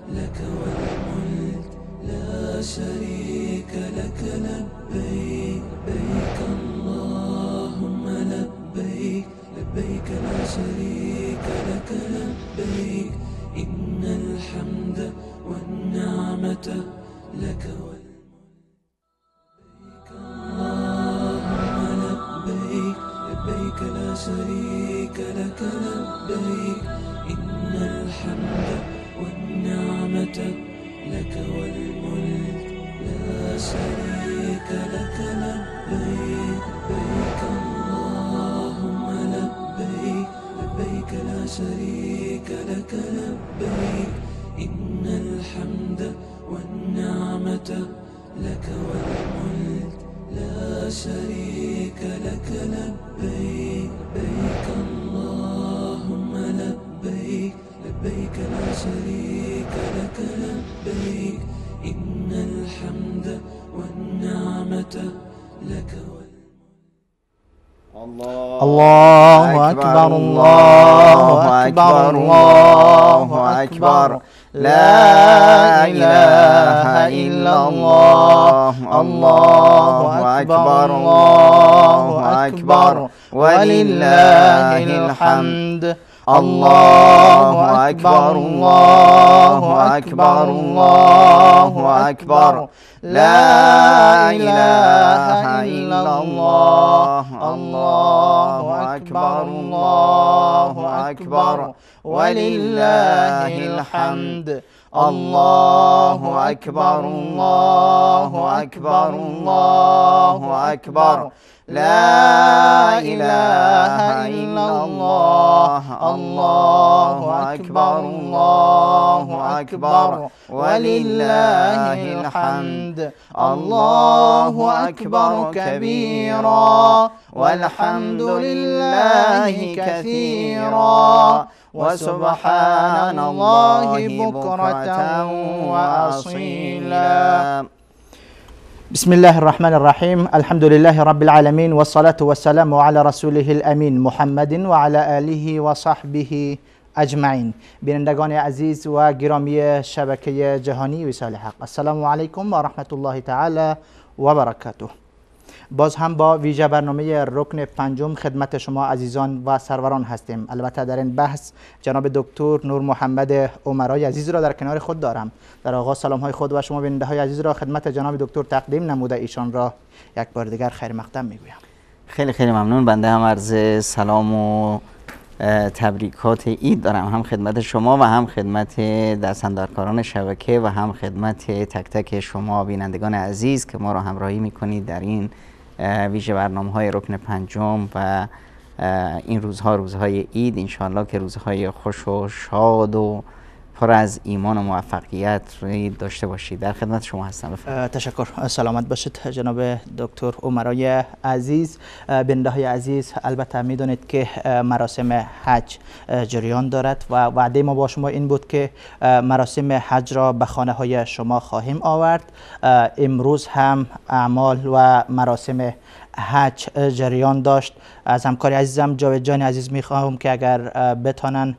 لك والملك لا شريك لك لبيك لبيك اللهم لبيك لبيك لا شريك لك لبيك إن الحمد والنعمة لك والملك اللهم لبيك لبيك لا شريك لك لبيك إن الحمد والنعمة لك والملك لا شريك لك لبيك لبيك اللهم لبيك لبيك لا شريك لك لبيك إن الحمد والنعمة لك والملك لا شريك لك لبيك لبيك اللهم لبيك لبيك لا شريك لك لبيك إن الحمد والنعمة لك الله أكبر الله أكبر الله أكبر لا إله إلا الله الله أكبر الله أكبر ولله الحمد الله أكبر الله أكبر الله أكبر لا إله إلا الله الله أكبر الله أكبر ولله الحمد الله أكبر الله أكبر الله أكبر لا إله إلا الله الله أكبر الله أكبر ولله الحمد الله أكبر كبيرا والحمد لله كثيرا وسبحان الله بكرة وأصيلا. بسم الله الرحمن الرحيم. الحمد لله رب العالمين والصلاة والسلام على رسوله الأمين محمد وعلى آله وصحبه اجمعین. بینندگان عزیز و گرامی شبکه جهانی وصال حق، السلام علیکم و رحمت الله تعالی و برکاته. باز هم با ویژه برنامه رکن پنجم خدمت شما عزیزان و سروران هستیم. البته در این بحث جناب دکتر نور محمد عمرای عزیز را در کنار خود دارم. در آغاز سلام های خود و شما بیننده های عزیز را خدمت جناب دکتر تقدیم نموده ایشان را یک بار دیگر خیر مقدم میگویم. خیلی خیلی ممنون. بنده هم عرض سلام و تبریکات عید دارم، هم خدمت شما و هم خدمت دستاندرکاران شبکه و هم خدمت تک تک شما بینندگان عزیز که ما را همراهی میکنید در این ویژه برنامه‌های رکن پنجم و این روزها روزهای عید. انشاءالله که روزهای خوش و شاد و پر از ایمان و موفقیت داشته باشید. در خدمت شما هستم. تشکر. سلامت باشید جناب دکتر عمرای عزیز. بیننده های عزیز، البته میدونید که مراسم حج جریان دارد و وعده ما با شما این بود که مراسم حج را به خانه های شما خواهیم آورد. امروز هم اعمال و مراسم حج جریان داشت. از همکار عزیزم جاوید جان عزیز میخواهم که اگر بتانن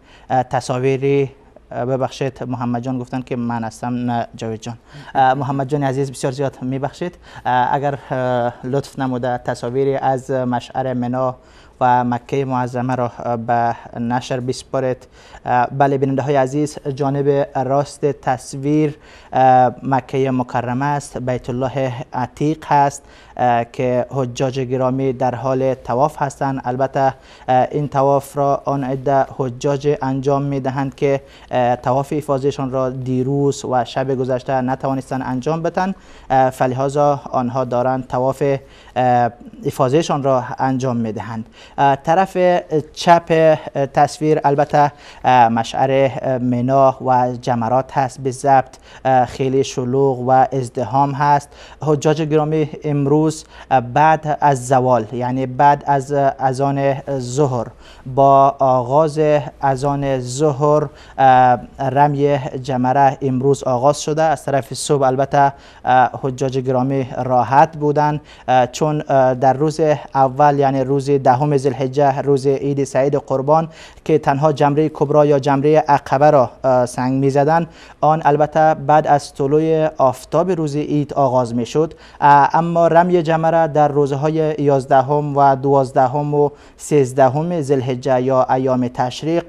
تصاویری، ببخشید محمد جان گفتن که من هستم، نه جاوید جان، محمد جان عزیز بسیار زیاد میبخشید، اگر لطف نموده تصاویری از مشعر منی و مکه معظمه را به نشر بسپارید. بله بیننده های عزیز، جانب راست تصویر مکه مکرمه است، بیت الله عتیق هست که حجاج گرامی در حال طواف هستند. البته این طواف را آن عده حجاج انجام می دهند که طواف افاضهشان را دیروز و شب گذشته نتوانستند انجام بدن، فلهذا آنها دارند طواف افاضهشان را انجام می دهند. طرف چپ تصویر البته مشعر منی و جمرات هست، به ضبط خیلی شلوغ و ازدحام هست. حجاج گرامی امروز بعد از زوال، یعنی بعد از اذان ظهر، با آغاز اذان ظهر رمی جمره امروز آغاز شده. از طرف صبح البته حجاج گرامی راحت بودن، چون در روز اول یعنی روز 10 ذوالحجه روز عید سعید قربان که تنها جمره کبرا یا جمره عقبه را سنگ می‌زدند، آن البته بعد از طلوع آفتاب روز عید آغاز می‌شد، اما رمی جمره در روزهای 11 و 12 و 13 ذوالحجه یا ایام تشریق،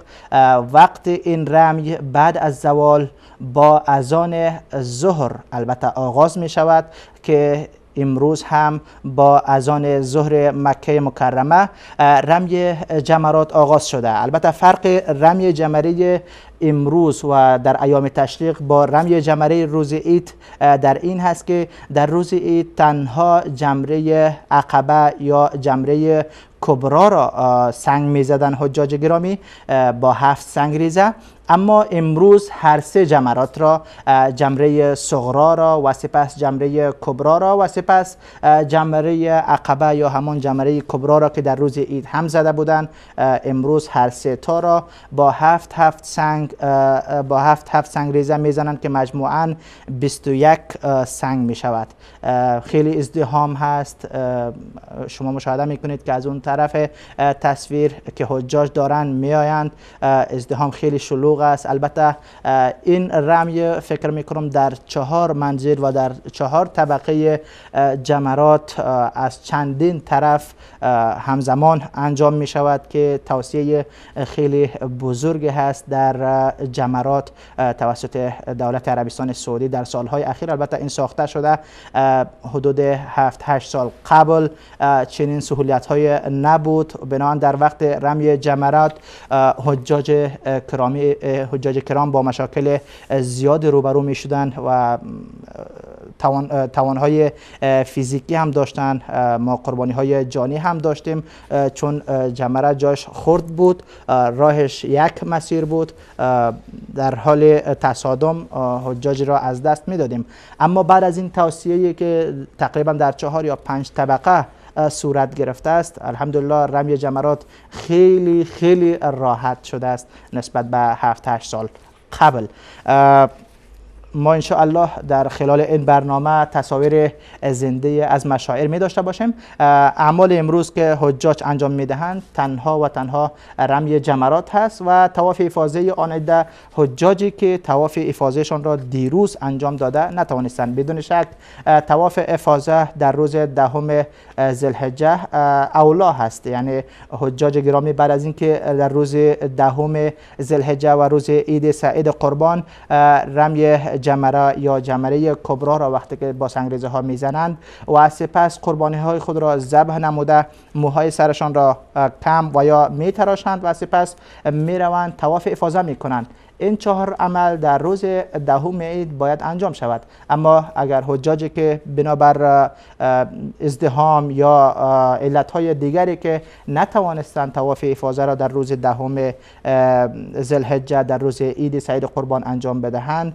وقت این رمی بعد از زوال با اذان ظهر البته آغاز می شود که امروز هم با اذان ظهر مکه مکرمه رمی جمرات آغاز شده. البته فرق رمی جمره امروز و در ایام تشریق با رمی جمره روز عید در این هست که در روز عید تنها جمره عقبه یا جمره کبرا را سنگ می زدن حجاج گرامی با 7 سنگ ریزه، اما امروز هر 3 جمرات را، جمره صغرا را و سپس جمره کبرا را و سپس جمره عقبه یا همان جمره کبرا را که در روز عید هم زده بودند، امروز هر 3 تا را با 7 سنگ ریزه میزنند که مجموعاً 21 سنگ می شود. خیلی ازدحام هست. شما مشاهده میکنید که از اون طرف تصویر که حجاج دارن میآیند ازدحام خیلی شلوغ است. البته این رمی فکر میکنم در 4 منزل و در 4 طبقه جمرات از چندین طرف همزمان انجام می شود که توسعه خیلی بزرگ هست در جمرات توسط دولت عربستان سعودی در سالهای اخیر. البته این ساخته شده، حدود 7-8 سال قبل چنین سهولیت های نبود، بنابراین در وقت رمی جمرات حجاج کرام با مشاکل زیاد روبرو می شدند و توانهای فیزیکی هم داشتن. ما قربانی های جانی هم داشتیم چون جمره جاش خرد بود، راهش یک مسیر بود، در حال تصادم حجاج را از دست می دادیم. اما بعد از این توسعه‌ای که تقریبا در 4 یا 5 طبقه صورت گرفته است، الحمدلله رمی جمرات خیلی خیلی راحت شده است نسبت به 7-8 سال قبل. ما ان شاء الله در خلال این برنامه تصاویر زنده از مشاعر می داشته باشیم. اعمال امروز که حجاج انجام می دهند تنها و تنها رمی جمرات هست و طواف افاضه آن عده حجاجی که طواف افاضهشان را دیروز انجام داده نتوانستند. بدون شک طواف افاضه در روز 10 ذوالحجه اولا هست، یعنی حجاج گرامی بعد از اینکه در روز 10 ذوالحجه و روز عید سعید قربان رمی جمره یا جمره کبرا را وقتی که با سنگریزه ها میزنند و سپس قربانی های خود را ذبح نموده موهای سرشان را کم و یا میتراشند و سپس میروند طواف افاضه میکنند. این 4 عمل در روز 10 عید باید انجام شود، اما اگر حجاجی که بنابر ازدحام یا علتهای دیگری که نتوانستند طواف افاضه را در روز 10 ذوالحجه در روز عید سعید قربان انجام بدهند،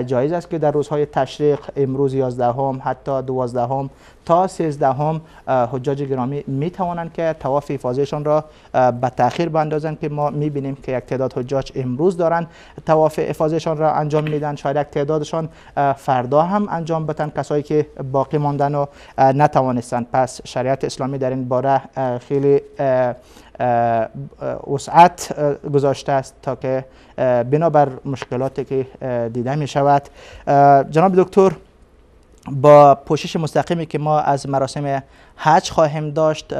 جایز است که در روزهای تشریق، امروز 11 حتی 12 تا 13 حجاج گرامی می توانند که طواف افاضهشان را به تأخیر بندازند که ما می بینیم که یک تعداد حجاج امروز دارند طواف افاضهشان را انجام میدن، شاید یک تعدادشان فردا هم انجام بدن، کسایی که باقی ماندن و نتوانستند. پس شریعت اسلامی در این باره خیلی وسعت گذاشته است تا که بنابر مشکلاتی که دیده می شود. جناب دکتر، با پوشش مستقیمی که ما از مراسم حج خواهیم داشت،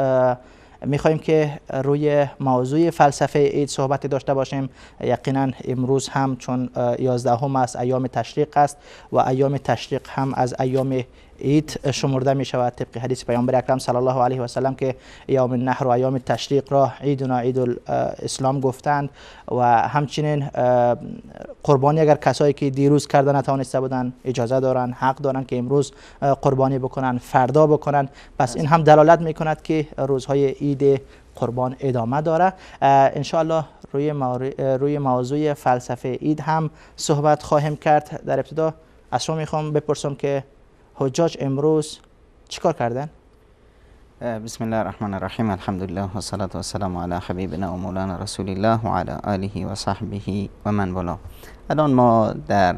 میخواهیم که روی موضوع فلسفه عید صحبت داشته باشیم. یقینا امروز هم چون 11 است، ایام تشریق است و ایام تشریق هم از ایام عید شمرده می شود طبق حدیث پیامبر اکرم صلی الله علیه و سلم که یوم النحر و ایام تشریق را عیدنا عید الاسلام گفتند و همچنین قربانی اگر کسایی که دیروز کردن نتوانسته بودن اجازه دارن، حق دارن که امروز قربانی بکنن، فردا بکنن. پس این هم دلالت می کند که روزهای عید قربان ادامه داره. ان شاء الله روی موضوع فلسفه عید هم صحبت خواهیم کرد. در ابتدا از شما میخوام بپرسم که حجاج امروز چیکار کردن؟ بسم الله الرحمن الرحیم، الحمدلله و الصلاة والسلام علی حبیبنا و مولانا رسول الله و علی آله و صحبه و من والا. الان ما در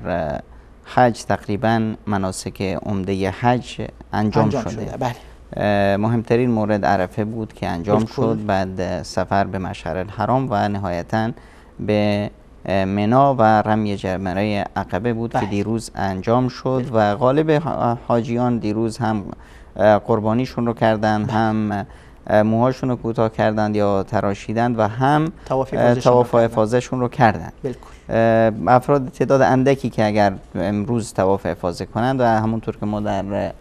حج تقریبا مناسک عمده حج انجام شده. بله. مهمترین مورد عرفه بود که انجام بالکل. شد، بعد سفر به مشعر الحرام و نهایتاً به منا و رمی جمره عقبه بود که دیروز انجام شد و غالب حاجیان دیروز هم قربانیشون رو کردن، هم موهاشون رو کوتاه کردند یا تراشیدند و هم طواف افاضه‌شون رو کردند. افراد تعداد اندکی که اگر امروز طواف افاضه کنند و همونطور که ما در به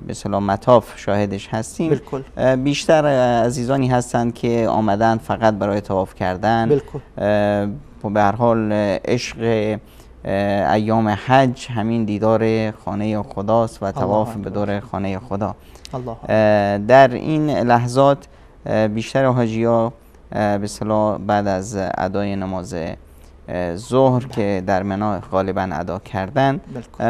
اصطلاح مطاف شاهدش هستیم، بالکل. بیشتر عزیزانی هستند که آمدند فقط برای طواف کردن. بالکل. به هر حال عشق ایام حج همین دیدار خانه خداست و طواف به دور خانه خدا. در این لحظات بیشتر حاجی‌ها به اصطلاح بعد از ادای نماز ظهر که در منا غالبا ادا کردن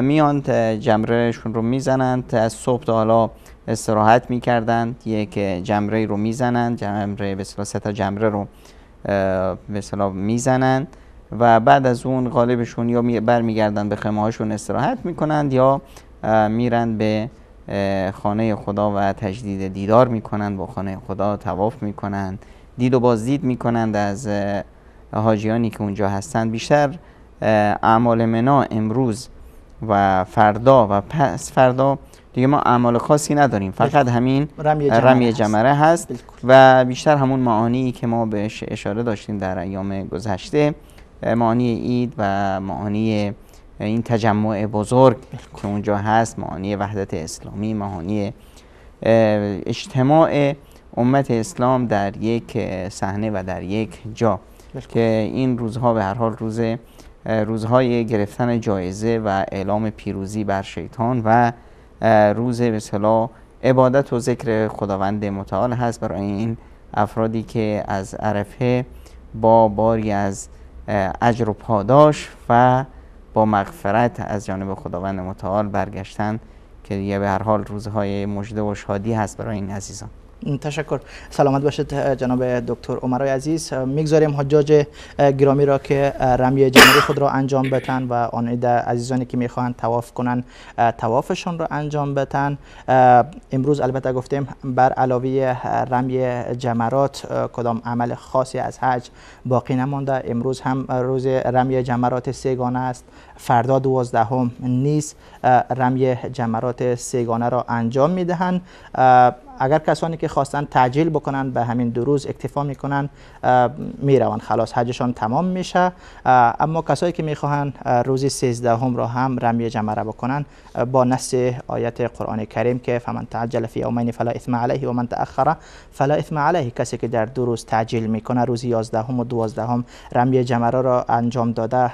میان جمرهشون رو میزنند. از صبح تا حالا استراحت میکردند، یک جمره رو میزنند، جمره به اصطلاح 3 تا جمره رو به اصطلاح میزنند و بعد از اون غالبشون یا برمیگردن به خیمه هاشون استراحت میکنند یا میرن به خانه خدا و تجدید دیدار میکنند، با خانه خدا طواف میکنند، دید و بازدید میکنند از حاجیانی که اونجا هستند. بیشتر اعمال منا امروز و فردا و پس فردا دیگه ما اعمال خاصی نداریم، فقط همین رمی جمره هست و بیشتر همون معانی که ما بهش اشاره داشتیم در ایام گذشته، معانی عید و معانی این تجمع بزرگ که اونجا هست، معانی وحدت اسلامی، معانی اجتماع امت اسلام در یک صحنه و در یک جا که این روزها به هر حال روزهای گرفتن جایزه و اعلام پیروزی بر شیطان و روز به اصطلاح عبادت و ذکر خداوند متعال هست برای این افرادی که از عرفه با باری از اجر و پاداش و با مغفرت از جانب خداوند متعال برگشتن که دیگه به هر حال روزهای مژده و شادی هست برای این عزیزان. تشکر. سلامت باشید جناب دکتر عمرای عزیز. میگذاریم حجاج گرامی را که رمی جمره خود را انجام بدن و آن عزیزانی که میخواهند طواف کنند طوافشون را انجام بدن. امروز البته گفتیم بر علاوه رمی جمرات کدام عمل خاصی از حج باقی نمانده. امروز هم روز رمی جمرات سه‌گانه است، فردا 12 نیز رمی جمرات سه‌گانه را انجام میدهند. اگر کسانی که خواستن تعجیل بکنن به همین 2 روز اکتفا میکنن میروند، خلاص حجشان تمام میشه. اما کسایی که میخواهن روز 13 را هم رمی جمره بکنن با نص آیت قرآن کریم که فمن تعجل فی یومین فلا اثم علیه و من تأخر فلا اثم علیه، کسی که در 2 روز تعجیل میکنه روز 11 و 12 رمی جمره را انجام داده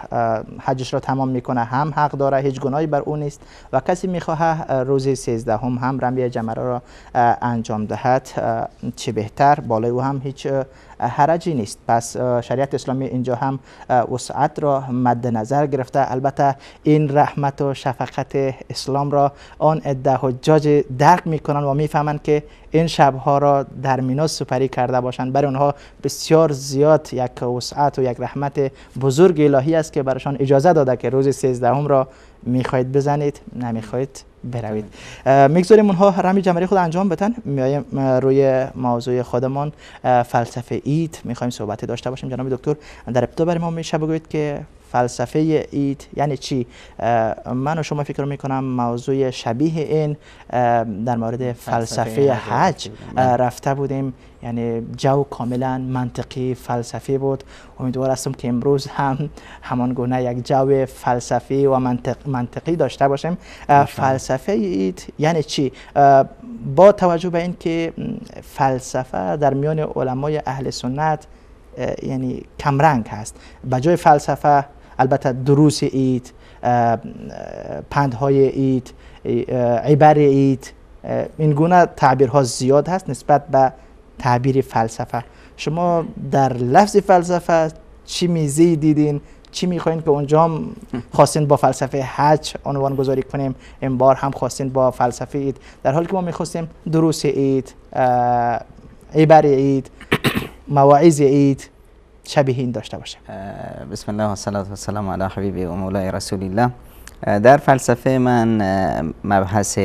حجش را تمام میکنه، هم حق داره، هیچ گناهی بر او نیست. و کسی میخواه روز 13 هم رمی جمره را انجام دهد چه بهتر، بالای او هم هیچ حرجی نیست. پس شریعت اسلامی اینجا هم وسعت را مد نظر گرفته. البته این رحمت و شفقت اسلام را آن عده حجاج درک میکنن و میفهمند که این شبها را در مینا سپری کرده باشند، برای اونها بسیار زیاد یک وسعت و یک رحمت بزرگ الهی است که برایشان اجازه داده که روز 13 را میخواهید بزنید، نمیخواهید بروید. میگذاریم اونها رمی جمره خود انجام بدن. میایم روی موضوع خودمان فلسفه عید میخوایم صحبتی داشته باشیم. جناب دکتر در ابتدا برای ما میشه بگویید که فلسفه عید یعنی چی؟ من و شما فکر میکنم موضوع شبیه این در مورد فلسفه حج رفته بودیم، یعنی جو کاملا منطقی فلسفی بود. امیدوار هستم که امروز هم همان گونه یک جو فلسفی و منطقی داشته باشیم. فلسفه عید یعنی چی؟ با توجه به این که فلسفه در میان علمای اهل سنت یعنی کمرنگ هست، بجای فلسفه البته دروس عید، پندهای عید، عبر عید، این گونه تعبیرها زیاد هست نسبت به تعبیر فلسفه. شما در لفظ فلسفه چی میزی دیدین؟ چی میخواین که اونجا هم خواستین با فلسفه حج عنوان گذاری کنیم، این بار هم خواستین با فلسفه عید، در حالی که ما میخواستیم دروس عید، عبر عید، مواعظ عید شبیه این داشته باشه. بسم الله و الصلاة و السلام علی حبیب و مولای رسول الله. در فلسفه من مبحث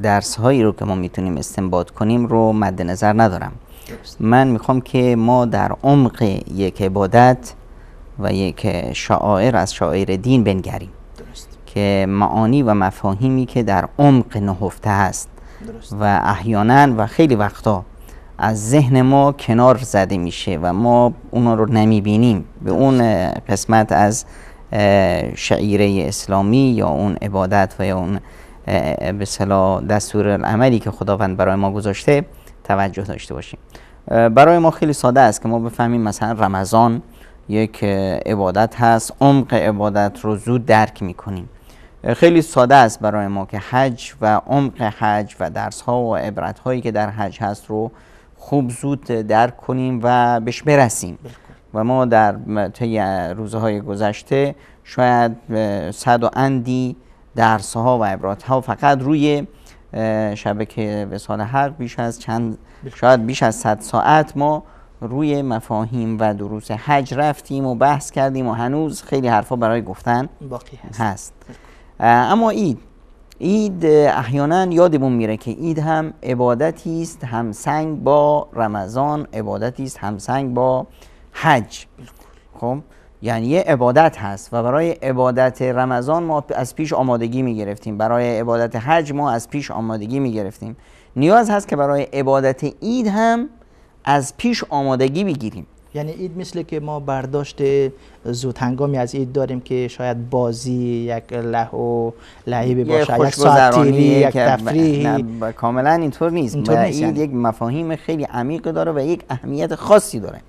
درس هایی رو که ما میتونیم استنباط کنیم رو مد نظر ندارم. من میخوام که ما در عمق یک عبادت و یک شعائر از شعائر دین بنگریم که معانی و مفاهیمی که در عمق نهفته هست و احیانا و خیلی وقتا از ذهن ما کنار زده میشه و ما اونا رو نمیبینیم به اون قسمت از شعیره اسلامی یا اون عبادت و یا اون به اصطلاح دستور العملی که خداوند برای ما گذاشته توجه داشته باشیم. برای ما خیلی ساده است که ما بفهمیم مثلا رمضان یک عبادت هست، عمق عبادت رو زود درک میکنیم. خیلی ساده است برای ما که حج و عمق حج و درس ها و عبرت هایی که در حج هست رو خوب زود درک کنیم و بهش برسیم. و ما در طی روزهای گذشته شاید 100 و اندی درس ها و عبرات ها فقط روی شبکه وصال حق شاید بیش از 100 ساعت ما روی مفاهیم و دروس حج رفتیم و بحث کردیم و هنوز خیلی حرفا برای گفتن باقی هست. اما عید احیانا یادمون میره که عید هم عبادتی است همسنگ با رمضان، عبادتی است همسنگ با حج. خب یعنی یه عبادت هست و برای عبادت رمضان ما از پیش آمادگی میگرفتیم، برای عبادت حج ما از پیش آمادگی میگرفتیم. نیاز هست که برای عبادت عید هم از پیش آمادگی بگیریم. یعنی عید مثل که ما برداشت زود هنگامی از عید داریم که شاید بازی، یک لهو لعیبی باشه، یک ساعتیری، یک تفریحی. کاملا اینطور نیست. عید یک مفاهیم خیلی عمیق داره و یک اهمیت خاصی داره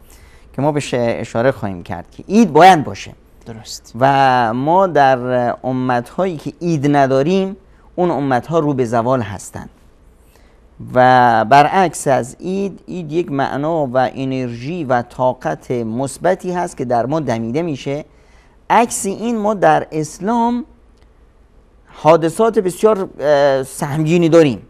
که ما بهش اشاره خواهیم کرد که عید باید باشه. درست. و ما در امت‌هایی که عید نداریم اون امت‌ها رو به زوال هستند و برعکس از عید یک معنا و انرژی و طاقت مثبتی هست که در ما دمیده میشه. عکس این ما در اسلام حادثات بسیار سهمگینی داریم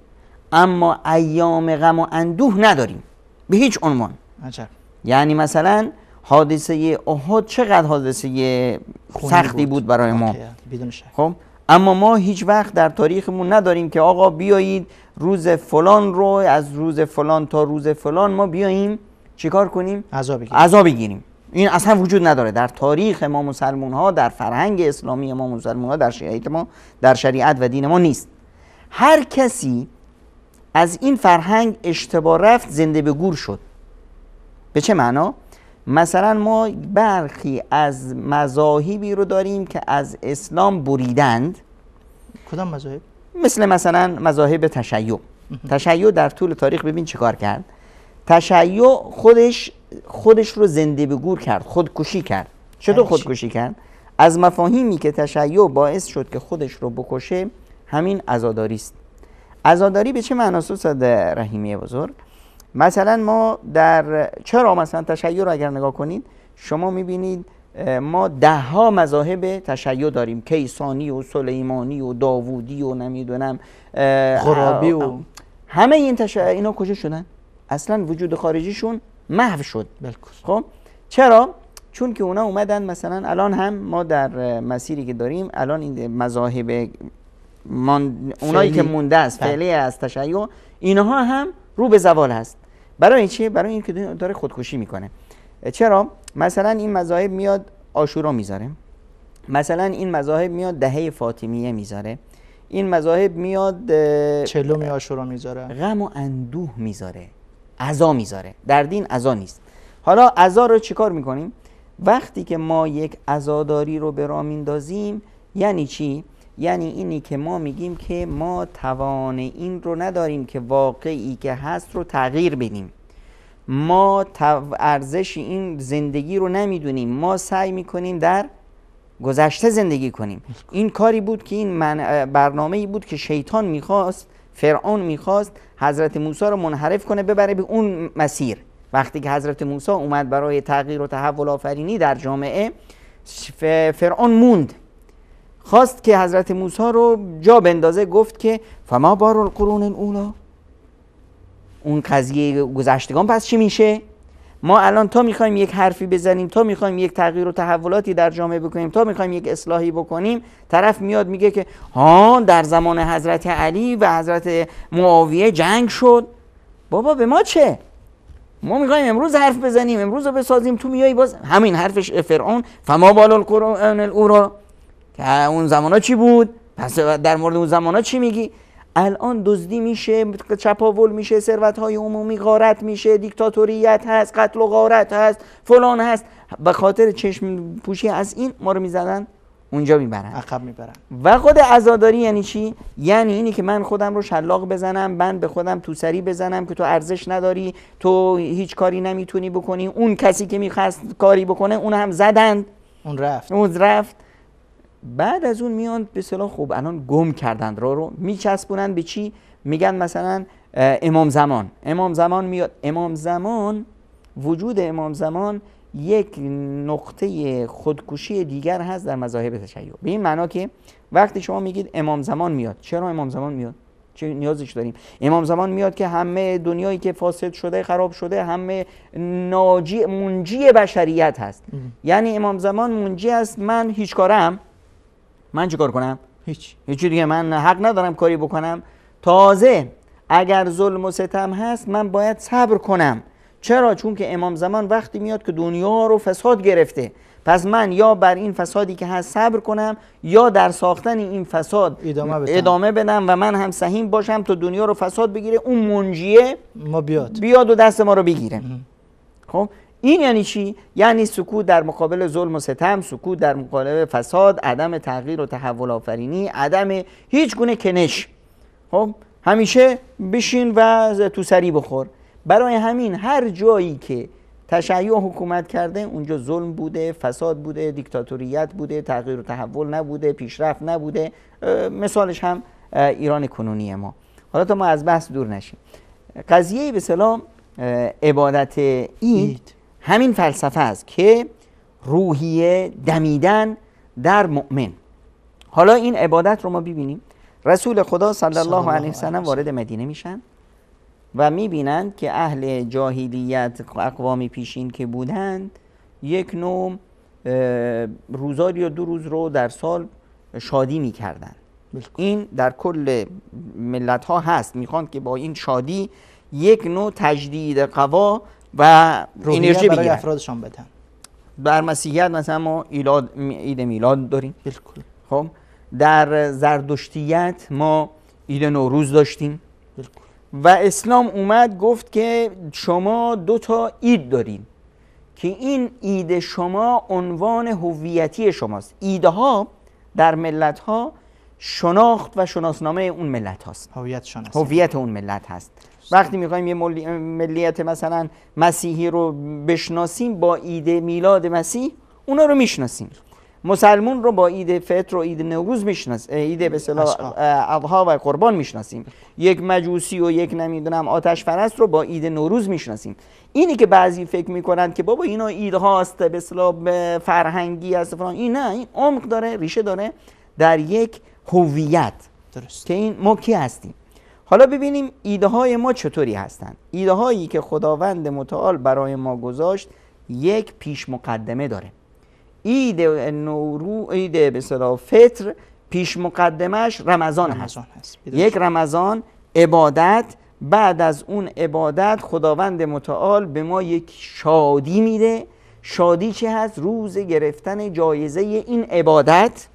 اما ایام غم و اندوه نداریم به هیچ عنوان. عجب. یعنی مثلا حادثه احد چقدر حادثه سختی بود برای ما، بدون شک. خب اما ما هیچ وقت در تاریخمون نداریم که آقا بیایید روز فلان رو از روز فلان تا روز فلان ما بیاییم چیکار کنیم؟ عذاب بگیریم. این اصلا وجود نداره در تاریخ ما مسلمان ها، در فرهنگ اسلامی ما مسلمان ها، در شریعت و دین ما نیست. هر کسی از این فرهنگ اشتباه رفت زنده به گور شد. به چه معنا؟ مثلا ما برخی از مذاهبی رو داریم که از اسلام بریدند. کدام مذاهب؟ مثلا مذاهب تشیع. تشیع در طول تاریخ ببین چیکار کرد. تشیع خودش رو زنده به گور کرد، خودکشی کرد. چطور خودکشی کرد؟ از مفاهیمی که تشیع باعث شد که خودش رو بکشه همین عزاداری است. عزاداری به چه معناست استاد رحیمی بزرگ؟ مثلا ما چرا مثلا تشیع رو اگر نگاه کنید شما میبینید ما 10 مذاهب تشیع داریم، کیسانی و سلیمانی و داوودی و نمیدونم غرابی و همه اینا کجا شدن؟ اصلا وجود خارجیشون محو شد. خب چرا؟ چون که اونا اومدن مثلا الان هم ما در مسیری که داریم الان این مذاهب اونایی که مونده است فعلی از تشیع اینها هم رو به زوال هست. برای چی؟ برای اینکه داره خودکشی میکنه. چرا؟ مثلا این مذاهب میاد عاشورا میذاره، مثلا این مذاهب میاد دهه فاطمیه میذاره، این مذاهب میاد 40 عاشورا میذاره، غم و اندوه میذاره، عزا میذاره. در دین عزا نیست. حالا عزا رو چیکار میکنیم؟ وقتی که ما یک عزاداری رو به راه میندازیم یعنی چی؟ یعنی اینی که ما میگیم که ما توان این رو نداریم که واقعی که هست رو تغییر بدیم. ما ارزش این زندگی رو نمیدونیم. ما سعی میکنیم در گذشته زندگی کنیم. این کاری بود که این برنامه‌ای بود که شیطان میخواست، فرعون میخواست حضرت موسی رو منحرف کنه ببره به اون مسیر. وقتی که حضرت موسی اومد برای تغییر و تحول آفرینی در جامعه، فرعون موند، خواست که حضرت موسی رو جا بندازه. گفت که فما بار القرون الاولی، اون قضیه گذشتگان پس چی میشه؟ ما الان تا میخوایم یک حرفی بزنیم، تا میخوایم یک تغییر و تحولاتی در جامعه بکنیم، تا میخوایم یک اصلاحی بکنیم، طرف میاد میگه که ها در زمان حضرت علی و حضرت معاویه جنگ شد. بابا به ما چه؟ ما میخوایم امروز حرف بزنیم، امروز رو بسازیم، تو میای باز همین حرفش فرعون فما بال القرون الاولی، که اون زمانا چی بود؟ پس در مورد اون زمانا چی میگی؟ الان دزدی میشه، چپاول میشه، ثروت‌های عمومی غارت میشه، دیکتاتوریت هست، قتل و غارت هست، فلان هست. به خاطر چشم پوشی از این ما رو میزدن اونجا میبرن، عقب میبرن. و خود عزاداری یعنی چی؟ یعنی اینی که من خودم رو شلاق بزنم، من به خودم توسری بزنم که تو ارزش نداری، تو هیچ کاری نمیتونی بکنی، اون کسی که میخواست کاری بکنه اون هم زدند، اون رفت. بعد از اون میان به اصطلاح خوب الان گم کردند رو میچسبونن به چی؟ میگن مثلا امام زمان میاد. امام زمان، وجود امام زمان یک نقطه خودکشی دیگر هست در مذاهب تشیع. به این معنا که وقتی شما میگید امام زمان میاد، چرا امام زمان میاد؟ چه نیازش داریم؟ امام زمان میاد که همه دنیایی که فاسد شده، خراب شده، همه منجی بشریت هست. یعنی امام زمان منجی است. من هیچ کارم، من چه کار کنم؟ هیچی دیگه من حق ندارم کاری بکنم. تازه اگر ظلم و ستم هست من باید صبر کنم. چرا؟ چون که امام زمان وقتی میاد که دنیا رو فساد گرفته، پس من یا بر این فسادی که هست صبر کنم، یا در ساختن این فساد ادامه بدم و من هم سهیم باشم تا دنیا رو فساد بگیره، اون منجیه ما بیاد و دست ما رو بگیره. خب این یعنی چی؟ یعنی سکوت در مقابل ظلم و ستم، سکوت در مقابل فساد، عدم تغییر و تحول آفرینی، عدم هیچ گونه کنش. خب همیشه بشین و تو سری بخور. برای همین هر جایی که تشیع حکومت کرده اونجا ظلم بوده، فساد بوده، دیکتاتوریت بوده، تغییر و تحول نبوده، پیشرفت نبوده. مثالش هم ایران کنونی ما. حالا تا ما از بحث دور نشیم، قضیه به اصطلاح عبادت عید همین فلسفه است که روحیه دمیدن در مؤمن. حالا این عبادت رو ما ببینیم. رسول خدا صلی الله علیه و سلم وارد مدینه میشن و میبینند که اهل جاهلیت، اقوام پیشین که بودند، یک نوع روزاری یا 2 روز رو در سال شادی میکردند. این در کل ملت ها هست، میخوان که با این شادی یک نوع تجدید قوا و انرژی برای افرادشان بدن. در مسیحیت مثلا ما عید میلاد داریم. بالکل. خب در زردشتیت ما عید نوروز داشتیم. بالکل. و اسلام اومد گفت که شما 2 تا عید دارین که این عید شما عنوان هویتی شماست. عیدها در ملت ها شناخت و شناسنامه اون ملت هاست، هویت اون ملت هست. وقتی میخوایم یه ملیت مثلا مسیحی رو بشناسیم، با عید میلاد مسیح اونا رو میشناسیم. مسلمون رو با عید فطر و عید نوروز میشناسیم، عید به اصطلاح اضحی و قربان میشناسیم. یک مجوسی و یک نمیدونم آتش پرست رو با عید نوروز میشناسیم. اینی که بعضی فکر میکنن که بابا اینا عیدهاست به اصطلاح فرهنگی است فلان، این نه، این عمق داره، ریشه داره در یک هویت. درست. که این ما کی هستیم. حالا ببینیم ایده‌های ما چطوری هستند. ایده‌هایی که خداوند متعال برای ما گذاشت یک پیش مقدمه داره. عید به اصطلاح فطر پیش مقدمش رمضان هست. یک رمضان عبادت، بعد از اون عبادت خداوند متعال به ما یک شادی میده. شادی چه هست؟ روز گرفتن جایزه این عبادت،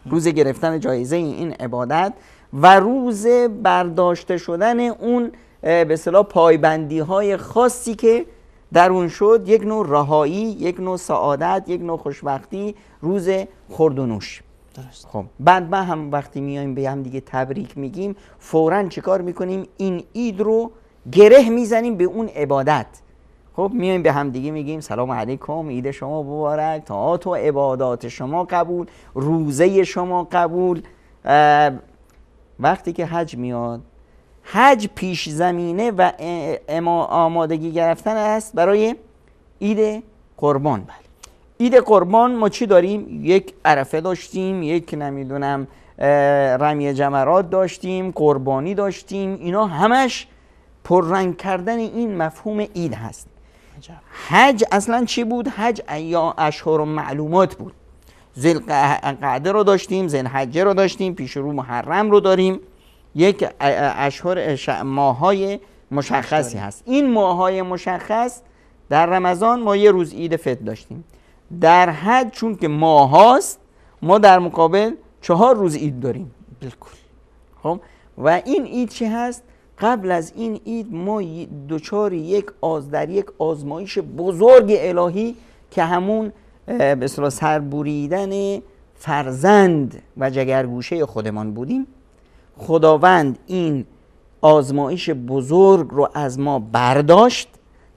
روز گرفتن جایزه این عبادت و روز برداشته شدن اون به اصطلاح پایبندی های خاصی که در اون شد. یک نوع رهایی، یک نوع سعادت، یک نوع خوشبختی، روز خورد و نوش. درست. خب بعد ما هم وقتی میایم به هم دیگه تبریک میگیم، فوراً چیکار میکنیم؟ این عید رو گره میزنیم به اون عبادت. خب میایم به هم دیگه میگیم سلام علیکم، عید شما مبارک، طاعات و عبادات شما قبول، روزه شما قبول. وقتی که حج میاد، حج پیش زمینه و آمادگی گرفتن است برای عید قربان. عید قربان ما چی داریم؟ یک عرفه داشتیم، یک نمیدونم رمی جمرات داشتیم، قربانی داشتیم. اینا همش پررنگ کردن این مفهوم عید هست. حج اصلا چی بود؟ حج یا اشهر و معلومات بود. ذوالقعده رو داشتیم، ذوالحجه رو داشتیم، پیش رو محرم رو داریم. یک اشهر ماهای مشخصی هست. این ماهای مشخص در رمضان ما یه روز عید فطر داشتیم. در حج چون که ماه هاست ما در مقابل 4 روز عید داریم. بالکل. خب و این عید چه هست؟ قبل از این عید ما دوچار یک آزمایش بزرگ الهی که همون به اصطلاح سربریدن فرزند و جگرگوشه خودمان بودیم. خداوند این آزمایش بزرگ رو از ما برداشت،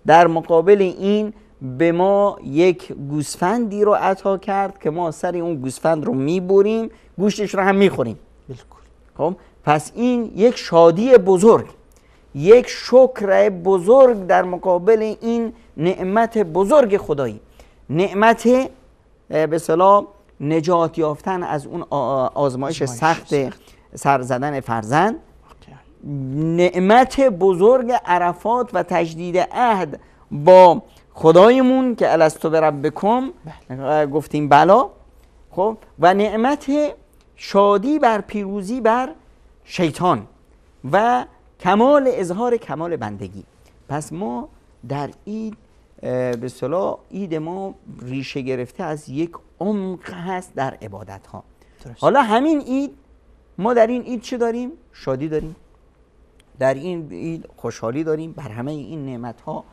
در مقابل این به ما یک گوسفندی رو عطا کرد که ما سر اون گوسفند رو میبریم، گوشتش رو هم میخوریم. بالکل. خب پس این یک شادی بزرگ، یک شکر بزرگ در مقابل این نعمت بزرگ خدایی، نعمت به اصطلاح نجات یافتن از اون آزمایش سخت سر زدن فرزند، نعمت بزرگ عرفات و تجدید عهد با خدایمون که الستو بربکم گفتیم بلا. خب و نعمت شادی بر پیروزی بر شیطان و کمال اظهار کمال بندگی. پس ما در عید به اصطلاح عید ما ریشه گرفته از یک عمق هست در عبادت ها. حالا همین عید ما در این عید چه داریم؟ شادی داریم، در این عید خوشحالی داریم بر همه این نعمت ها.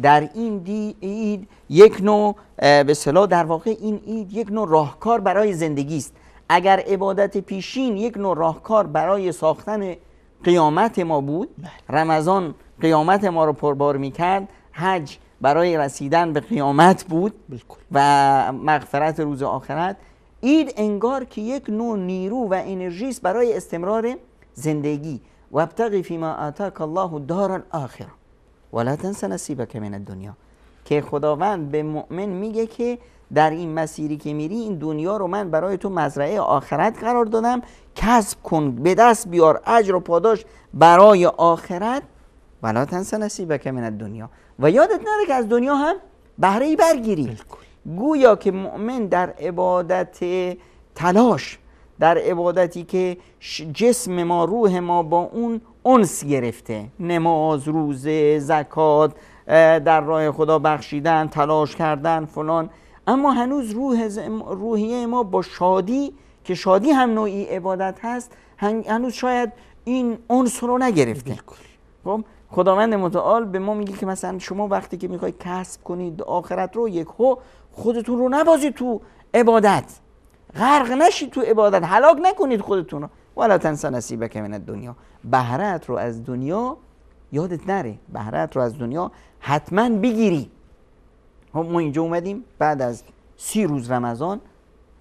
در این عید یک نوع به اصطلاح در واقع این عید یک نوع راهکار برای زندگی است. اگر عبادت پیشین یک نوع راهکار برای ساختن قیامت ما بود، رمضان قیامت ما رو پربار میکرد، حج برای رسیدن به قیامت بود و مغفرت روز آخرت، عید انگار که یک نوع نیرو و انرژی است برای استمرار زندگی. وابتغی فیما آتاک الله دار الاخره ولا تنس نصیبک من الدنیا، که خداوند به مؤمن میگه که در این مسیری که میری این دنیا رو من برای تو مزرعه آخرت قرار دادم، کسب کن، به دست بیار اجر و پاداش برای آخرت. ولا تنس نصیبک من الدنیا، و یادت نره که از دنیا هم بهره ای برگیری. گویا که مؤمن در عبادت تلاش، در عبادتی که جسم ما روح ما با اون انس گرفته، نماز، روزه، زکات، در راه خدا بخشیدن، تلاش کردن فلان، اما هنوز روحیه ما با شادی که شادی هم نوعی عبادت هست هنوز شاید این انس رو نگرفته. خب خداوند متعال به ما میگه که مثلا شما وقتی که میخوای کسب کنید آخرت رو، یکهو خودتون رو نبازید تو عبادت، غرق نشید تو عبادت، هلاک نکنید خودتون رو. ولا تنس نصیبک من الدنیا، بهره‌ات رو از دنیا یادت نره، بهره‌ات رو از دنیا حتما بگیری. ما اینجا اومدیم بعد از 30 روز رمضان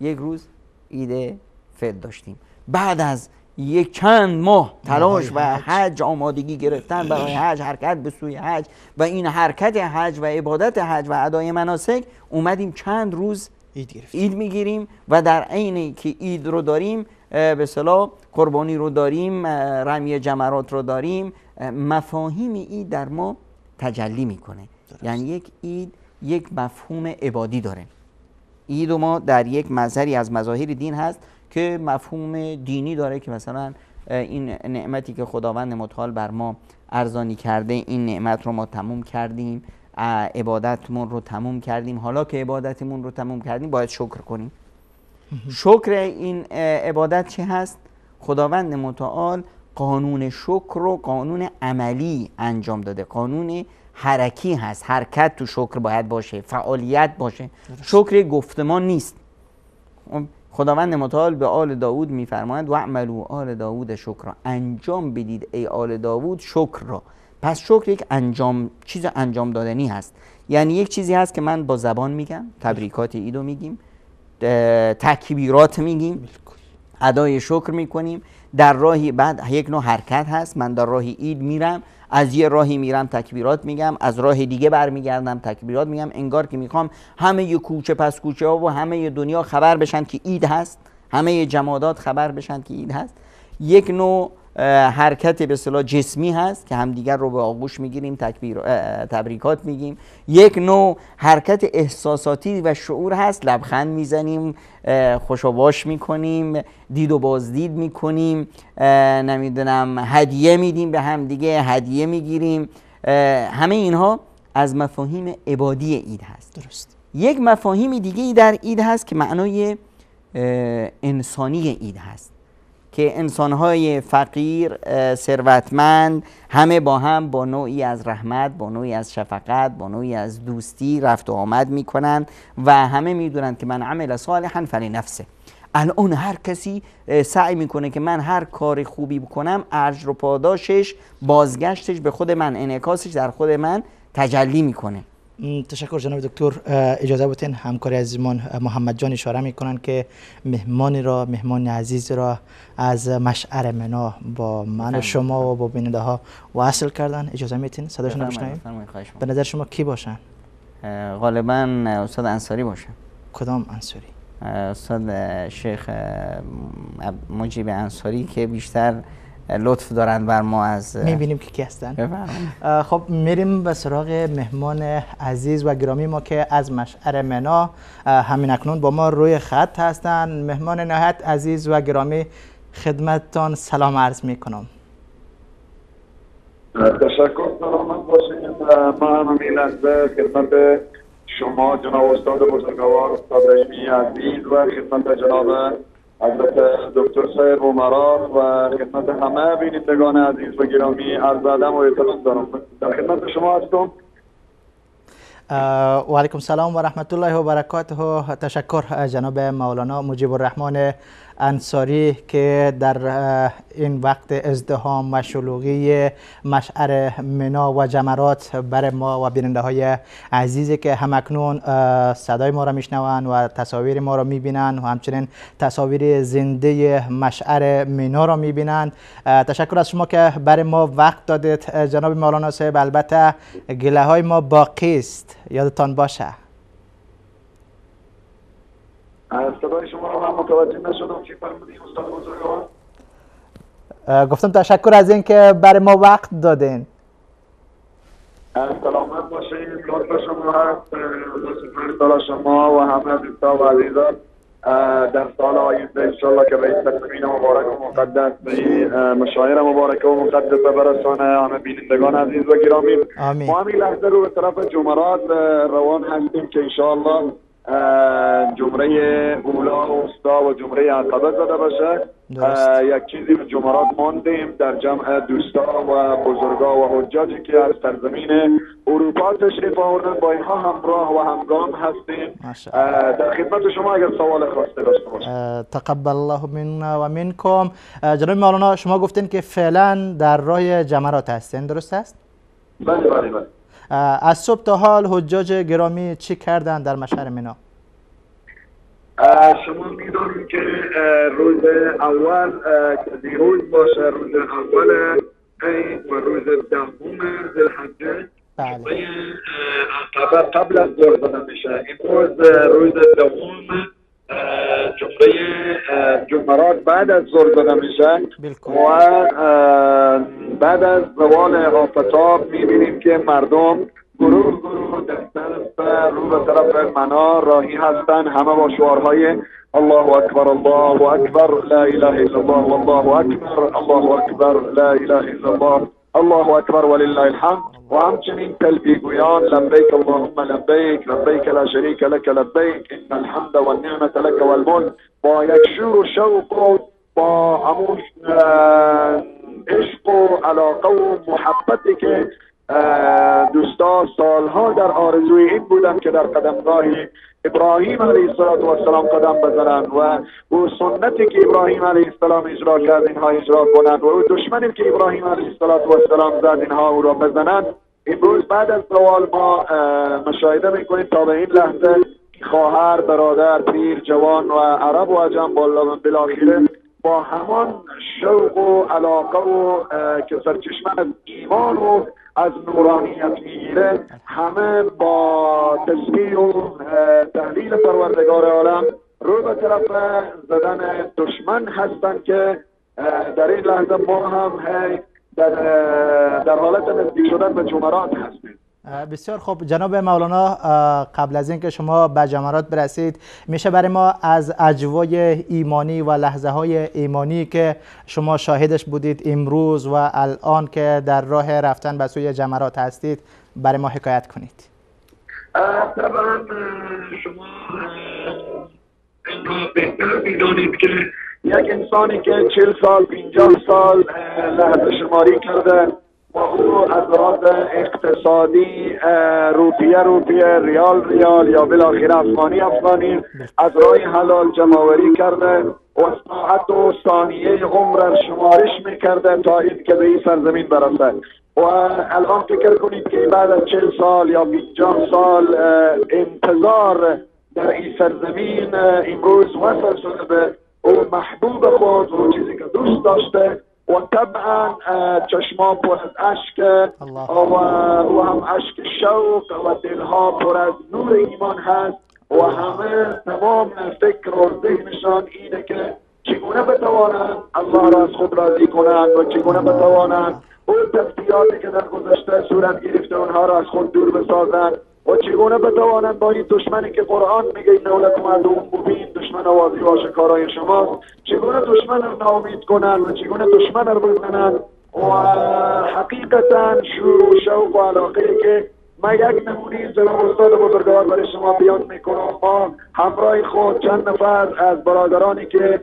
یک روز عید فطر داشتیم، بعد از یک چند ماه تلاش و حج آمادگی گرفتن برای حج، حرکت به سوی حج و این حرکت حج و عبادت حج و ادای مناسک، اومدیم چند روز عید میگیریم و در عین که عید رو داریم به اصطلاح قربانی رو داریم، رمی جمرات رو داریم، مفاهیم عید در ما تجلی میکنه. یعنی یک عید یک مفهوم عبادی داره. عید و ما در یک مظهری از مظاهر دین هست که مفهوم دینی داره که مثلا این نعمتی که خداوند متعال بر ما ارزانی کرده، این نعمت رو ما تموم کردیم، عبادتمون رو تموم کردیم. حالا که عبادتمون رو تموم کردیم باید شکر کنیم. شکر این عبادت چه هست؟ خداوند متعال قانون شکر رو قانون عملی انجام داده، قانون حرکی هست، حرکت تو شکر باید باشه، فعالیت باشه. شکر گفتمان نیست. خداوند متعال به آل داوود میفرماید و اعملوا آل داوود شکر، انجام بدید ای آل داوود شکر را. پس شکر یک چیز انجام دادنی هست، یعنی یک چیزی هست که من با زبان میگم، تبریکات عیدو میگیم، تکبیرات میگیم، ادای شکر میکنیم، در راهی بعد یک نوع حرکت هست، من در راه عید میرم، از یه راهی میرم تکبیرات میگم، از راه دیگه برمیگردم تکبیرات میگم، انگار که میخوام همه ی کوچه پس کوچه ها و همه ی دنیا خبر بشن که عید هست، همه ی جمادات خبر بشن که عید هست. یک نوع حرکت به اصطلاح جسمی هست که همدیگر رو به آغوش میگیریم، تبریکات میگیم. یک نوع حرکت احساساتی و شعور هست، لبخند میزنیم، خوشاباش میکنیم، دید و بازدید میکنیم، نمیدونم هدیه میدیم به همدیگه، هدیه میگیریم. همه اینها از مفاهیم عبادی عید هست. درست. یک مفاهیم دیگه ای در عید هست که معنای انسانی عید هست، که انسانهای فقیر، ثروتمند، همه با هم با نوعی از رحمت، با نوعی از شفقت، با نوعی از دوستی رفت و آمد میکنن و همه میدونن که من عمل صالحا فلنفسه. الان هر کسی سعی میکنه که من هر کار خوبی بکنم اجر و پاداشش، بازگشتش به خود من، انعکاسش در خود من تجلی میکنه. تشکر جناب دکتر. اجازه بدین همکاری عزیزمان محمد جان اشاره میکنن که مهمان عزیز را از مشعر منا با من و شما و با بیننده ها وصل کردن. اجازه میتین صداشون رو بشنویم؟ به نظر شما کی باشن؟ غالبا استاد انصاری باشن. کدام انصاری؟ استاد شیخ مجیب انصاری که بیشتر لطف دارند بر ما. از میبینیم که کی هستن. خب میریم به سراغ مهمان عزیز و گرامی ما که از مشعر منا همین اکنون با ما روی خط هستن. مهمان نهایت عزیز و گرامی، خدمتتان سلام عرض میکنم. تشکر، سلامت باشید. من همین لحظه خدمت شما جناب استاد بزرگوار، استاد رحیمی عزیز و خدمت جناب حضرت دکتر سید عمرا و خدمت همه بینندگان عزیز و گرامی عرض ادب و احترام دارم. در خدمت شما هستم. و علیکم السلام و رحمت الله و برکاته. تشکر جناب مولانا مجیب الرحمن انصاری که در این وقت ازدحام و شلوغی مشعر منا و جمرات بر ما و بیننده های عزیزی که همکنون صدای ما را میشنوند و تصاویر ما را میبینند و همچنین تصاویر زنده مشعر منا را میبینند، تشکر از شما که برای ما وقت دادید جناب مولانا صاحب. البته گله های ما باقی است، یادتان باشه. صدای شما رو من متوجه نشدم، چی فرمودید استاد بزرگوار؟ گفتم تشکر از این که برای ما وقت دادین. سلامت باشید. لطف شما هست. سپاسگزارم شما و همه دوستان و عزیزان در سال آینده انشالله که به تکمیل مبارک و مقدس به مشاعر مبارک و مقدس برسانه همه بینندگان عزیز و گرامی. آمین. ما همین لحظه رو به طرف جمرات روان هستیم که انشالله جمره اولا و وسطا و جمره عقبه زده باشه. یک چیزی به جمرات ماندیم در جمع دوستا و بزرگا و حجاجی که از سرزمین اروپا تشریف آوردن، با اینها همراه و همگام هستیم. در خدمت شما اگر سوال خاصی داشته باشید. تقبل الله منا و منکم. جناب مولانا شما گفتین که فعلا در راه جمرات هستین، درست است؟ بله بله بله. از صبح تا حال حجاج گرامی چی کردن در مشعر منا؟ شما میدونید که روز اول که دیروز باشه، روز اول عید و روز دهم ذوالحجه عقبه قبل از ظهر زده میشه. امروز روز دوم جمعه جمعرات بعد از ظهر زده میشه و بعد از زوال آفتاب میبینیم که مردم گروه دست رو به طرف منا راهی هستن، همه با شعارهای الله اکبر الله اکبر لا اله الا الله والله اکبر الله اکبر لا اله الا الله الله اکبر ولله الحمد و همچنین تلبیه گویان لبیک اللهم لبیک لبیک لا شریک لك لبیک ان الحمد والنعمة لك والملک، با یک شور و شوق و با همون عشق و علاقه و محبتی که دوستا سالها در آرزوی این بودن که در قدمگاه ابراهیم علیه السلام قدم بزنند و او سنتی که ابراهیم علیه السلام اجرا کرد اینها اجرا کنند و او دشمنی که ابراهیم علیه السلام زد اینها او را بزنند. امروز بعد از زوال ما مشاهده میکنیم تا به این لحظه خواهر، برادر، پیر، جوان و عرب و عجم بالاخره با همان شوق و علاقه و که سرچشمه از ایمان و از نورانیت میگیره، همه با تسبیح و تهلیل پروردگار عالم رو به طرف زدن دشمن هستند که در این لحظه ما هم در حالت نزدیک شدن به جمرات هستیم. بسیار خوب جناب مولانا، قبل از اینکه شما به جمرات برسید میشه برای ما از اجوای ایمانی و لحظه های ایمانی که شما شاهدش بودید امروز و الان که در راه رفتن به سوی جمرات هستید برای ما حکایت کنید؟ طبعا شما بهتر میدانید که یک انسانی که 40 سال 50 سال لحظه شماری کرده و او از لحاظ اقتصادی روپیه ریال یا بالاخره افغانی از راه حلال جمع‌آوری کرده و ساعت و ثانیه عمر شمارش میکرده تا اینکه به این سرزمین برسه. و الان فکر کنید که بعد از 40 سال یا 50 سال انتظار در این سرزمین امروز وصل شده به او محبوب خود و چیزی که دوست داشته و طبعا چشمان پر از اشک و هم اشک شوق و دلها پر از نور ایمان هست و همه تمام فکر و ذهنشان اینه که چگونه بتوانند الله را از خود راضی کنند و چگونه بتوانند اون تفکیراتی که در گذشته صورت گرفته اونها را از خود دور بسازند و چگونه بتوانند با این دشمنی که قرآن میگه این لکم عدو مبین، دشمن واضح و آشکارای شما، چگونه دشمن را ناامید کنند و چگونه دشمن را بزنند. و حقیقتا شور و شوق و علاقه که من یک نمونه جناب استاد بزرگوار برای شما بیان میکنم. ما همراه خود چند نفر از برادرانی که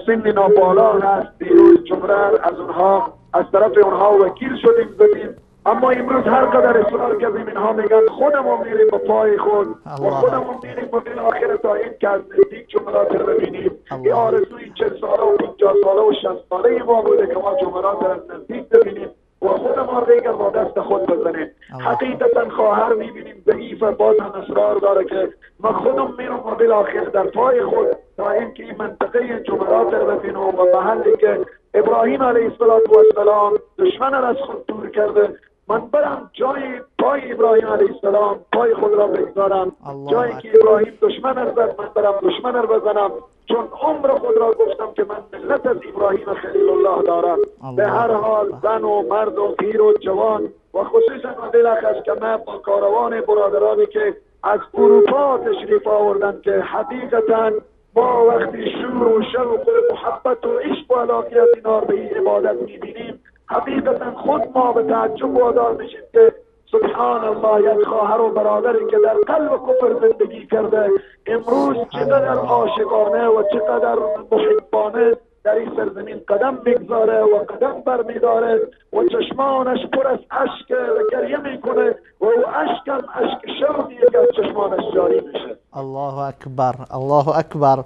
سن نابالا هست دیروز جمعه از اونها از طرف اونها وکیل شدیم زدیم، اما امروز هر قدر اصرار کردیم اینها میگن خودمون میریم با پای خود و خودمون میریم و بالاخره تا این که از نزدیک جمعرات رو ببینیم. این آرزوی 40 ساله و 50 ساله و 60 ساله ما بوده که ما جمعرات رو از نزدیک ببینیم و خودمون دیگر با دست خود بزنیم. حقیقتا خواهر میبینیم ضعیف باز هم اصرار داره که ما خودم میرم و بالاخره در پای خود تا اینکه این منطقه جمعرات رو ببینم و محلی که ابراهیم علیه السلام دشمن را از خود دور کرده من برم جای پای ابراهیم علیه السلام پای خود را بگذارم، جایی که ابراهیم دشمن را زد من برم دشمن را بزنم، چون عمر خود را گفتم که من ملت از ابراهیم خلیل الله دارم. به هر حال زن و مرد و پیر و جوان و خصوصا بالاخص که من با کاروان برادرانی که از اروپا تشریف آوردن که حقیقتا ما وقتی شور و شوق و محبت و عشق و علاقه از اینا به این عبادت میبینیم حقیقتا خود ما به تعجب وادار میشیم که سبحان الله یک خواهر و برادری که در قلب کفر زندگی کرده امروز چقدر عاشقانه و چقدر محبانه در این سرزمین قدم بگذاره و قدم برمیداره و چشمانش پر از اشک و گریه میکنه و او اشکم اشک شوقیه که از چشمانش جاری میشه. الله اکبر الله اکبر.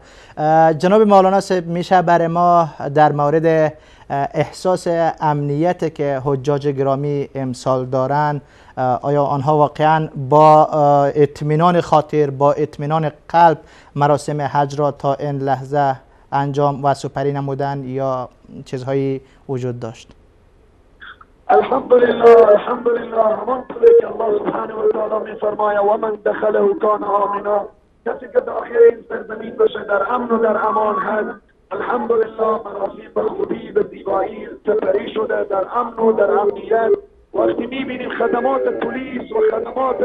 جناب مولانا صاحب میشه برای ما در مورد احساس امنیت که حجاج گرامی امسال دارن، آیا آنها واقعا با اطمینان خاطر با اطمینان قلب مراسم حج را تا این لحظه انجام و سپری نمودن یا چیزهایی وجود داشت؟ الحمدلله الحمدلله. همانطوری که الله سبحانه و تعالی میفرماید و من دخله کان آمنا، کسی که داخل این سرزمین بشه در امن و در امان هست. الحمدلله مراسم به خوبی به زیبایی سپری شده در امن و در امنیت. وقتی میبینیم خدمات پلیس و خدمات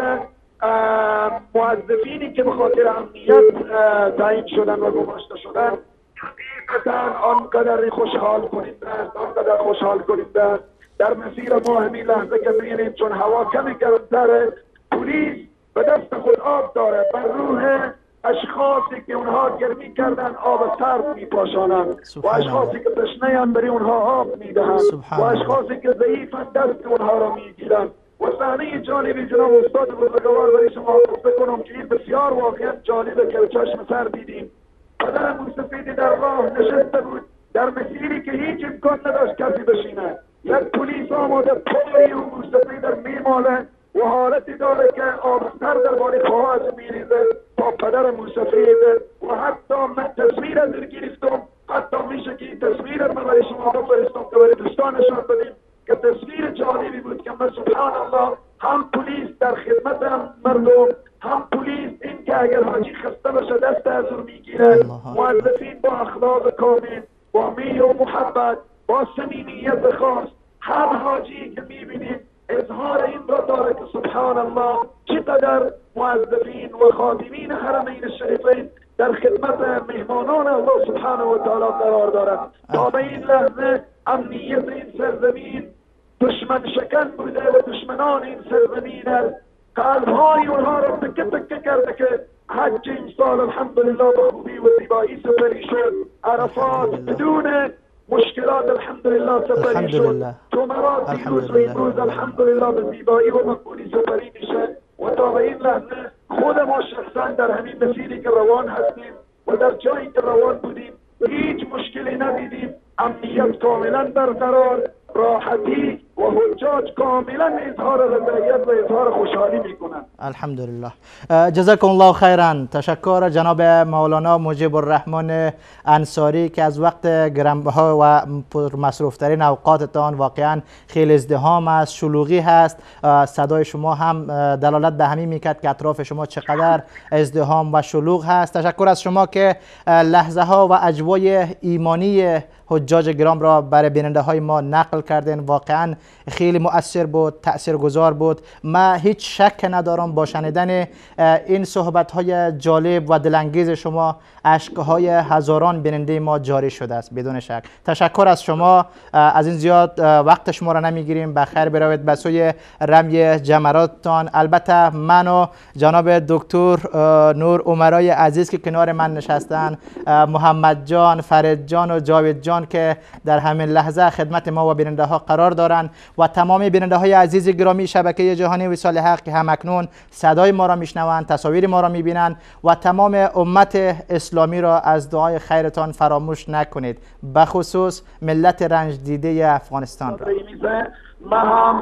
موظفینی که به خاطر امنیت تعیین شدن و گماشته شدن حقیقتا آنقدر خوشحال کننده است، آنقدر خوشحال کننده است. در مسیر ما همین لحظه که می‌بینیم چون هوا کمی گرمتره پلیس به دست خود آب داره بر روح اشخاصی که اونها گرمی کردن آب سرد میپاشانند و اشخاصی که تشنه‌اند برای اونها آب میدهند و اشخاصی که ضعیفند دست اونها را میگیرند. و صحنه جالبی جناب استاد بزرگوار برای شما گفته کنم که این بسیار واقعا جالبه که به چشم سر دیدیم. پدر موسفیدی در راه نشسته بود در مسیری که هیچ امکان نداشت کسی بشینه، یک پلیس آماده پای اون موسفید در میماله و حالتی داره که آب سر در باری پاهاش میریزه با پدر موسفید. و حتی من تصویر از این گرفتم، حتی میشه که این تصویر من برای شما بفرستم که برای دوستانشان بدیم که تصویر جالبی بود که من سبحان الله هم پلیس در خدمت مردم، هم پلیس این که اگر حاجی خسته بشه دست از اون میگیره، موظفین با اخلاق کامل با مهر و محبت، با صمیمیت خاص. هر حاجی که میبینیم اظهار این را داره که سبحان الله چقدر موظفین و خادمین حرمین الشریفین در خدمت مهمانان الله سبحانه و تعالی قرار دارد. تا به این لحظه امنیت این سرزمین دشمن شکن بوده و دشمنان این سرزمین قلبهای اونها را تکه تکه کرده که حج این سال الحمدلله به خوبی و زیبایی سپری شد. عرفات بدون مشکلات الحمدلله سپری شد. جمعرات دیروز و امروز الحمدلله به زیبایی و مقبولی سپری میشه و تا به این لحظه خود ما شخصا در همین مسیری که روان هستیم و در جایی که روان بودیم هیچ مشکلی ندیدیم. امنیت کاملا برقرار، راحتی و حجاج کاملا اظهار رضایت و اظهار خوشحالی میکنند. الحمدلله. جزاکم الله خیرا. تشکر جناب مولانا مجیب الرحمن انصاری که از وقت گرانبها و پرمصروفترین اوقاتتان، واقعا خیلی ازدحام است، شلوغی هست. صدای شما هم دلالت به همین میکرد که اطراف شما چقدر ازدحام و شلوغ هست. تشکر از شما که لحظه ها و اجوای ایمانی حجاج گرام را برای بیننده های ما نقل کردین. واقعا خیلی مؤثر بود، تاثیرگذار بود. ما هیچ شک ندارم با شنیدن این صحبت های جالب و دلانگیز شما اشکهای هزاران بیننده ما جاری شده است بدون شک. تشکر از شما. از این زیاد وقت شما را نمیگیریم. بخیر بروید به سوی رمی جمراتتان. البته من و جناب دکتر نور امرای عزیز که کنار من نشستن، محمد جان، فرید جان و جاوید جان که در همین لحظه خدمت ما و بیننده ها قرار دارند و تمام بیننده های عزیز گرامی شبکه جهانی وصال حق که همکنون صدای ما را میشنوند، تصاویر ما را میبینند و تمام امت اسلامی را از دعای خیرتان فراموش نکنید، بخصوص ملت رنج دیده افغانستان را. ما هم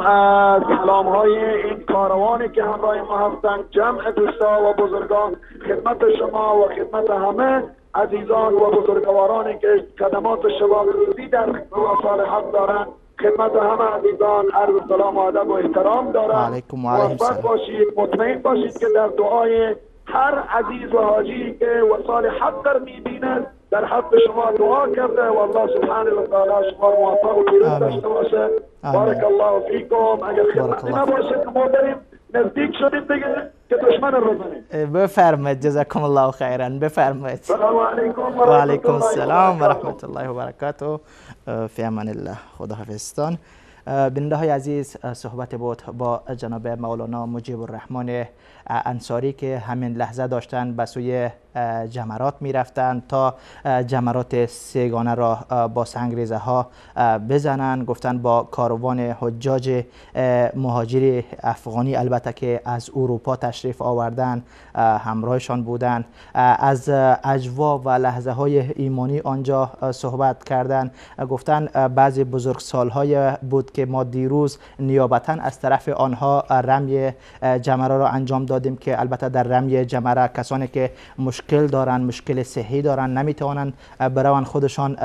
سلام های این کاروانی که همراه ما هستند، جمع دوستا و بزرگان، خدمت شما و خدمت همه عزیزان و بزرگوارانی که خدمات شباب روزی در وصال حق دارند، خدمت همه عزیزان عرض سلام و ادب و احترام دارم. موفق باشید، مطمئن باشید که در دعای هر عزیز و حاجی که وصال حق در میبیند در حق شما دعا کرده و الله سبحانه و تعالی شما موفق و پیروز داشته باشه. بارک الله فیکم. اگر خدمتی نباشه که ما بریم نزدیک شدیم دیگه که دشمن رو بزنیم. بفرمایید. جزاکم الله خیرا. بفرمایید. سلام علیکم و علیکم السلام و رحمت الله و برکاته. فی امان الله. خدا حافظتان. بیننده های عزیز، صحبت بود با جناب مولانا مجیب الرحمن انصاری که همین لحظه داشتن به سوی جمرات می رفتن تا جمرات سیگانه را با سنگریزه ها بزنن. گفتن با کاروان حجاج مهاجر افغانی البته که از اروپا تشریف آوردن همراهشان بودن. از اجوا و لحظه های ایمانی آنجا صحبت کردن. گفتن بعضی بزرگسال های بود که ما دیروز نیابتا از طرف آنها رمی جمره را انجام دادیم که البته در رمی جمره کسانی که مشکل دارن، مشکل صحی دارن، نمیتوانند بروان خودشان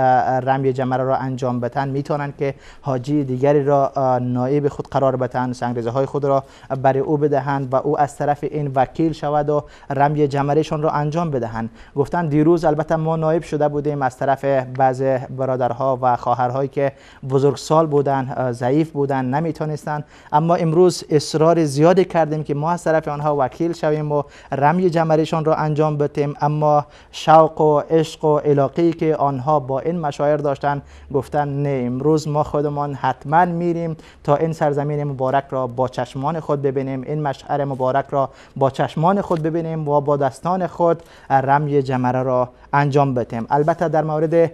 رمی جمره را انجام بدن، میتونن که حاجی دیگری را نایب خود قرار بدن، سنگریزه های خود را برای او بدهند و او از طرف این وکیل شود و رمی جمرهشان را انجام بدهند. گفتن دیروز البته ما نایب شده بودیم از طرف بعض برادرها و خواهرهایی که بزرگسال بودن، ضعیف بودن، نمیتونستن، اما امروز اصرار زیادی کردیم که ما از طرف آنها وکیل شویم و رمی جمرهشان را انجام بدیم. اما شوق و عشق و علاقه‌ای که آنها با این مشاعر داشتن، گفتن نه، امروز ما خودمان حتما میریم تا این سرزمین مبارک را با چشمان خود ببینیم، این مشعر مبارک را با چشمان خود ببینیم و با دستان خود رمی جمره را انجام بدیم. البته در مورد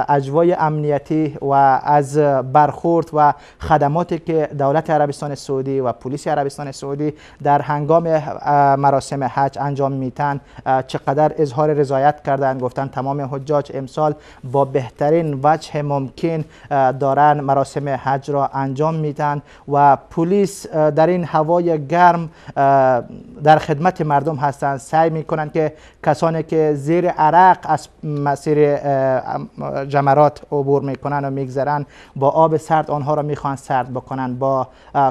اجوای امنیتی و از برخورد و خدماتی که دولت عربستان سعودی و پلیس عربستان سعودی در هنگام مراسم حج انجام میتن چقدر اظهار رضایت کردن. گفتن تمام حجاج امسال با بهترین وجه ممکن دارن مراسم حج را انجام میتن و پلیس در این هوای گرم در خدمت مردم هستند. سعی میکنن که کسانی که زیر عرق از مسیر جمرات عبور میکنن و میگذرن با آب سرد آنها را میخوان سرد بکنن، با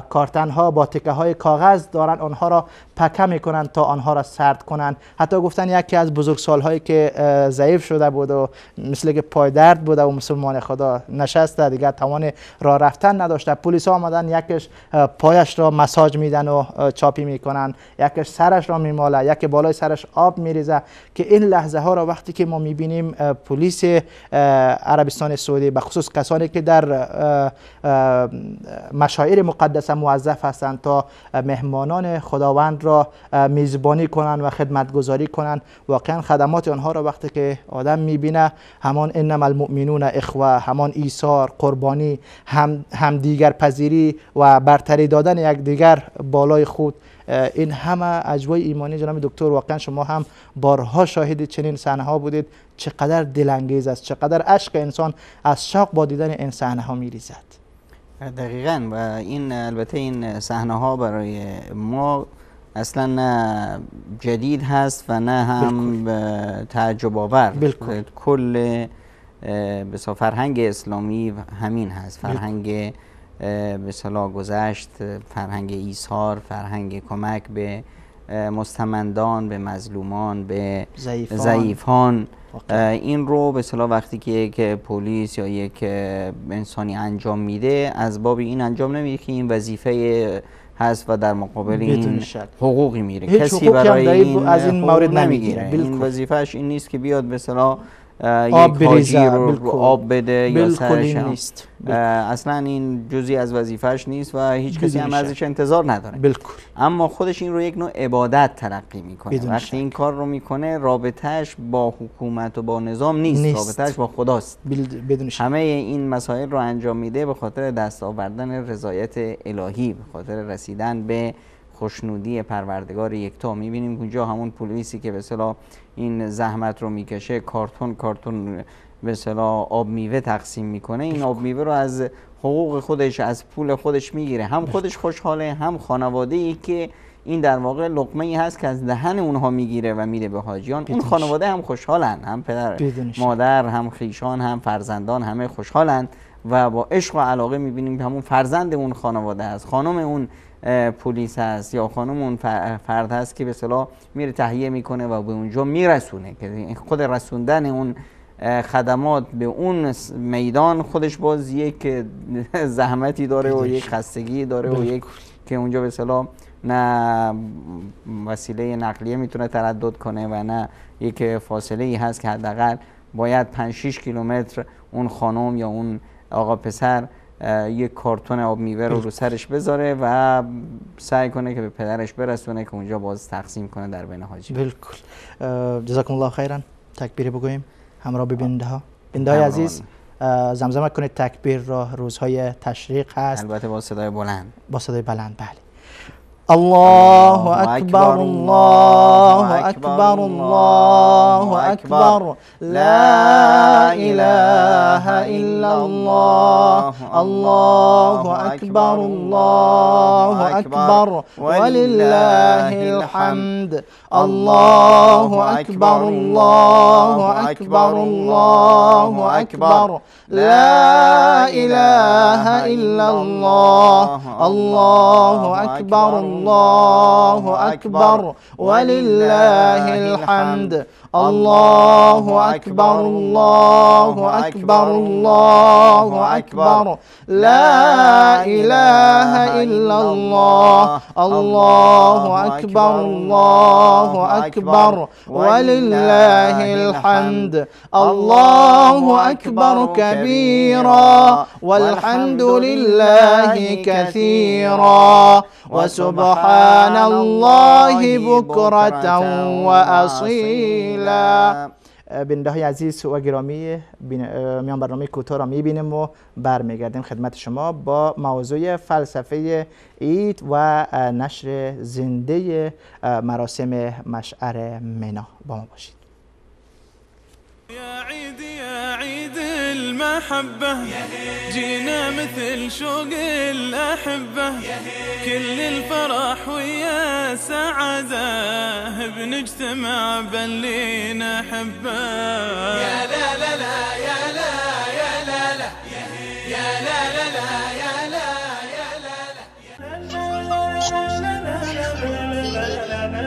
کارتن ها، با تکه های کاغذ دارن آنها را پکه میکنن تا آنها را سرد کنن. حتی گفتن یکی از بزرگسال‌هایی که ضعیف شده بود و مثل که پای درد بوده و مسلمان خدا نشسته دیگه توان راه رفتن نداشته، پلیس ها آمدن یکش پایش را مساج میدن و چاپی میکنن، یکش سرش را میماله، یک بالای سرش آب میریزه که این لحظه ها را وقتی که ما میبینیم پلیس عربستان سعودی به خصوص کسانی که در مشاعر مقدسه موظف هستند تا مهمانان خداوند را میزبانی کنند و خدمتگزاری کنند، واقعا خدمات آنها را وقتی که آدم میبینه همان انما المؤمنون اخوه، همان ایثار، قربانی، هم دیگر پذیری و برتری دادن یک دیگر بالای خود، این همه اجوای ایمانی جناب دکتر واقعا شما هم بارها شاهد چنین صحنه ها بودید. چقدر دلانگیز است، چقدر اشک انسان از شوق با دیدن این صحنه ها میریزد. دقیقاً. و این البته این صحنه ها برای ما اصلا نه جدید هست و نه هم تعجب آور. کل بسیار فرهنگ اسلامی همین هست، فرهنگ به اصطلاح گذشت، فرهنگ ایثار، فرهنگ کمک به مستمندان، به مظلومان، به ضعیفان. این رو به اصطلاح وقتی که یک پلیس یا یک انسانی انجام میده از باب این انجام نمیده که این وظیفه هست و در مقابل این حقوقی میره، کسی برای این از این مورد نمیگیره. این وظیفهش این نیست که بیاد به اصطلاح یک حاجی رو آب بده یا سرش نیست. اصلا این جزئی از وظیفهش نیست و هیچ کسی هم ازش انتظار نداره. بالکل. اما خودش این رو یک نوع عبادت تلقی میکنه. وقتی این کار رو میکنه رابطهش با حکومت و با نظام نیست. رابطهش با خداست. همه این مسائل رو انجام میده به خاطر دست آوردن رضایت الهی، به خاطر رسیدن به خوشنودی پروردگار یکتا. میبینیم اونجا همون پلیسی که به اصطلاح این زحمت رو میکشه، کارتون به اصطلاح آب میوه تقسیم میکنه، این آب میوه رو از حقوق خودش، از پول خودش میگیره، هم خودش خوشحاله هم خانواده‌ای که این در واقع لقمه‌ای هست که از دهن اونها میگیره و میده به حاجیان. اون خانواده هم خوشحالن، هم پدر مادر، هم خویشان، هم فرزندان، همه خوشحالن و با عشق و علاقه میبینیم که همون فرزند اون خانواده است، خانم اون پلیس هست یا خانم اون فرد هست که به اصطلاح میره تهیه میکنه و به اونجا میرسونه، که خود رسوندن اون خدمات به اون میدان خودش باز یک زحمتی داره و یک خستگی داره و یک که اونجا به اصطلاح نه وسیله نقلیه میتونه تردد کنه و نه یک فاصله ای هست که حداقل باید 5-6 کیلومتر اون خانم یا اون آقا پسر یک کارتون آب میوه رو سرش بذاره و سعی کنه که به پدرش برسونه که اونجا باز تقسیم کنه در بین حاجی. بالکل. جزاکم الله خیرا. تکبیر بگوییم همراه به بیننده ها. بیننده های عزیز زمزمه کنید تکبیر را، روزهای تشریق هست. البته با صدای بلند. با صدای بلند. بله. الله أكبر الله أكبر الله أكبر لا إله إلا الله الله أكبر الله أكبر ولله الحمد الله أكبر الله أكبر الله أكبر لا إله إلا الله الله أكبر الله أكبر ولله الحمد الله أكبر الله أكبر الله أكبر لا إله إلا الله الله أكبر الله أكبر ولله الحمد الله أكبر كبيرا والحمد لله كثيرا وسبحان الله بكرة وأصيلا. بیننده های عزیز و گرامی، میان برنامه کوتاه را میبینیم و برمیگردیم خدمت شما با موضوع فلسفه عید و نشر زنده مراسم مشعر منی. با ما باشید. يا عيد يا عيد المحبة جينا مثل شوق الأحبة كل الفرح ويا سعادة بنجتمع باللي نحبه يا لا لا لا يا لا يا لا لا يا لا لا لا يا لا يا لا لا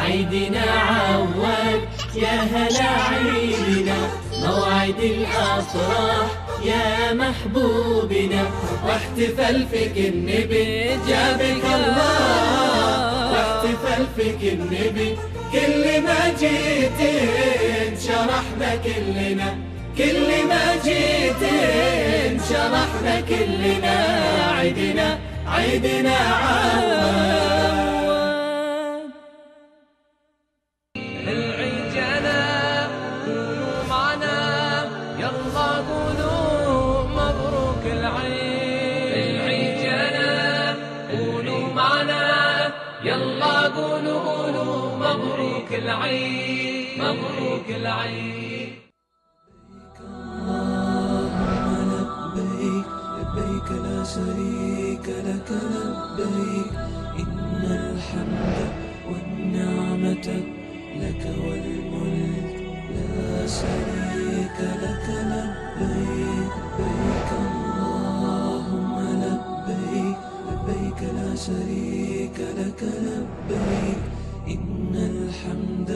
عيدنا عود يا هلا عيدنا موعد الأفراح يا محبوبنا واحتفل فيك النبي جابك الله واحتفل فيك النبي كل ما جيت شرحنا كلنا كل ما جيت شرحنا كلنا عيدنا عيدنا عود العيد جانا قولوا معنا يلا قولوا مبروك العيد العيد جانا قولوا معنا يلا قولوا مبروك العيد مبروك العيد اللهم لبيك لبيك لا شريك لك لبيك إن الحمد والنعمة لك والملك لا شريك لك لبيك لبيك اللهم لبيك لبيك لا شريك لك لبيك إن الحمد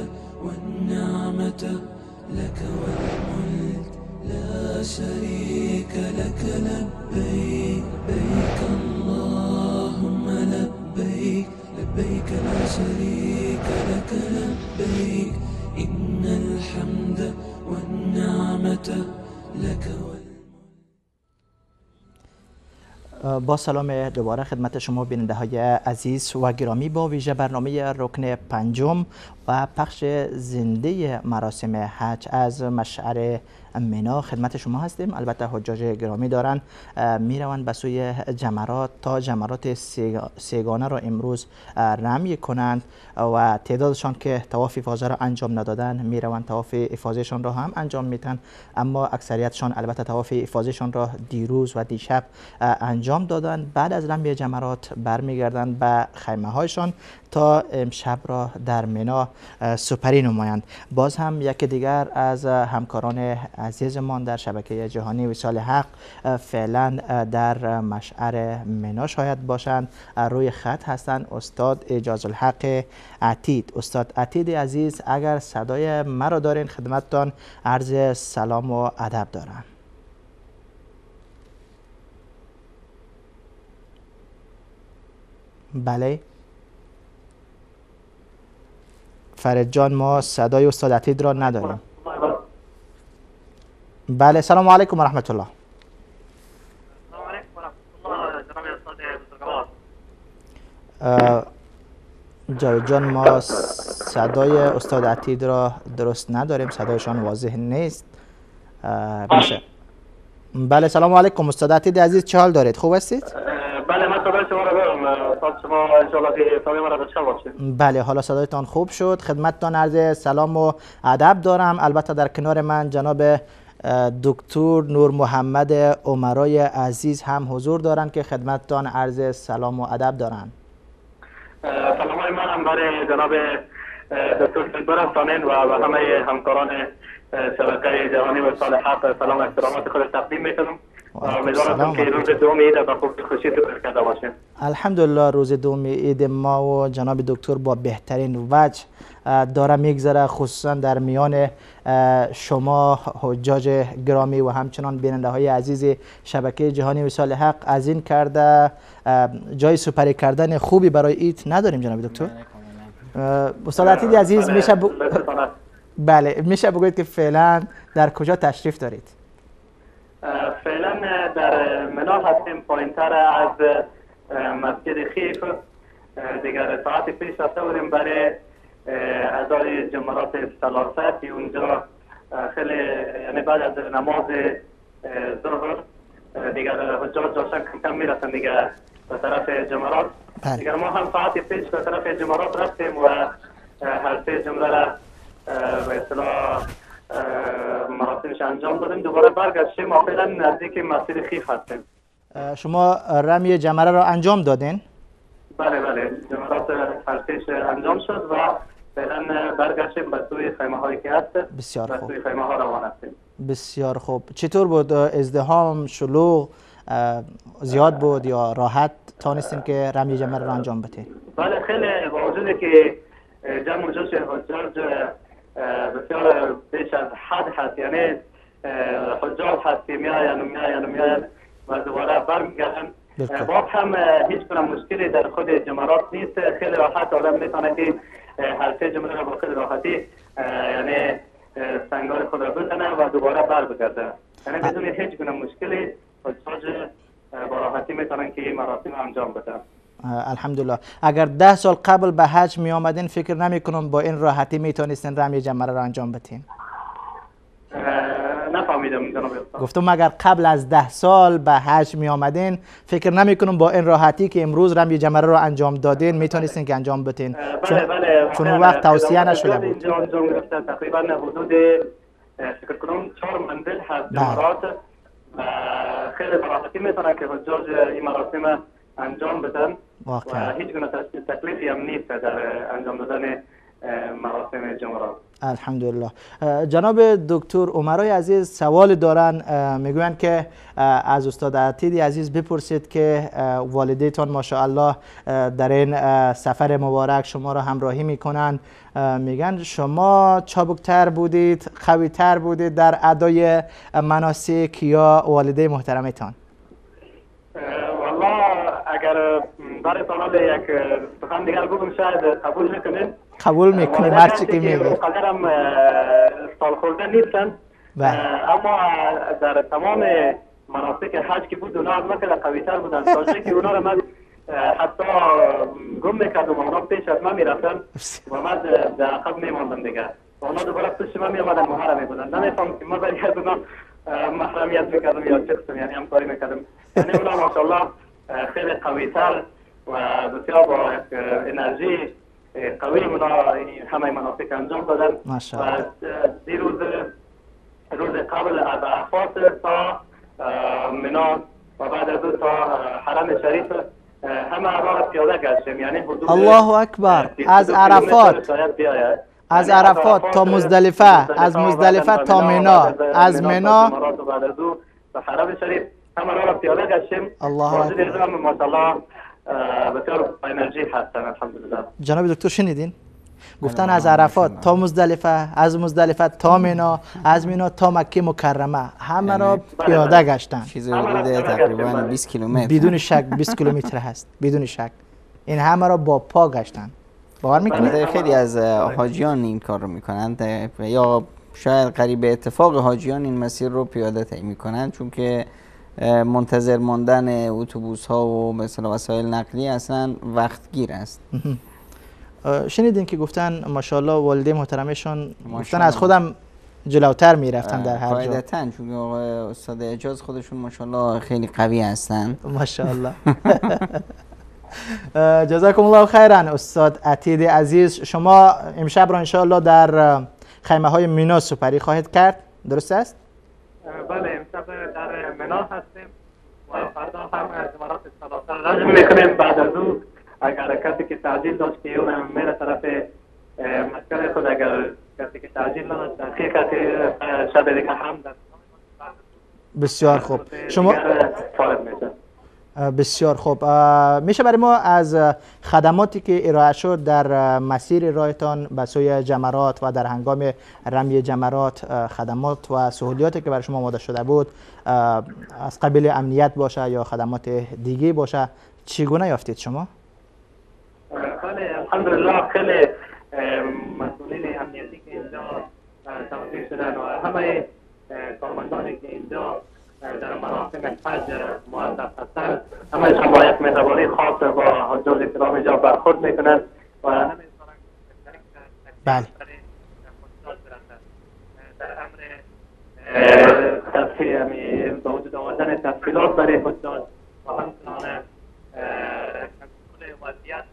والنعمة لك والملك لا شريك لك لبيك لبيك اللهم لبيك لبيك لا شريك لك لبيك إن الحمد والنعمة لك والملك. با سلام دوباره خدمت شما بیننده های عزیز و گرامی با ویژه برنامه رکن پنجم و پخش زنده مراسم حج از مشعر منا خدمت شما هستیم. البته حجاج گرامی دارن میروند به سوی جمرات تا جمرات سیگانه را امروز رمی کنند و تعدادشان که طواف افاضه را انجام ندادن میروند طواف افاضهشان را هم انجام میتن، اما اکثریتشان البته طواف افاضهشان را دیروز و دیشب انجام دادن. بعد از رمی جمرات برمیگردند به خیمه هایشان تا امشب را در منا سپری نمایند. باز هم یکی دیگر از همکاران عزیزمان در شبکه جهانی وصال حق فعلا در مشعر منا شاید باشند. روی خط هستند استاد اجاز الحق عتید. استاد عتید عزیز اگر صدای مرا دارین خدمتتان عرض سلام و ادب دارم. بله فرید جان، ما صدای استاد عتید را نداریم. بله سلام علیکم و رحمت الله. السلام علیکم و رحمت الله جناب استاد بزرگوار. جاوید جان، ما صدای استاد عتید را درست نداریم، صدایشان واضح نیست. میشه؟ بله سلام علیکم استاد عتید عزیز، چه حال دارید؟ خوب هستید؟ بله من صدای شما را دارم استاد، شما ان شاء الله که صدای من را داشته باشید. بله حالا صدایتان خوب شد. خدمتتان عرض سلام و ادب دارم. البته در کنار من جناب دکتر نور محمد عمرای عزیز هم حضور دارند که خدمتتان عرض سلام و ادب دارند. سلام من هم برای جناب دکتر فیلبر سانین و همه همکاران شبکه جهانی وصال حق سلام و احترامات خود تقدیم میکنم. امیدوارم که روز دوم عید با خوشی سپری کرده باشیم. الحمدلله روز دوم عید ما و جناب دکتر با بهترین وجه داره میگذره، خصوصا در میان شما حجاج گرامی و همچنان بیننده های عزیز شبکه جهانی وصال حق. از این کرده جای سپری کردن خوبی برای عید نداریم جناب دکتر. استاد عتید عزیز بله میشه بگویید که فعلا در کجا تشریف دارید؟ فعلا در منا هستیم، پایینتر از مسجد خیف. دیگر ساعت پیش رفته بودیم برای ادای جمرات ثلاثه که اونجا خیلی یعنی بعد از نماز ظهر دیگر حجاج داشتن کم کم میرسن دیگر به طرف جمرات. دیگر ما هم ساعت پیش به طرف جمرات رفتیم و هر سه جمله را به اصطلاح مراسمش انجام دادیم. دوباره برگشتیم و فعلا نزدیک مسجد خیف هستیم. شما رمی جمره را انجام دادین؟ بله بله، جمرات هر سهش انجام شد و فعلا برگشتیم به سوی خیمه هایی که هست. بسیار خوب. به سوی خیمه ها روان هستیم. بسیار خوب. چطور بود ازدحام، شلوغ زیاد بود یا راحت تانستین که رمی جمره را انجام بدین؟ بله خیلی با وجودی که جمع و جوش حجاج بسیار بیش از حد هست، یعنی حجاج هست که میاین و دوباره برمیگردن، باز هم هیچ گونه مشکلی در خود جمرات نیست. خیلی راحت آدم میتونه که حلقه جمره را با خیلی راحتی یعنی سنگار خود را بزنه و دوباره بر بگرده، یعنی بدون هیچ گونه مشکلی حجاج با راحتی میتونن که این مراسم انجام بدن. الحمدلله. اگر 10 سال قبل به حج می آمدین فکر نمی کنم با این راحتی میتونستین رمی جمره را انجام بدین؟ نفهمیدم جناب استاد. گفتم اگر قبل از 10 سال به حج می آمدین فکر نمی کنم با این راحتی که امروز رمی جمره را انجام دادین میتونستین که انجام بدین. چون اون وقت توصیه نشده بود. اینجا انجام گرفته تقریبا حدود فکر کنم 4 منزل هست جمرات و خیلی راحتی میتونن که حجاج این مراسم انجام بدن و هیچ گونه تکلیفی هم نیست در انجام دادن مراسم جمرات. الحمدلله. جناب دکتر عمرای عزیز سوال دارن، میگویند که از استاد عتیدی عزیز بپرسید که والدیتان ماشاءالله در این سفر مبارک شما را همراهی میکنن، میگن شما چابکتر بودید، قویتر بودید در ادای مناسک یا والده محترمتان؟ والله اگر برای طلاب یک سخن دیگر بگم شاید قبول نکنین. قبول میکنیم هر چی که میگی. قدرم سال خورده نیستن، اما در تمام مناسک حج که بود اونا از من قوی‌تر بودن، تا که اونا رو من حتی گم میکردم و اونا پیش از من میرفتن و من در عقب میماندم دیگه. اونا دوباره پیش من میامدن و مرا میبودن. نمیفهم که من برای از اونا محرمیت میکردم یا چه قسم، یعنی همکاری میکردم. یعنی اونا ماشاءالله خیلی قوی‌تر و بسیار با انرژی قوی اونا همه مناسک انجام دادن و روز قبل از عرفات تا منا و بعد از تا حرم شریف همه را پیاده گشتیم، یعنی حدود الله اکبر. از عرفات تا مزدلفه، از مزدلفه تا منا، از منا بعد از او به حرم شریف همه را پیاده گشتیم. الله اکبر. ماشاءالله بسیار انرژی هستن الحمدلله. جناب دکتر شنیدین؟ گفتن از عرفات تا مزدلفه، از مزدلفه تا منا، از منا تا مکه مکرمه همه را پیاده گشتن. چیزی حدود تقریبا 20 کیلومتر. بدون شک 20 کیلومتر هست، بدون شک. این همه را با پا گشتن. باور میکنید؟ خیلی از حاجیان این کار رو میکنند یا شاید قریب اتفاق حاجیان این مسیر رو پیاده طی میکنند، چون که منتظر ماندن اتوبوس ها و مثلا وسایل نقلیه اصلا وقتگیر است. شنیدین که گفتن ماشاءالله والده محترمشون گفتن از خودم جلوتر میرفتن در هر جا. قاعدتاً چون استاد اجاز خودشون ماشاءالله خیلی قوی هستن. ماشاءالله. جزاکم الله خیرا استاد عتیدی عزیز. شما امشب را انشاءالله در خیمه های مینا سپری خواهید کرد، درست است؟ بله امشب در منا هستیم و فردا هم جمرات ثلاثه رجم میکنیم. بعد از او اگر کسی که تعجیل داشت که اون میره طرف مسکن خود، اگر کسی که تعجیل نداشت کسی شب دیگه هم در بسیار خوب. شما بسیار خوب. میشه برای ما از خدماتی که ارائه شد در مسیر راهتان به سوی جمرات و در هنگام رمی جمرات، خدمات و سهولیاتی که برای شما آماده شده بود از قبیل امنیت باشه یا خدمات دیگه باشه چگونه یافتید شما؟ بله الحمدلله خیلی مسئولین امنیتی که اینجا توجیه شدن و همه کارمندانی که اینجا در مراسم حج موظف هستند همه‌شان با یک مهربانی خاص با حجاج کرام اینجا برخورد میکنند و نمی‌ذارند بله در امر با وجود آوردن تفصیلات برای حجاج و همچنان کنترل وضعیت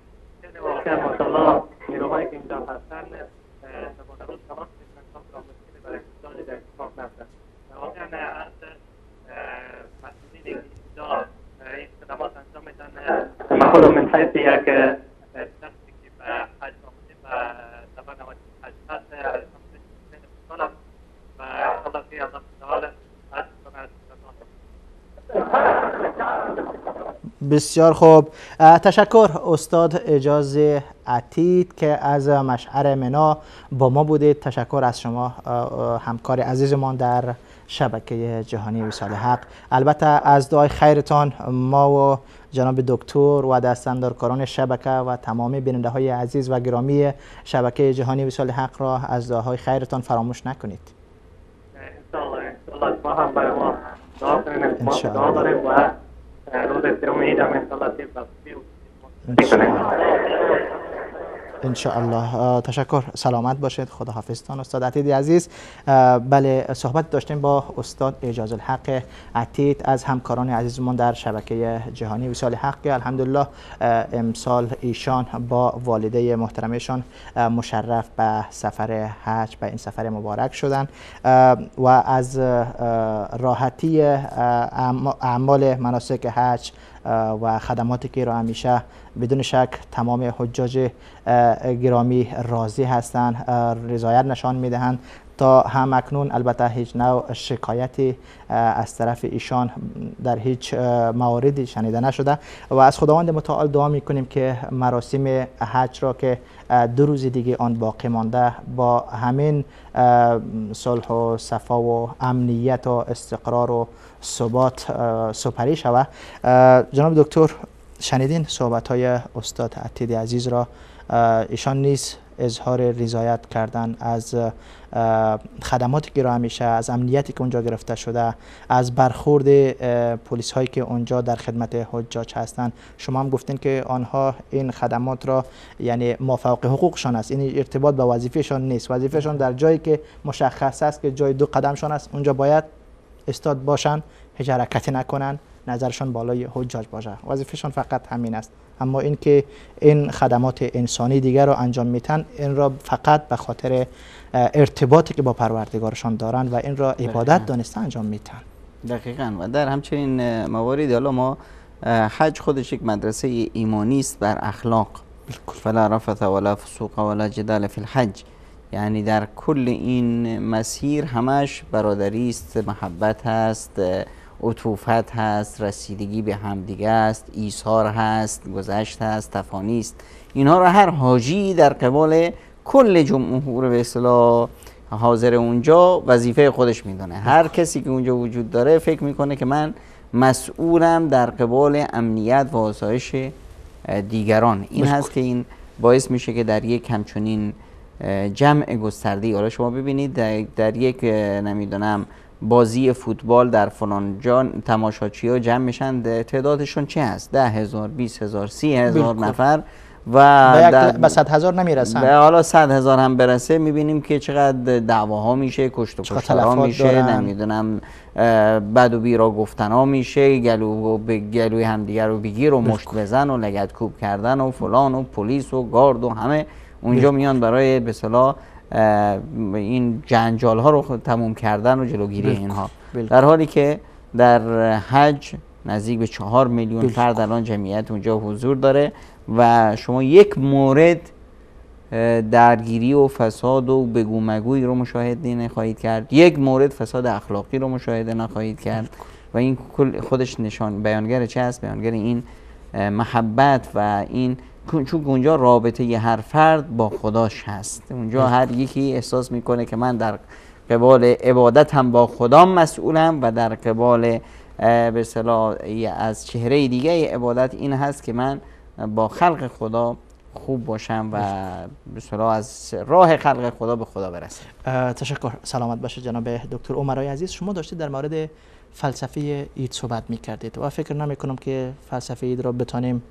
واقعا ماشاءالله نیروهایی که اینجا هستند شبانه روز تمام میکنند تا مشکلی برای حجاج در اتفاق نیفتد. واقعا از مسئولین که اینجا این خدمات انجام میدن من خودم من حیث یک شخصی که به حج آمده و طبعا حج هست خوشحالم و انشاءالله که الله تعالی حج کنند. بسیار خوب. تشکر استاد اجازه عتید که از مشعر منا با ما بودید. تشکر از شما همکار عزیزمان در شبکه جهانی وصال حق. البته از دعای خیرتان ما و جناب دکتر و دستاندارکاران شبکه و تمامی بیننده های عزیز و گرامی شبکه جهانی وصال حق را از دعاهای خیرتان فراموش نکنید. انشاءالله ما هم برای ما دعا کنید. ما دعا داریم و روز سوم عید هم انشاءالله. تشکر. سلامت باشید. خدا حافظتان استاد عتیدی عزیز. بله، صحبت داشتیم با استاد اعجاز الحق عتید از همکاران عزیزمون در شبکه جهانی وصال حق که الحمدلله امسال ایشان با والده محترمشان مشرف به سفر حج، به این سفر مبارک شدن و از راحتی اعمال مناسک حج و خدماتی که را همیشه بدون شک تمام حجاج گرامی راضی هستند، رضایت نشان میدهند. تا هم اکنون البته هیچ نوع شکایتی از طرف ایشان در هیچ موردی شنیده نشده و از خداوند متعال دعا میکنیم که مراسم حج را که 2 روز دیگه آن باقی مانده با همین صلح و صفا و امنیت و استقرار و ثبات سپری شود. جناب دکتر، شنیدین صحبت های استاد عتیدی عزیز را. ایشان نیز اظهار رضایت کردن از خدماتی که را همیشه، از امنیتی که اونجا گرفته شده، از برخورد پلیس هایی که اونجا در خدمت حجاج هستند. شما هم گفتین که آنها این خدمات را یعنی مافوق حقوقشان است، این ارتباط به وظیفهشان نیست. وظیفهشان در جایی که مشخص است که جای 2 قدمشان است اونجا باید استاد باشن، هیچ حرکتی نکنن، نظرشان بالای حجاج باشه. وظیفهشان فقط همین است. اما این که این خدمات انسانی دیگر را انجام میتن، این را فقط به خاطر ارتباطی که با پروردگارشان دارن و این را عبادت دانسته انجام میتن. دقیقاً. و در همچنین مواردی حالا ما حج خودش یک مدرسه ایمانی است بر اخلاق. فلا رفث ولا فسوق ولا جدال فی الحج. یعنی در کل این مسیر همش برادری است، محبت هست، عطوفت هست، رسیدگی به همدیگه است، ایثار هست، گذشت هست، تفانی است. اینها را هر حاجی در قبال کل جمهور به اصطلاح حاضر اونجا وظیفه خودش میدونه. هر کسی که اونجا وجود داره فکر میکنه که من مسئولم در قبال امنیت و آسایش دیگران. این هست که این باعث میشه که در یک همچنین جمع گسترده‌ای، حالا شما ببینید در یک نمیدونم بازی فوتبال در فلان جا تماشاچی‌ها جمع میشن، تعدادشون چه هست؟ 10,000 20,000 30,000 نفر و به 100,000 نمیرسن. حالا 100,000 هم برسه میبینیم که چقدر دعواها میشه، کشت و کشتارها میشه، نمیدونم بد و بیرا گفتنها میشه، گلو به گلوی همدیگر رو بگیر و مشت بزن و لگد کوب کردن و فلان و پلیس و گارد و همه اونجا میان برای به اصطلاح این جنجال ها رو تموم کردن و جلوگیری اینها. در حالی که در حج نزدیک به 4 میلیون فرد الان جمعیت اونجا حضور داره و شما یک مورد درگیری و فساد و بگو مگوی رو مشاهده نخواهید کرد، یک مورد فساد اخلاقی رو مشاهده نخواهید کرد و این خودش نشان بیانگر چه است؟ بیانگر این محبت و این چون اونجا رابطه ی هر فرد با خداش هست. اونجا هر یکی احساس میکنه که من در قبال عبادت هم با خدام مسئولم و در قبال به اصطلاح از چهره دیگه عبادت این هست که من با خلق خدا خوب باشم و به اصطلاح از راه خلق خدا به خدا برسم. تشکر. سلامت باشه جناب دکتر عمرای عزیز. شما داشتید در مورد فلسفه عید صحبت میکردید و فکر نمی کنم که فلسفه عید را بتانیم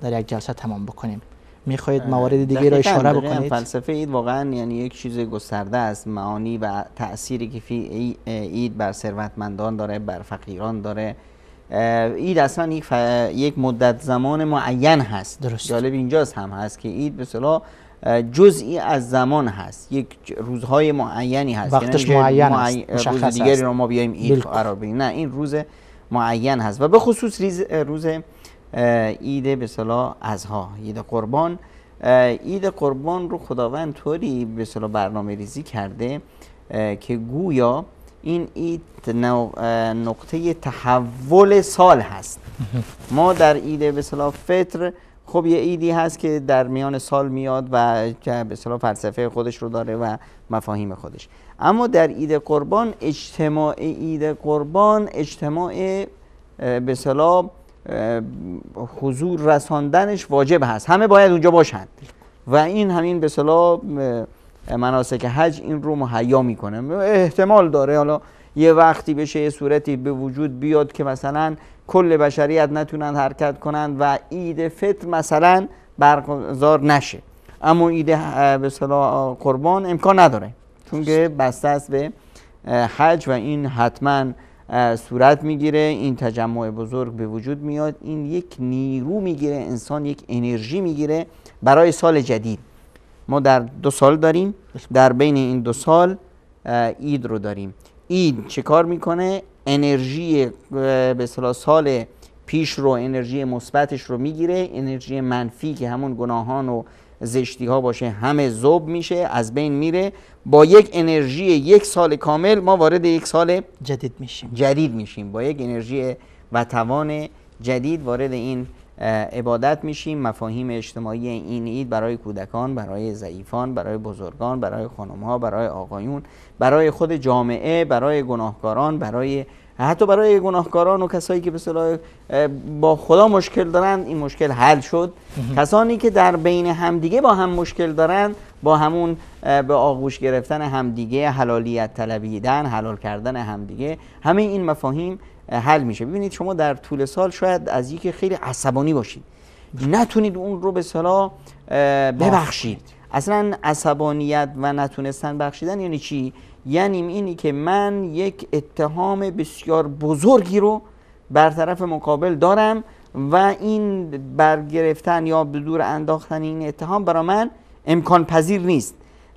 در یک جلسه تمام بکنیم. میخواهید موارد دیگه را اشاره بکنید؟ فلسفه عید واقعا یعنی یک چیز گسترده است. معانی و تأثیری که فی عید بر ثروتمندان داره، بر فقیران داره. عید اصلا یک مدت زمان معین هست. درست. جالب اینجاست هم هست که عید به اصطلاح جزئی از زمان هست، یک روزهای معینی هست، وقتش معین است، روز دیگری رو ما بیایم عید قرار بدیم. نه، این روز معین هست و به خصوص روز عید به اصطلاح اضحی، عید قربان. عید قربان رو خداوند طوری به اصطلاح برنامه ریزی کرده که گویا این عید نقطه تحول سال هست. ما در عید به اصطلاح فطر خب یه عیدی هست که در میان سال میاد و که به اصطلاح فلسفه خودش رو داره و مفاهیم خودش. اما در عید قربان اجتماع عید قربان اجتماع به اصطلاح حضور رساندنش واجب هست، همه باید اونجا باشند و این همین به اصطلاح مناسک حج این رو مهیا میکنه. احتمال داره حالا یه وقتی بشه یه صورتی به وجود بیاد که مثلا کل بشریت نتونن حرکت کنن و عید فطر مثلا برگزار نشه، اما عید به اصطلاح قربان امکان نداره چون که بسته است به حج و این حتما صورت میگیره، این تجمع بزرگ به وجود میاد، این یک نیرو میگیره، انسان یک انرژی میگیره برای سال جدید. ما در 2 سال داریم، در بین این 2 سال عید رو داریم. عید چه کار میکنه؟ انرژی به اصطلاح سال پیش رو، انرژی مثبتش رو میگیره، انرژی منفی که همون گناهان و زشتی ها باشه همه ذوب میشه، از بین میره. با یک انرژی 1 سال کامل ما وارد 1 سال جدید میشیم، با یک انرژی و توان جدید وارد این عبادت میشیم. مفاهیم اجتماعی این عید برای کودکان، برای ضعیفان، برای بزرگان، برای خانم‌ها، برای آقایون، برای خود جامعه، برای گناهکاران، حتی برای گناهکاران و کسایی که به اصطلاح با خدا مشکل دارن این مشکل حل شد. کسانی که در بین همدیگه با هم مشکل دارن، با همون به آغوش گرفتن همدیگه، حلالیت طلبیدن، حلال کردن همدیگه، همه این مفاهیم حل میشه. ببینید شما در طول سال شاید از یکی خیلی عصبانی باشید، نتونید اون رو به اصطلاح ببخشید. اصلا عصبانیت و نتونستن بخشیدن یعنی چی؟ یعنی اینی که من یک اتهام بسیار بزرگی رو بر طرف مقابل دارم و این برگرفتن یا به دور انداختن این اتهام برای من امکان پذیر نیست.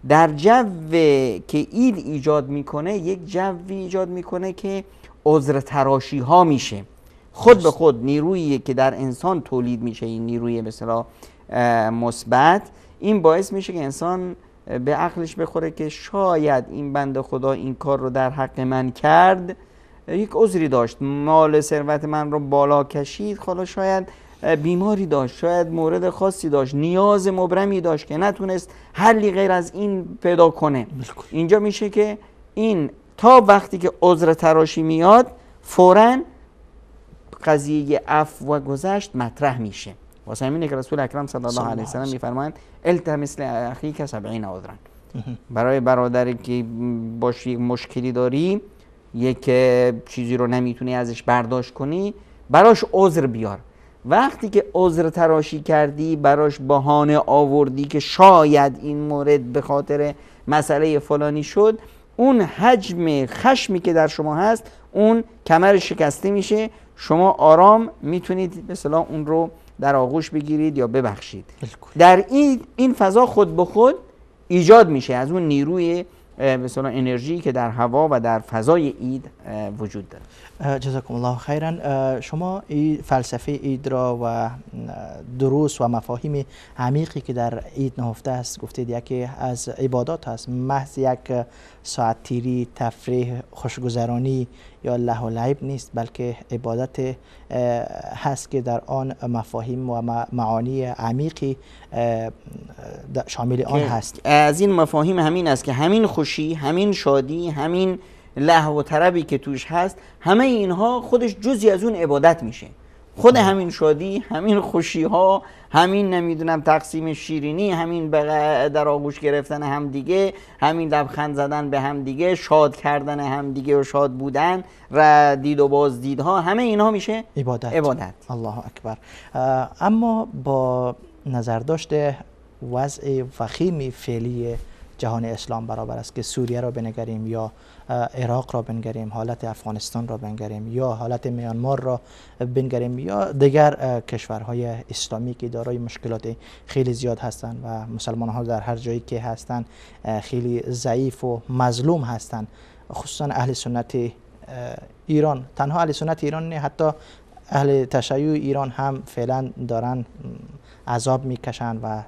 در جوی که عید ایجاد میکنه، یک جوی ایجاد میکنه که عذر تراشی ها میشه. خود به خود نیرویی که در انسان تولید میشه، این نیروی به اصطلاح مثبت، این باعث میشه که انسان به عقلش بخوره که شاید این بنده خدا این کار رو در حق من کرد، یک عذری داشت، مال ثروت من رو بالا کشید، حالا شاید بیماری داشت، شاید مورد خاصی داشت، نیاز مبرمی داشت که نتونست حلی غیر از این پیدا کنه. اینجا میشه که این تا وقتی که عذر تراشی میاد فوراً قضیه عفو و گذشت مطرح میشه. واسه همینه که رسول اکرم صلی الله علیه و سلم میفرمایند التمس لاخیک 70 عذرا. برای برادری که باش یک مشکلی داری، یک چیزی رو نمیتونی ازش برداشت کنی، براش عذر بیار. وقتی که عذر تراشی کردی، براش بهانه آوردی که شاید این مورد به خاطر مسئله فلانی شد، اون حجم خشمی که در شما هست اون کمر شکسته میشه، شما آرام میتونید به اصطلاح اون رو در آغوش بگیرید یا ببخشید. در این فضا خود به خود ایجاد میشه از اون نیروی به اصطلاح انرژی که در هوا و در فضای عید وجود داره. جزاکم الله خیرا. شما این فلسفه عید را و دروس و مفاهیم عمیقی که در عید نهفته است گفتید یکی از عبادات است، محض یک ساعت تیری، تفریح، خوشگذرانی یا له و لعب نیست، بلکه عبادت هست که در آن مفاهیم و معانی عمیقی شامل آن هست. از این مفاهیم همین است که همین خوشی، همین شادی، همین لهو و طربی که توش هست، همه اینها خودش جزئی از اون عبادت میشه. خود همین شادی، همین خوشی ها، همین نمیدونم تقسیم شیرینی، همین در آغوش گرفتن همدیگه، همین لبخند زدن به همدیگه، شاد کردن همدیگه و شاد بودن، دید و بازدیدها، همه اینها میشه عبادت. الله اکبر. اما با نظرداشت وضع وخیم فعلی جهان اسلام برابر است که سوریه را بنگریم یا عراق را بنگریم، حالت افغانستان را بنگریم یا حالت میانمار را بنگریم یا دیگر کشورهای اسلامی که دارای مشکلات خیلی زیاد هستند و مسلمان ها در هر جایی که هستند خیلی ضعیف و مظلوم هستند، خصوصا اهل سنت ایران. تنها اهل سنت ایران نه، حتی اهل تشیع ایران هم فعلا دارن عذاب میکشند و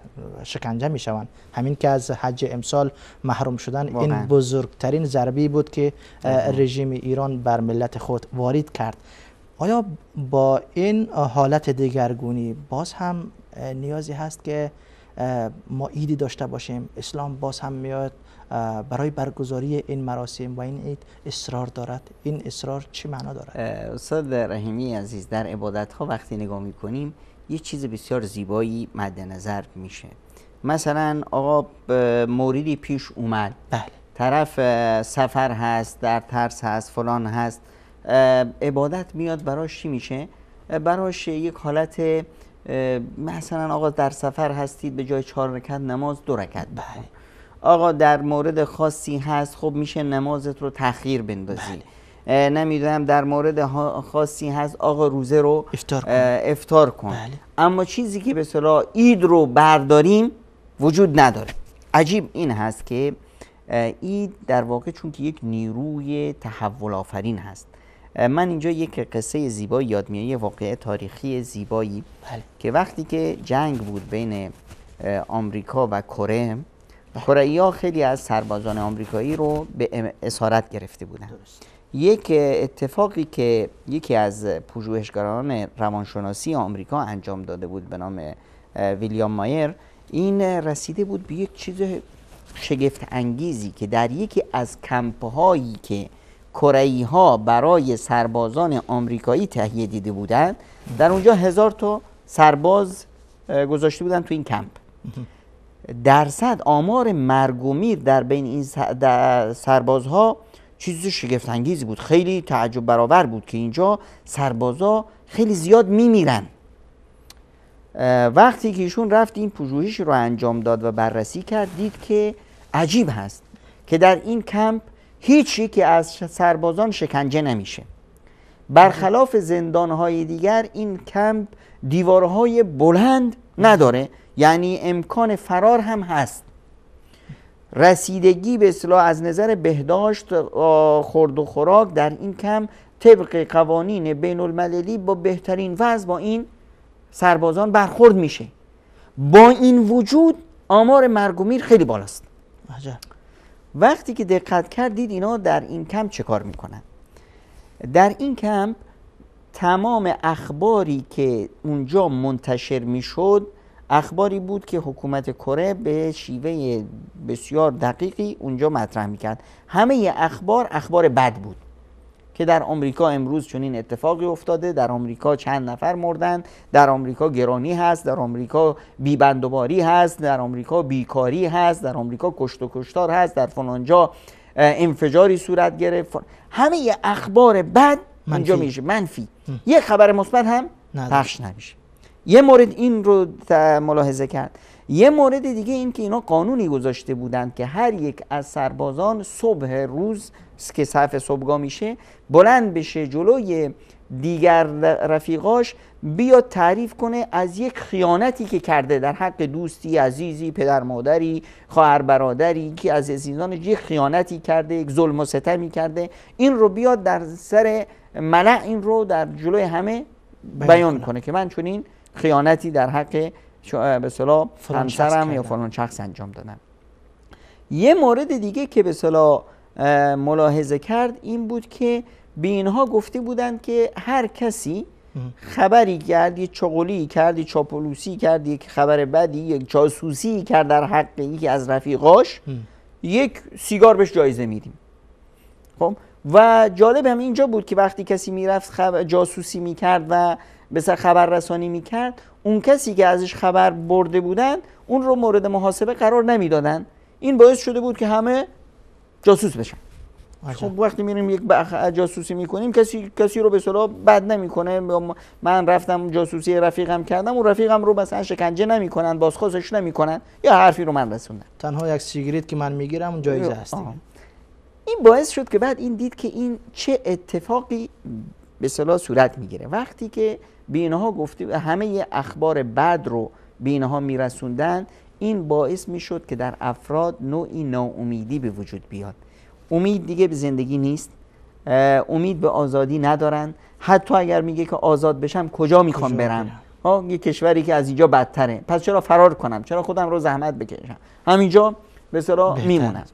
شکنجه میشوند. همین که از حج امسال محروم شدن واقعا. این بزرگترین ضربه بود که رژیم ایران بر ملت خود وارد کرد. آیا با این حالت دگرگونی باز هم نیازی هست که ما عیدی داشته باشیم؟ اسلام باز هم میاد برای برگزاری این مراسم و این عید اصرار دارد. این اصرار چی معنا دارد؟ استاد رحیمی عزیز، در عبادت ها وقتی نگاه میکنیم یه چیز بسیار زیبایی مد نظر میشه. مثلا آقا موردی پیش اومد، بله، طرف سفر هست، در ترس هست، فلان هست، عبادت میاد براش چی میشه؟ براش یک حالت مثلا آقا در سفر هستید به جای 4 رکعت نماز 2 رکعت بخون. آقا در مورد خاصی هست، خب میشه نمازت رو تأخیر بندازی. نمیدونم در مورد خاصی هست، آقا روزه رو افطار کن. بله. اما چیزی که به اصطلاح عید رو برداریم وجود نداره. عجیب این هست که عید در واقع چون که یک نیروی تحول آفرین هست. من اینجا یک قصه زیبایی یاد میاد، یه واقعه تاریخی زیبایی. بله. که وقتی که جنگ بود بین آمریکا و کره، کره‌ای‌ها خیلی از سربازان آمریکایی رو به اسارت گرفته بودند. یک اتفاقی که یکی از پژوهشگران روانشناسی آمریکا انجام داده بود به نام ویلیام مایر، این رسیده بود به یک چیز شگفت انگیزی که در یکی از کمپ‌هایی که کره‌ای‌ها برای سربازان آمریکایی تهیه دیده بودند، در اونجا 1000 تا سرباز گذاشته بودن تو این کمپ. درصد آمار مرگ و میر در بین این سربازها چیز شگفت انگیزی بود. خیلی تعجب برآور بود که اینجا سربازا خیلی زیاد میمیرن. وقتی که ایشون رفت این پژوهش رو انجام داد و بررسی کرد، دید که عجیب هست که در این کمپ هیچ یکی از سربازان شکنجه نمیشه. برخلاف زندانهای دیگر این کمپ دیوارهای بلند نداره، یعنی امکان فرار هم هست. رسیدگی به اصطلاح از نظر بهداشت، خورد و خوراک در این کمپ طبق قوانین بین المللی با بهترین وضع با این سربازان برخورد میشه. با این وجود آمار مرگ و میر خیلی بالاست. عجب. وقتی که دقت کردید اینا در این کمپ چه کار میکنن؟ در این کمپ تمام اخباری که اونجا منتشر میشد اخباری بود که حکومت کره به شیوه بسیار دقیقی اونجا مطرح میکرد. همه اخبار بد بود که در آمریکا امروز چنین اتفاقی افتاده، در آمریکا چند نفر مردن، در آمریکا گرانی هست، در آمریکا بیبندوباری هست، در آمریکا بیکاری هست، در آمریکا کشت و کشتار هست، در فلانجا انفجاری صورت گرفت. همه اخبار بد اینجا میشه، منفی. یه خبر مثبت هم پخش نمیشه. یه مورد این رو ملاحظه کرد. یه مورد دیگه این که اینا قانونی گذاشته بودند که هر یک از سربازان صبح روز که صف صبحگاه میشه بلند بشه جلوی دیگر رفیقاش بیاد تعریف کنه از یک خیانتی که کرده در حق دوستی عزیزی، پدر مادری، خواهر برادری که از عزیزان یک خیانتی کرده، یک ظلم و ستمی کرده، این رو بیاد در سر ملأ این رو در جلوی همه بیان کنه که من چنین خیانتی در حق به اصطلاح همسرم یا فلان شخص انجام دادم. یه مورد دیگه که به اصطلاح ملاحظه کرد این بود که به اینها گفته بودند که هر کسی خبری کرد، یک چغلی کرد، یک چاپلوسی کرد، یک خبر بدی، یک جاسوسی کرد در حق یکی از رفیقاش، یک سیگار بهش جایزه میدیم. خب و جالب هم اینجا بود که وقتی کسی میرفت جاسوسی میکرد و مثلا خبررسانی میکرد، اون کسی که ازش خبر برده بودن اون رو مورد محاسبه قرار نمیدادن. این باعث شده بود که همه جاسوس بشن. خب وقتی میریم یک جاسوسی میکنیم کسی رو به اصطلاح بد نمیکنه. من رفتم جاسوسی رفیقم کردم، اون رفیقم رو مثلا شکنجه نمیکنن، بازخواستش نمیکنن، یا حرفی رو من رسوندم. تنها یک سیگریت که من میگیرم اون جایزه هست. این باعث شد که بعد این دید که این چه اتفاقی به اصطلاح صورت میگیره. وقتی که به اینها گفته همه اخبار بد رو به اینها میرسوندن، این باعث میشد که در افراد نوعی ناامیدی به وجود بیاد. امید دیگه به زندگی نیست، امید به آزادی ندارن. حتی اگر میگه که آزاد بشم کجا میخوام برم؟ یه کشوری که از اینجا بدتره، پس چرا فرار کنم، چرا خودم رو زحمت بکشم، همینجا به اصطلاح میمونم.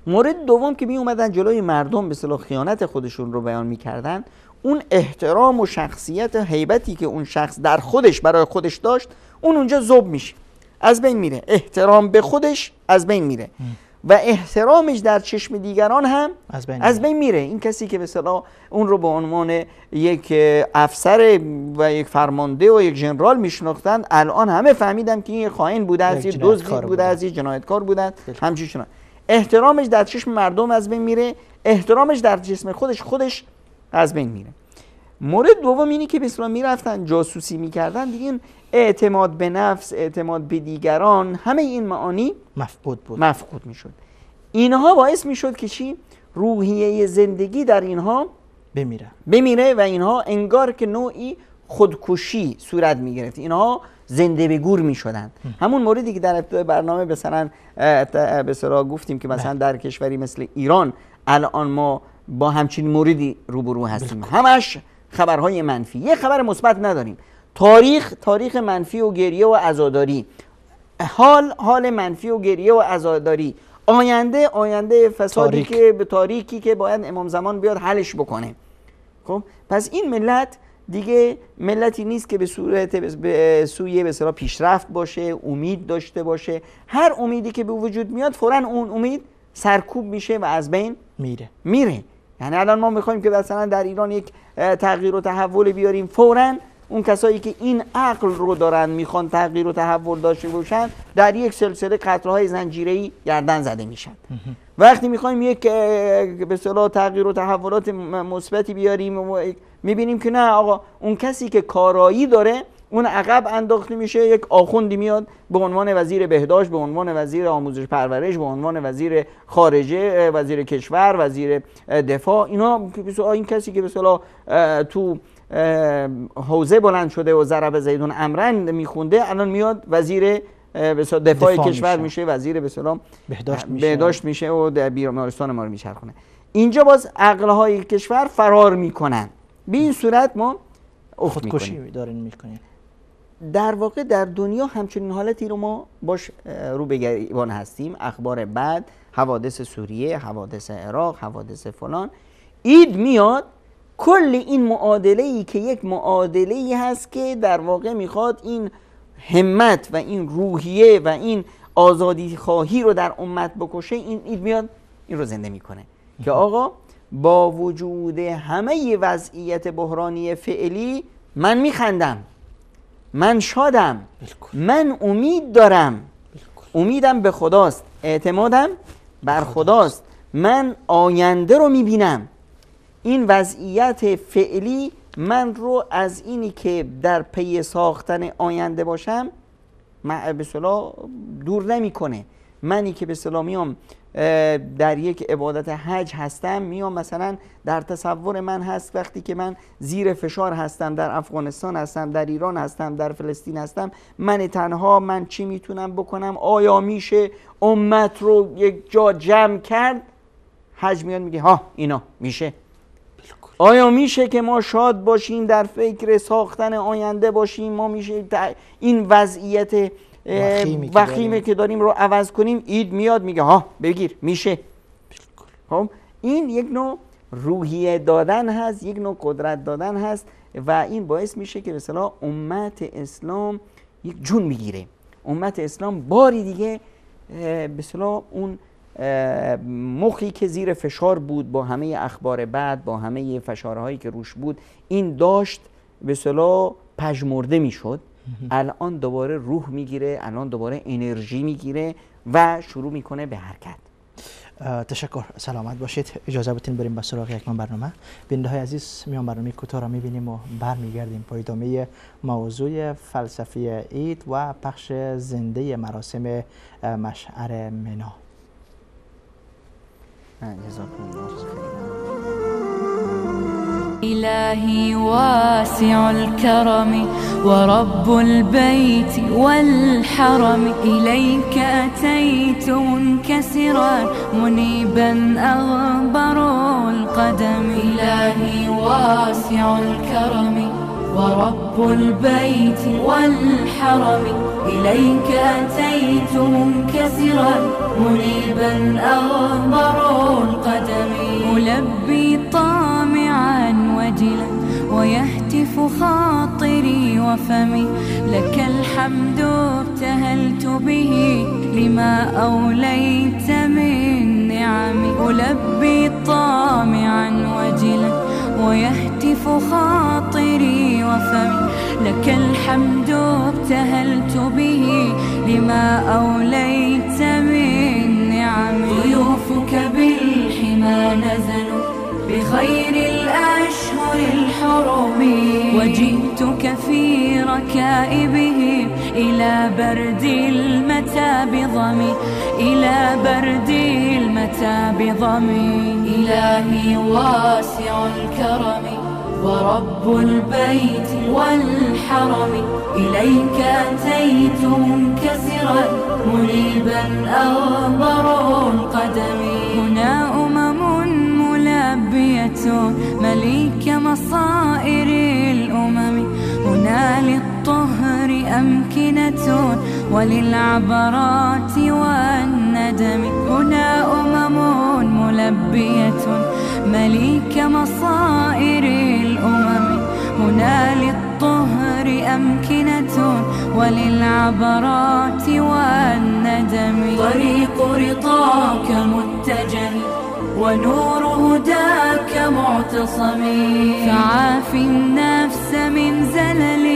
مورد دوم که می اومدن جلوی مردم به اصطلاح خیانت خودشون رو بیان میکردن، اون احترام و شخصیت و هیبتی که اون شخص در خودش برای خودش داشت، اون اونجا ذوب میشه، از بین میره. احترام به خودش از بین میره و احترامش در چشم دیگران هم از بین میره. این کسی که به اصطلاح اون رو به عنوان یک افسر و یک فرمانده و یک ژنرال میشناختند، الان همه فهمیدن که این خائن بوده است، یک دزد بوده است، یک جنایتکار بوده است، همچنین. احترامش در چشم مردم از بین میره، احترامش در جسم خودش از بین میره. مورد دوم اینی که به اصطلاح میرفتن جاسوسی میکردن، دیگه اعتماد به نفس، اعتماد به دیگران، همه این معانی مفقود میشد. اینها باعث میشد که چی؟ روحیه زندگی در اینها بمیره و اینها انگار که نوعی خودکشی صورت میگرفت، اینها زنده به گور میشدن. همون موردی که در ابتدای برنامه مثلا به اصطلاح گفتیم که مثلا در کشوری مثل ایران الان ما با همچین موردی روبرو هستیم، همش خبرهای منفی، یه خبر مثبت نداریم. تاریخ منفی و گریه و عزاداری، حال منفی و گریه و عزاداری، آینده فسادی که به تاریکی که باید امام زمان بیاد حلش بکنه. خب پس این ملت دیگه ملتی نیست که به سوی به اصطلاح پیشرفت باشه، امید داشته باشه. هر امیدی که به وجود میاد فوراً اون امید سرکوب میشه و از بین میره. یعنی الان ما میخوایم که مثلا در ایران یک تغییر و تحول بیاریم، فوراً اون کسایی که این عقل رو دارن میخوان تغییر و تحول داشته باشن، در یک سلسله قطرهای زنجیره‌ای گردن زده میشن. وقتی میخوایم یک به اصطلاح تغییر و تحولات مثبتی بیاریم، میبینیم که نه آقا، اون کسی که کارایی داره اون عقب انداخته میشه، یک آخوندی میاد به عنوان وزیر بهداشت، به عنوان وزیر آموزش پرورش، به عنوان وزیر خارجه، وزیر کشور، وزیر دفاع. این کسی که به اصطلاح تو حوزه بلند شده و ضرب زیدون امرن میخونده، الان میاد وزیر دفاع کشور میشه، وزیر به اصطلاح بهداشت میشه و در بیمارستان ما رو میچرخونه. اینجا باز عقلهای کشور فرار میکنن. به این صورت ما خودکشی دارین میکنیم. در واقع در دنیا همچنین حالتی رو ما باش رو به گریبان هستیم. اخبار بد، حوادث سوریه، حوادث عراق، حوادث فلان. عید میاد، کل این معادله‌ای که یک معادله‌ای هست که در واقع میخواد این همت و این روحیه و این آزادی خواهی رو در امت بکشه، این عید میاد این رو زنده میکنه که آقا با وجود همه وضعیت بحرانی فعلی من میخندم، من شادم، من امید دارم، امیدم به خداست، اعتمادم بر خداست، من آینده رو میبینم. این وضعیت فعلی من رو از اینی که در پی ساختن آینده باشم به اصطلاح دور نمیکنه. منی که به اصطلاح میام در یک عبادت حج هستم، میام مثلا در تصور من هست وقتی که من زیر فشار هستم، در افغانستان هستم، در ایران هستم، در فلسطین هستم، من تنها من چی میتونم بکنم؟ آیا میشه امت رو یک جا جمع کرد؟ حج میاد میگه ها اینا میشه. آیا میشه که ما شاد باشیم، در فکر ساختن آینده باشیم؟ ما میشه این وضعیت وخیمه که داریم رو عوض کنیم؟ عید میاد میگه ها بگیر میشه. خب این یک نوع روحیه دادن هست، یک نوع قدرت دادن هست و این باعث میشه که به اصطلاح امت اسلام یک جون میگیره. امت اسلام باری دیگه به اصطلاح اون مخی که زیر فشار بود با همه اخبار بد، با همه فشارهایی که روش بود، این داشت به اصطلاح پژمرده میشد، الان دوباره روح میگیره، الان دوباره انرژی میگیره و شروع میکنه به حرکت. تشکر، سلامت باشید. اجازه بدین بریم به سراغ یک برنامه. بیننده های عزیز، میان برنامه کوتاه را میبینیم و برمیگردیم با ادامه موضوع فلسفی عید و پخش زنده مراسم مشعر منا. إلهي واسع الكرم ورب البيت والحرم إليك أتيت منكسرا منيبا أغبر القدم إلهي واسع الكرم ورب البيت والحرم إليك أتيت منكسرا منيبا أغبر القدم ملبي طامعا وجلا ويهتف خاطري وفمي لك الحمد ابتهلت به لما أوليت من نعم ألبي طامعا وجلا ويهتف خاطري وفمي لك الحمد ابتهلت به لما أوليت من نعم ضيوفك بالحمى نزلوا بخير الأشهر الحرم وجئتك في ركائبهم إلى برد المتى بضمي إلى برد المتى بضمي إلهي واسع الكرم ورب البيت والحرم إليك أتيت منكسرا منيبا أغبر القدم هنا ملبية مليك مصائر الأمم هنا للطهر أمكنة وللعبرات والندم هنا ملبية مليك مصائر الأمم هنا للطهر أمكنة وللعبرات والندم طريق رضاك متجه ونور هداك معتصم فعاف النفس من زلل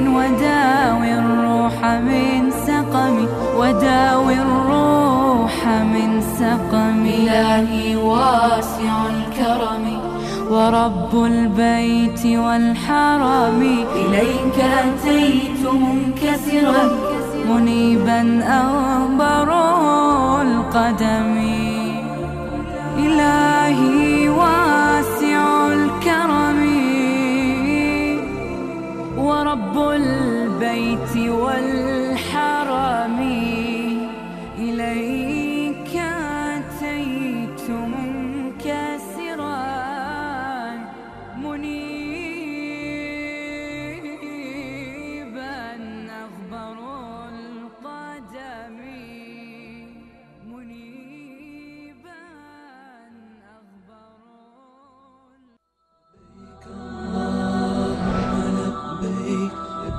وداوي الروح من سقم وداوي الروح من سقم إلهي واسع الكرم ورب البيت والحرم إليك أتيت منكسرا منيبا أغبر القدم إلهي واسع الكرم ورب البيت والحرم إليك أتيت منكسرا منيبا أغبر القدم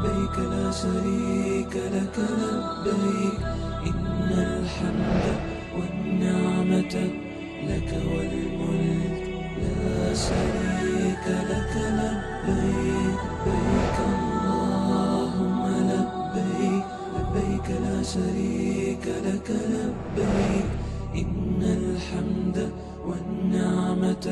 لبيك لا شريك لك لبيك إن الحمد والنعمة لك والملك لا شريك لك لبيك لبيك اللهم لبيك لبيك لا شريك لك لبيك إن الحمد والنعمة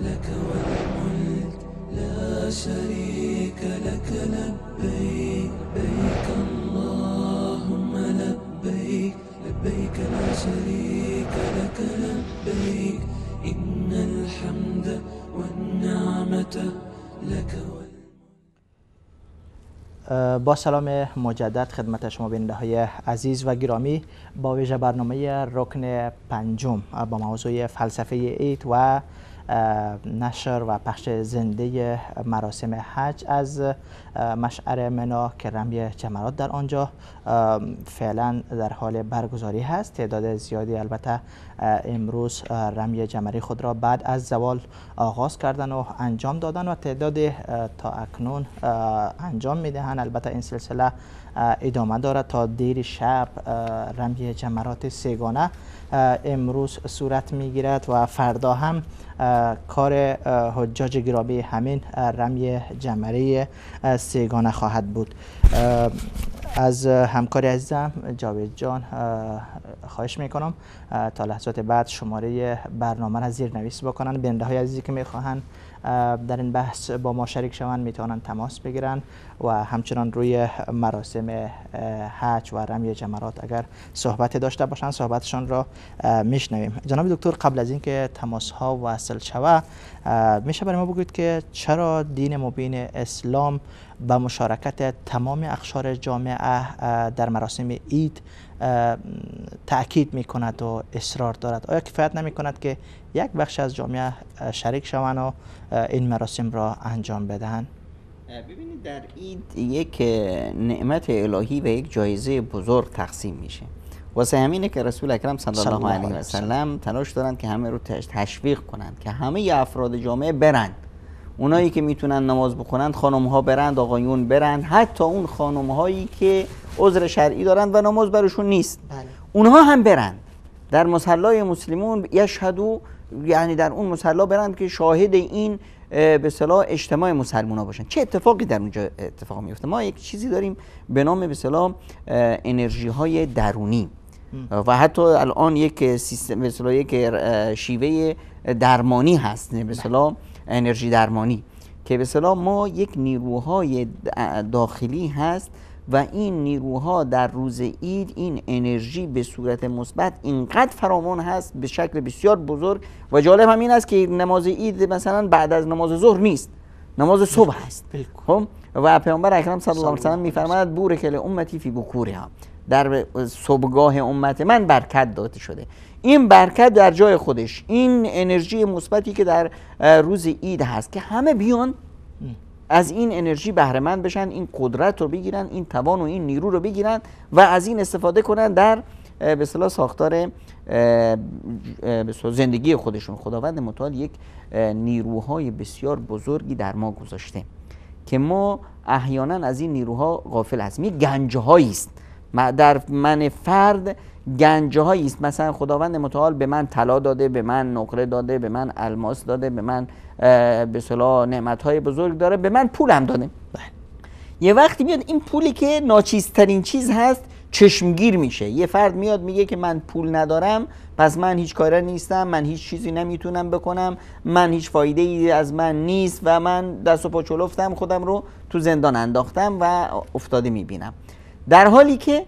لك والملك لا شريك لك لبيك لبيك اللهم لبيك لبيك لا شريك لك لبيك إن الحمد والنعمة لك با سلام مجدد خدمت شما بیننده های عزیز و گرامی با ویژه برنامه رکن پنجم با موضوع فلسفه عید و نشر و پخش زنده مراسم حج از مشعر منا که رمی جمرات در آنجا فعلا در حال برگزاری هست. تعداد زیادی البته امروز رمی جمری خود را بعد از زوال آغاز کردن و انجام دادن و تعداد تا اکنون انجام میدهند. البته این سلسله ادامه دارد تا دیر شب. رمی جمرات سه‌گانه امروز صورت میگیرد و فردا هم کار حجاج گرامی همین رمی جمری سه‌گانه خواهد بود. از همکار عزیزم جاوید جان خواهش میکنم تا لحظات بعد شماره برنامه را زیرنویس بکنن. بیننده های عزیزی که میخواهند در این بحث با ما شریک شوند میتونن تماس بگیرن و همچنان روی مراسم حج و رمی جمرات اگر صحبت داشته باشن صحبتشان را میشنویم. جناب دکتر، قبل از اینکه تماس ها وصل شود میشه برای ما بگوید که چرا دین مبین اسلام به مشارکت تمام اقشار جامعه در مراسم عید تأکید می کند و اصرار دارد؟ آیا کفایت نمی کند که یک بخش از جامعه شریک شوند و این مراسم را انجام بدهند؟ ببینید در عید یک نعمت الهی و یک جایزه بزرگ تقسیم میشه. واسه همینه که رسول اکرم صلی الله علیه و سلم تلاش دارن که همه رو تشویق کنن که همه افراد جامعه برن. اونایی که میتونن نماز بخونن، خانم ها برند، آقایون برند، حتی اون خانم هایی که عذر شرعی دارند و نماز برشون نیست، اونها هم برند. در مصلی مسلمون یشهدو، یعنی در اون مصلی برند که شاهد این به اصطلاح اجتماع مسلمان ها باشن. چه اتفاقی در اونجا اتفاق میفته؟ ما یک چیزی داریم به نام به اصطلاح انرژی های درونی و حتی الان یک سیستم به اصطلاح یک شیوه درمانی هست، به اصطلاح انرژی درمانی، که به اصطلاح ما یک نیروهای داخلی هست و این نیروها در روز عید این انرژی به صورت مثبت اینقدر فراوان هست به شکل بسیار بزرگ. و جالب همین است که نماز عید مثلا بعد از نماز ظهر نیست، نماز صبح است. خب و پیامبر اکرم صلی الله علیه و سلم میفرماید بورک لامتی فی بکورها، در صبحگاه امت من برکت داده شده. این برکت در جای خودش، این انرژی مثبتی که در روز عید هست که همه بیان از این انرژی بهره مند بشن، این قدرت رو بگیرن، این توان و این نیرو رو بگیرن و از این استفاده کنن در به اصطلاح ساختار زندگی خودشون. خداوند متعال یک نیروهای بسیار بزرگی در ما گذاشته که ما احیانا از این نیروها غافل هستیم. یک گنجهایی است در من فرد، گنجهایی است. مثلا خداوند متعال به من طلا داده، به من نقره داده، به من الماس داده، به من به اصطلاح نعمت‌های بزرگ داره، به من پولم داده. یه وقتی میاد این پولی که ناچیزترین چیز هست چشمگیر میشه. یه فرد میاد میگه که من پول ندارم پس من هیچ کاره نیستم، من هیچ چیزی نمیتونم بکنم، من هیچ فایده ای از من نیست و من دست و پا چلفتم، خودم رو تو زندان انداختم و افتاده میبینم. در حالی که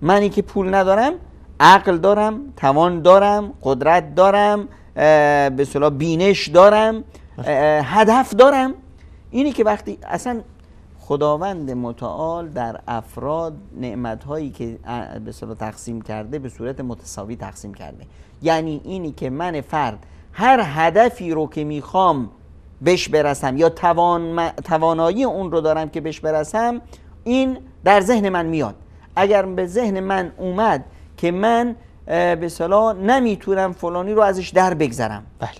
منی که پول ندارم عقل دارم، توان دارم، قدرت دارم، به اصطلاح بینش دارم، هدف دارم. اینی که وقتی اصلا خداوند متعال در افراد نعمت‌هایی که به اصطلاح تقسیم کرده به صورت متساوی تقسیم کرده. یعنی اینی که من فرد هر هدفی رو که میخوام بهش برسم یا توانایی اون رو دارم که بهش برسم، این در ذهن من میاد. اگر به ذهن من اومد که من به اصطلاح نمیتونم فلانی رو ازش در بگذرم، بله،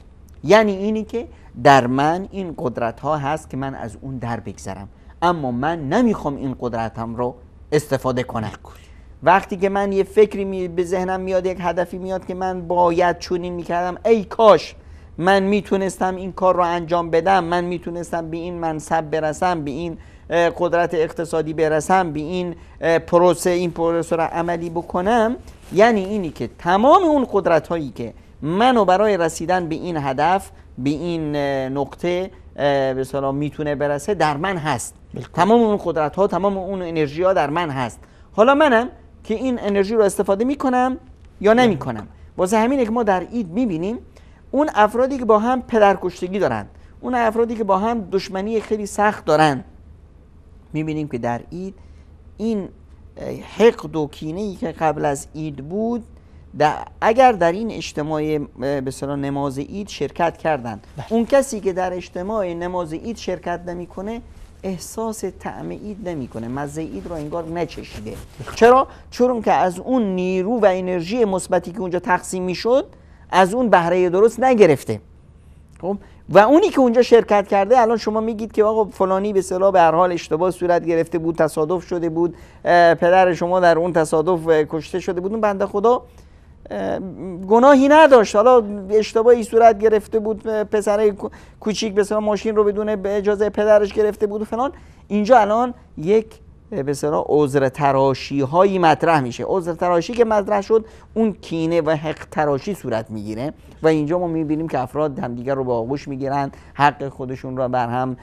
یعنی اینی که در من این قدرت ها هست که من از اون در بگذرم، اما من نمیخوام این قدرتم رو استفاده کنم. وقتی که من یه فکری به ذهنم میاد، یک هدفی میاد که من باید چنین میکردم، ای کاش من میتونستم این کار رو انجام بدم، من میتونستم به این منصب برسم، به این قدرت اقتصادی برسم، به این پروسه رو عملی بکنم. یعنی اینی که تمام اون قدرت هایی که منو برای رسیدن به این هدف، به این نقطه به اصطلاح میتونه برسه در من هست. تمام اون قدرت ها، تمام اون انرژی ها در من هست. حالا منم که این انرژی رو استفاده میکنم یا نمیکنم. واسه همینه که ما در عید میبینیم اون افرادی که با هم پدرکشتگی دارن، اون افرادی که با هم دشمنی خیلی سخت دارن، میبینیم که در عید این حقد و کینه‌ای که قبل از عید بود اگر در این اجتماع به اصطلاح نماز عید شرکت کردن، اون کسی که در اجتماع نماز عید شرکت نمیکنه احساس طعم عید نمیکنه، مزه عید رو انگار نچشیده. چرا؟ چون که از اون نیرو و انرژی مثبتی که اونجا تقسیم میشد از اون بهره درست نگرفته. خب و اونی که اونجا شرکت کرده، الان شما میگید که آقا فلانی به اصطلاح به هر حال اشتباه صورت گرفته بود، تصادف شده بود، پدر شما در اون تصادف کشته شده بود، اون بنده خدا گناهی نداشت، حالا اشتباهی صورت گرفته بود، پسر کوچیک به اصطلاح ماشین رو بدون اجازه پدرش گرفته بود و فلان. اینجا الان یک به اصطلاح عذر تراشی هایی مطرح میشه. عذر تراشی که مطرح شد، اون کینه و حق تراشی صورت میگیره و اینجا ما میبینیم که افراد همدیگر رو به آغوش میگیرن، حق خودشون رو بر هم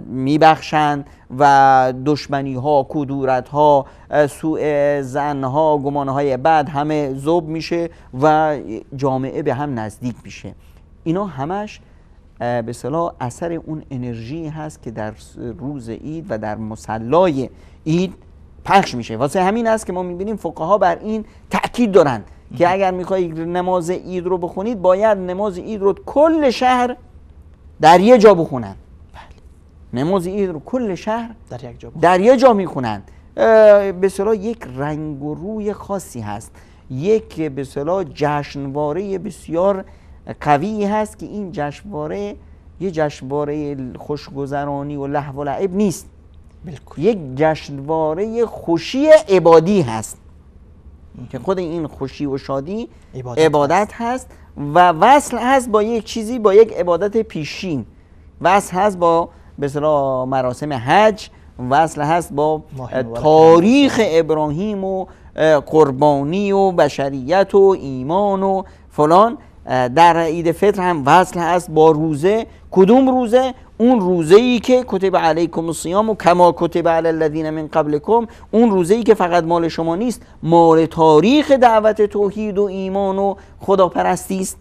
میبخشن و دشمنی ها، کدورت ها، سوء ظن ها، گمان های بد همه ذوب میشه و جامعه به هم نزدیک میشه. اینا همش به اصطلاح اثر اون انرژی هست که در روز عید و در مصلای عید پخش میشه. واسه همین است که ما میبینیم فقها بر این تأکید دارن که اگر میخواید نماز عید رو بخونید باید نماز عید رو کل شهر در یه جا بخونن. نماز عید رو کل شهر در یک جا میخونند. به اصطلاح یک رنگ و روی خاصی هست، یک به اصطلاح جشنواره بسیار قوی هست که این جشنواره یه جشنواره خوشگذرانی و لهو و لعب نیست، یک جشنواره خوشی عبادی هست که خود این خوشی و شادی عبادت هست و وصل هست با یک چیزی، با یک عبادت پیشین، وصل هست با به اصطلاح مراسم حج، وصل هست با تاریخ ابراهیم و قربانی و بشریت و ایمان و فلان. در عید فطر هم وصل هست با روزه. کدوم روزه؟ اون روزه‌ای که کتب علیکم الصیام و کما کتب علی الذین من قبلکم، اون روزه‌ای که فقط مال شما نیست، مال تاریخ دعوت توحید و ایمان و خداپرستی است.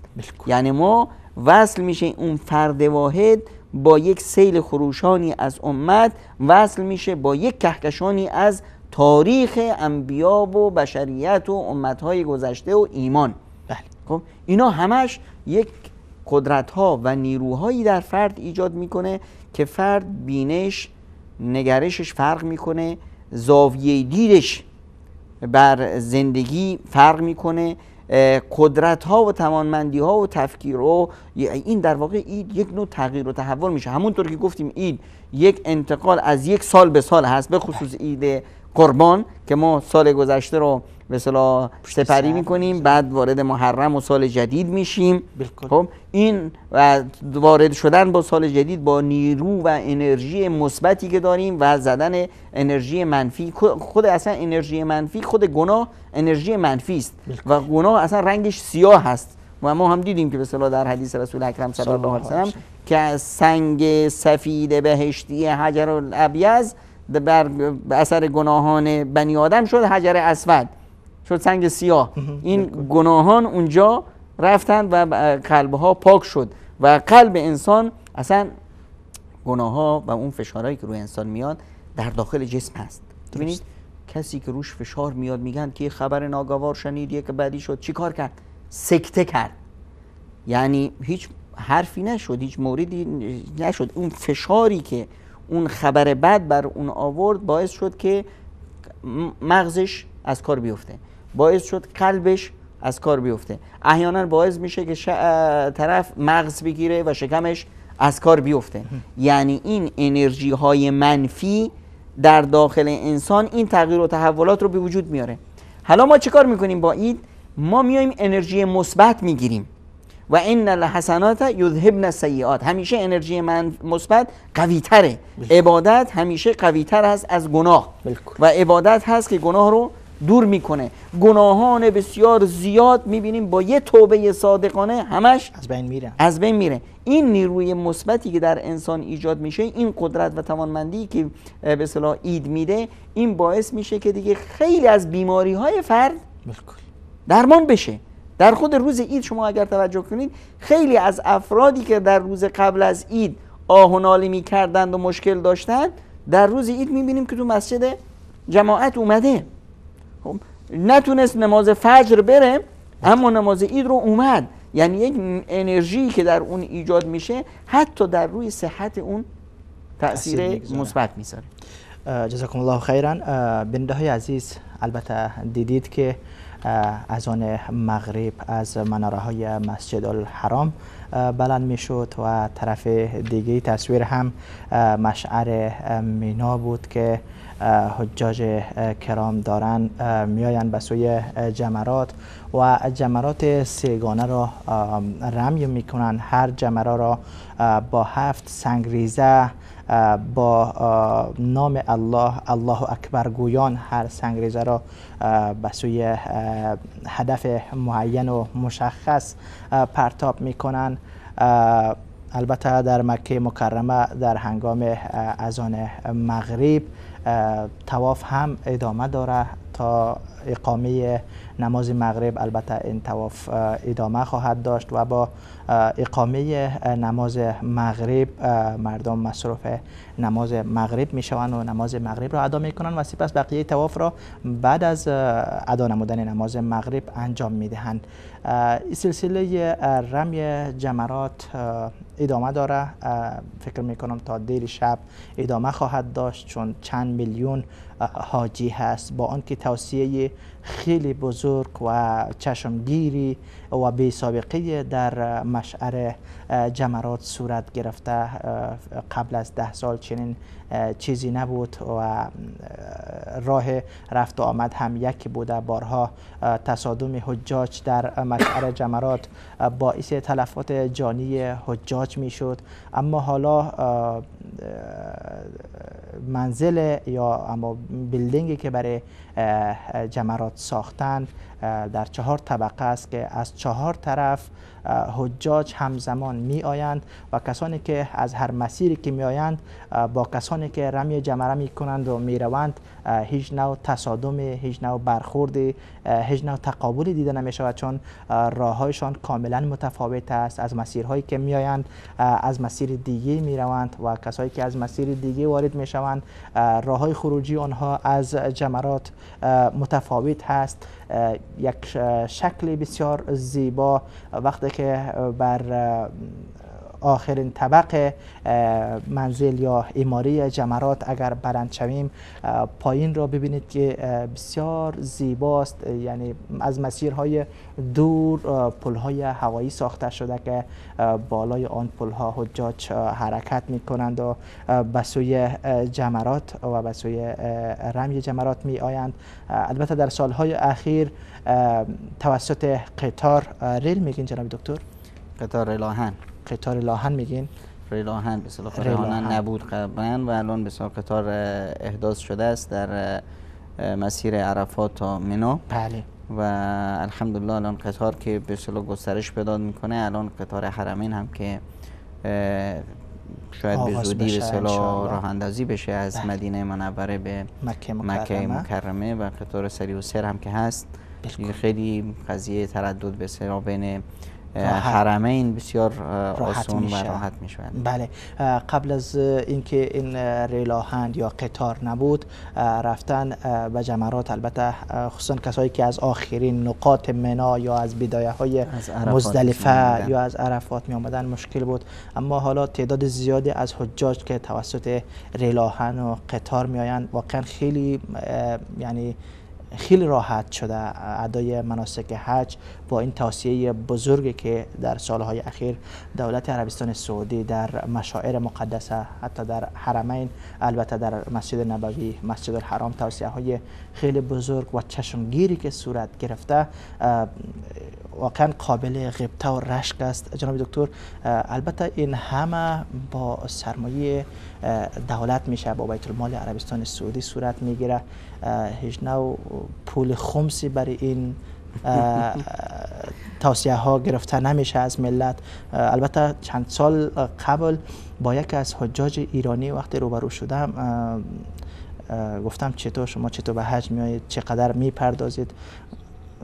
یعنی ما وصل میشه اون فرد واحد با یک سیل خروشانی از امت، وصل میشه با یک کهکشانی از تاریخ انبیا و بشریت و امتهای گذشته و ایمان. خب اینا همش یک قدرت ها و نیروهایی در فرد ایجاد میکنه که فرد بینش، نگرشش فرق میکنه، زاویه دیدش بر زندگی فرق میکنه، قدرت ها و توانمندی ها و تفکیر و این در واقع عید یک نوع تغییر و تحول میشه. همونطور که گفتیم عید یک انتقال از یک سال به سال هست، به خصوص عید قربان که ما سال گذشته رو به اصطلاح سپری میکنیم، بعد وارد محرم و سال جدید میشیم. خب این وارد شدن با سال جدید با نیرو و انرژی مثبتی که داریم و زدن انرژی منفی، خود اصلا انرژی منفی، خود گناه انرژی منفی است و گناه اصلا رنگش سیاه هست و ما هم دیدیم که به اصطلاح در حدیث رسول اکرم صلی الله علیه و سلم که از سنگ سفید بهشتی حجر الابیض بر اثر گناهان بنی آدم شد حجر اسود، شد سنگ سیاه. این گناهان اونجا رفتن و قلبها پاک شد و قلب انسان اصلا گناهها و اون فشارهایی که روی انسان میاد در داخل جسم هست. ببینید کسی که روش فشار میاد میگن که خبر ناگوار شنید یک بعدی شد، چی کار کرد؟ سکته کرد، یعنی هیچ حرفی نشد، هیچ موردی نشد. اون فشاری که اون خبر بد بر اون آورد باعث شد که مغزش از کار بیفته، باعث شد قلبش از کار بیفته، احیانا باعث میشه که طرف مغز بگیره و شکمش از کار بیفته. یعنی این انرژی های منفی در داخل انسان این تغییر و تحولات رو به وجود میاره. حالا ما چه کار میکنیم با عید؟ ما میایم انرژی مثبت میگیریم و ان الحسنات یذهبن السیئات. همیشه انرژی مثبت قوی تره، عبادت همیشه قوی تر است از گناه و عبادت هست که گناه رو دور میکنه. گناهان بسیار زیاد میبینیم با یه توبه صادقانه همش از بین میره. این نیروی مثبتی که در انسان ایجاد میشه، این قدرت و توانمندی که به اصطلاح عید میده، این باعث میشه که دیگه خیلی از بیماری های فرد درمان بشه. در خود روز عید شما اگر توجه کنید، خیلی از افرادی که در روز قبل از عید آه و ناله میکردند و مشکل داشتند، در روز عید میبینیم که تو مسجد جماعت اومده. خب نتونست نماز فجر بره اما نماز عید رو اومد. یعنی یک انرژی که در اون ایجاد میشه حتی در روی صحت اون تأثیر مثبت میذاره. جزاکم الله خیرا. بنده های عزیز، البته دیدید که از آن مغرب از مناره های مسجد الحرام بلند می شد و طرف دیگه تصویر هم مشعر مینا بود که حجاج کرام دارن میآیند به سوی جمرات و جمرات سیگانه را رمی میکنن. هر جمره را با 7 سنگریزه با نام الله، الله اکبر گویان هر سنگریزه را به سوی هدف معین و مشخص پرتاب میکنن. البته در مکه مکرمه در هنگام اذان مغرب طواف هم ادامه داره تا اقامه نماز مغرب. البته این طواف ادامه خواهد داشت و با اقامه نماز مغرب مردم مصروف نماز مغرب می شوند و نماز مغرب را ادا می کنند و سپس بقیه طواف را بعد از ادا نمودن نماز مغرب انجام می دهند. سلسله رمی جمرات ادامه داره. فکر میکنم تا دیر شب ادامه خواهد داشت، چون چند میلیون حاجی هست. با آنکه توصیه خیلی بزرگ و چشمگیری و بی سابقه در مشعر جمرات صورت گرفته، قبل از 10 سال چنین چیزی نبود و راه رفت و آمد هم یکی بوده. بارها تصادم حجاج در مشعر جمرات باعث تلفات جانی حجاج می شد، اما حالا منزل یا اما بیلدینگی که برای جمرات ساختن در 4 طبقه است که از 4 طرف حجاج همزمان می آیند و کسانی که از هر مسیری که می آیند با کسانی که رمی جمره می کنند و می روند هیچ نوع تصادم، هیچ نوع برخورد، هیچ نوع تقابلی دیده نمی شود، چون راههایشان کاملا متفاوت است. از مسیرهایی که می آیند از مسیر دیگه می روند و کسایی که از مسیر دیگه وارد می شوند راههای خروجی آنها از جمرات متفاوت هست. یک شکل بسیار زیبا وقتی که بر آخرین طبقه منزل یا عماره جمرات اگر بلند شویم، پایین را ببینید که بسیار زیباست. یعنی از مسیرهای دور پلهای هوایی ساخته شده که بالای آن پلها حجاج حرکت می کنند و به سوی جمرات و به سوی رمی جمرات می آیند. البته در سالهای اخیر توسط قطار ریل میگین جناب دکتر؟ قطار لاهن. قطار لاهن میگین؟ ریلاهن به اصطلاح ریلاهن نبود قبلا و الان به اصطلاح قطار احداث شده است در مسیر عرفات تا منی. بله. و الحمدلله الان قطار که به اصطلاح گسترش پیدا میکنه، الان قطار حرمین هم که شاید به زودی به اصطلاح راه اندازی بشه از مدینه منوره به مکه مکرمه و قطار سریع السیر هم که هست. خیلی قضیه تردد به اصطلاح بین حرمین بسیار آسان و راحت می شود. بله. قبل از اینکه این ریلاهن یا قطار نبود، رفتن به جمرات البته خصوصا کسایی که از آخرین نقاط منا یا از بدایه های مزدلفه یا از عرفات می آمدن مشکل بود، اما حالا تعداد زیادی از حجاج که توسط ریلاهن و قطار می آیند واقعا خیلی یعنی خیلی راحت شده ادای مناسک حج با این توصیه بزرگی که در سالهای اخیر دولت عربستان سعودی در مشاعر مقدسه، حتی در حرمین، البته در مسجد نبوی، مسجد الحرام، توصیه های خیلی بزرگ و چشمگیری که صورت گرفته واقعا قابل غبطه و رشک است جناب دکتر. البته این همه با سرمایه دولت میشه، با بیت المال عربستان سعودی صورت میگیره. هیچ نوع پول خمسی برای این توصیه ها گرفته نمیشه از ملت. البته چند سال قبل با یکی از حجاج ایرانی وقتی روبرو شدم گفتم شما چطور به حج میایید، چقدر میپردازید؟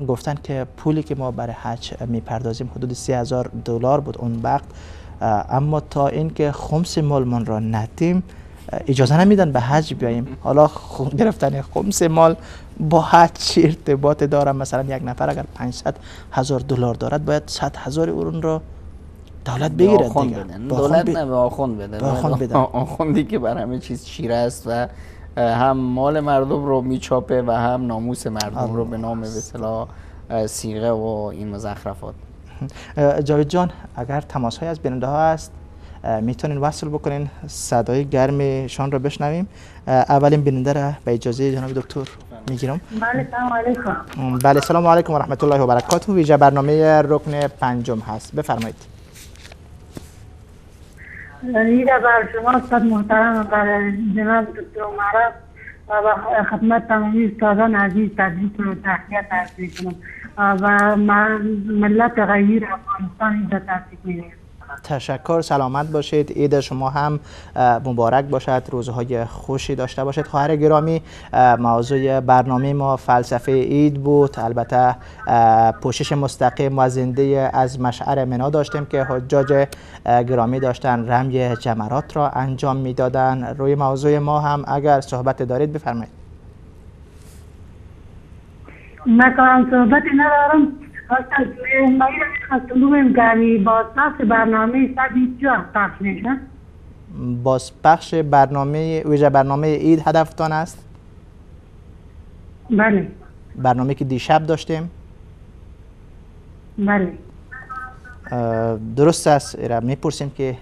گفتن که پولی که ما برای حج میپردازیم حدود $30,000 بود اون وقت، اما تا اینکه خمس مال من را ندیم اجازه نمیدن به حج بیاییم. حالا گرفتن خمس مال با حج چه ارتباط داره؟ مثلا یک نفر اگر $500,000 دارد باید 100,000 اون را دولت بگیره دیگه. دولت نه، به آخوند بده. آخوندی که بر همه چیز چیره است و هم مال مردم رو میچاپه و هم ناموس مردم رو به نام به اصطلاح صیغه و این مزخرفات. جاوید جان، اگر تماس های از بیننده ها هست میتونین وصل بکنین، صدای گرمشان رو بشنویم. اولین بیننده را به اجازه جناب دکتر میگیرم. بله سلام علیکم. بله سلام علیکم و رحمت الله و برکاته. ویژه برنامه رکن پنجم هست، بفرمایید. ایده بر شما استاد محترم، بر جناب دکتر عمر و خدمت تمامی استادان عزیز تبریک و تحیت عرض میکنم و ملت غیر افغانستان اینجا تبریک میگم. تشکر، سلامت باشید. عید شما هم مبارک باشد، روزهای خوشی داشته باشید. خواهر گرامی، موضوع برنامه ما فلسفه عید بود. البته پوشش مستقیم و زنده از مشعر منا داشتیم که حجاج گرامی داشتن رمی جمرات را انجام میدادن. روی موضوع ما هم اگر صحبت دارید بفرمایید. نکنم صحبتی ندارم، ما خواستم بگم که بازپخش برنامه سبی چه وقت پخش میشه؟ بازپخش برنامه ویژه برنامه عید هدفتان است؟ بله برنامه که دیشب داشتیم؟ بله درست است. میپرسیم که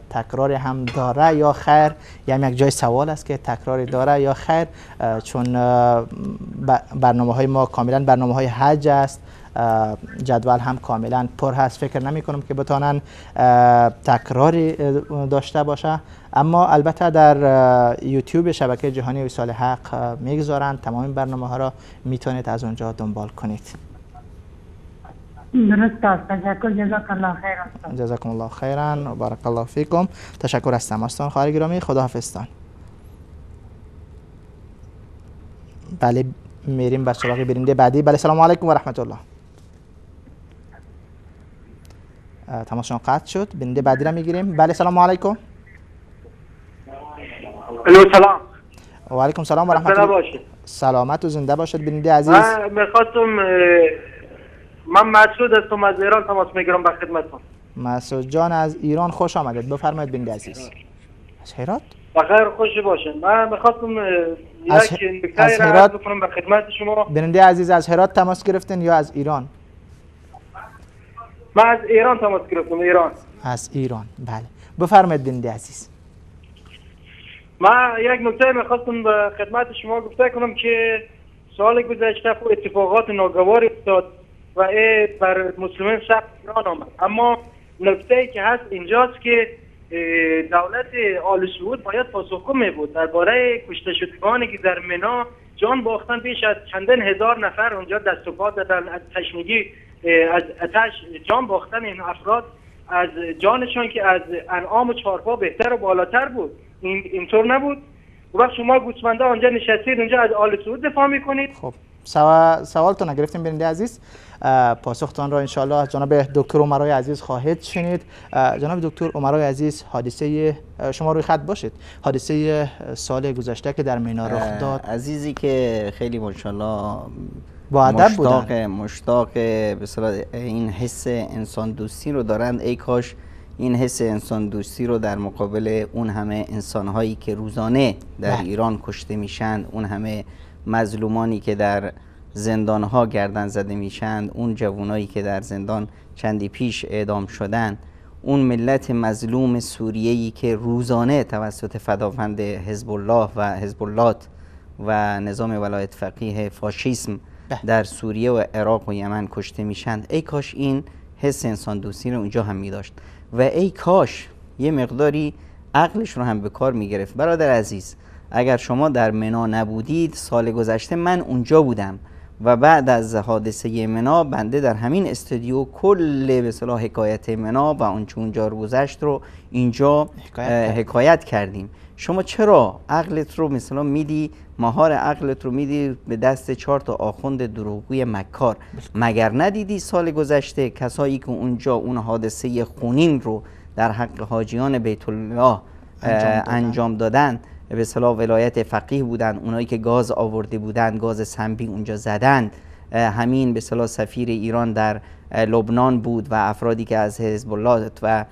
تکرار هم داره یا خیر، یعنی یک جای سوال است که تکراری داره یا خیر، چون برنامه های ما کاملا برنامه های حج است، جدول هم کاملا پر هست، فکر نمی کنم که بتانن تکراری داشته باشه، اما البته در یوتیوب شبکه جهانی وصال حق میگذارن، تمام برنامه ها را میتونید از اونجا دنبال کنید. درست است. تشکر. جزاک الله خیر. جزاکم الله خیرا و بارک الله فیکم. تشکر از تماستان خواهر گرامی. خداحافظتان. بله میریم به سراغ برنده بعدی. بله سلام علیکم و رحمت الله. تماسشون قطع شد. برنده بعدی را میگیریم. بله سلام علیکم. الو سلام. و علیکم سلام و رحمت الله. سلامت و زنده باشد برنده عزیز. من میخواستم، من مسعود هستم از ایران تماس میگیرم به خدمتتون. مسعود جان از ایران خوش آمدید. بفرمایید برنده عزیز. از هرات؟ بخیر خوش باشین. من میخواستم یک نکته را عرض بکنم به خدمت شما. برنده عزیز از هرات تماس گرفتین یا از ایران؟ من از ایران تماس گرفتم. ایران. از ایران. بله بفرمایید برنده عزیز. من یک نکته میخواستم به خدمت شما گفته کنم که سال گذشته اتفاقات ناگواری افتاد و بر مسلمان سخت ایران آمد، اما نکته که هست اینجاست که دولت آل سعود باید پاسخگو می بود درباره کشته شدگانی که در منا جان باختن. بیش از چندین هزار نفر اونجا دست و پا دادن، از تشنگی از آتش جان باختن این افراد، از جانشان که از انعام و چهارپا بهتر و بالاتر بود. اینطور نبود. وقت شما گوسفنده آنجا نشستید، اونجا از آل سعود دفاع میکنید. خب سوالتون گرفتیم برنده عزیز. پاسختان را انشاءالله از جناب دکتر عمرای عزیز خواهید شنید. جناب دکتر عمرای عزیز، حادثه شما روی خط باشید، حادثه سال گذشته که در مینا رخ داد، عزیزی که خیلی ماشاءالله با ادب بودن، مشتاق به اصطلاح این حس انسان دوستی رو دارند. ای کاش این حس انسان دوستی رو در مقابل اون همه انسان‌هایی که روزانه در ایران کشته میشن، اون همه مظلومانی که در زندان‌ها گردن زده میشن، اون جوانایی که در زندان چندی پیش اعدام شدن، اون ملت مظلوم سوریه‌ای که روزانه توسط فداوند حزب الله و حزب الله و نظام ولایت فقیه فاشیسم در سوریه و عراق و یمن کشته میشن، ای کاش این حس انسان دوستی رو اونجا هم می‌داشت و ای کاش یه مقداری عقلش رو هم به کار می‌گرفت. برادر عزیز، اگر شما در منا نبودید، سال گذشته من اونجا بودم و بعد از حادثه منا بنده در همین استودیو کل به اصطلاح حکایت منا و آنچه اونجا گذشت رو اینجا حکایت کردیم. شما چرا عقلت رو مثلا میدی، مهار عقلت رو میدی به دست 4 تا آخوند دروغگوی مکار؟ مگر ندیدی سال گذشته کسایی که اونجا اون حادثه خونین رو در حق حاجیان بیت الله انجام دادن، به اصطلاح ولایت فقیه بودن، اونایی که گاز آورده بودن، گاز سنبی اونجا زدند، همین به اصطلاح سفیر ایران در لبنان بود و افرادی که از حزب الله و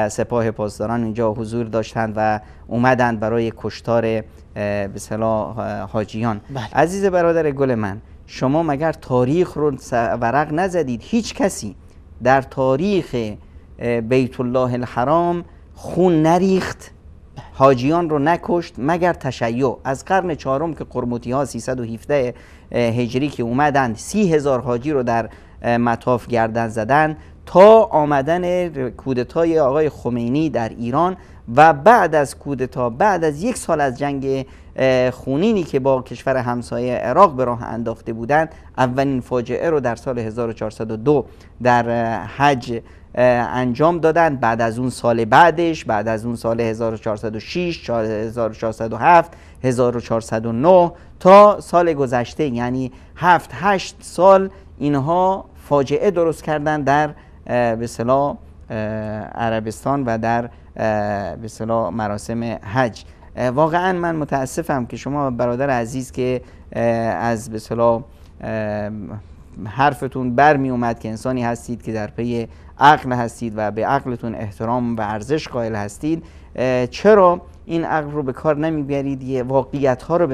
سپاه پاسداران اینجا حضور داشتند و اومدند برای کشتار به اصطلاح حاجیان. عزیز برادر گل من، شما مگر تاریخ رو ورق نزدید؟ هیچ کسی در تاریخ بیت الله الحرام خون نریخت، حاجیان رو نکشت مگر تشیع. از قرن 4 که قرموطی ها 317 هجری که اومدن 30,000 حاجی رو در مطاف گردن زدن تا آمدن کودتای آقای خمینی در ایران و بعد از کودتا، بعد از 1 سال از جنگ خونینی که با کشور همسایه عراق به راه انداخته بودند، اولین فاجعه رو در سال 1402 در حج انجام دادن. بعد از اون سال بعدش، بعد از اون سال 1406 1407 1409 تا سال گذشته، یعنی 7-8 سال اینها فاجعه درست کردن در به اصطلاح عربستان و در به اصطلاح مراسم حج. واقعا من متاسفم که شما برادر عزیز که از به اصطلاح حرفتون برمی اومد که انسانی هستید که در پی عقل هستید و به عقلتون احترام و ارزش قائل هستید، چرا این عقل رو به کار نمیبرید یه واقعیت ها رو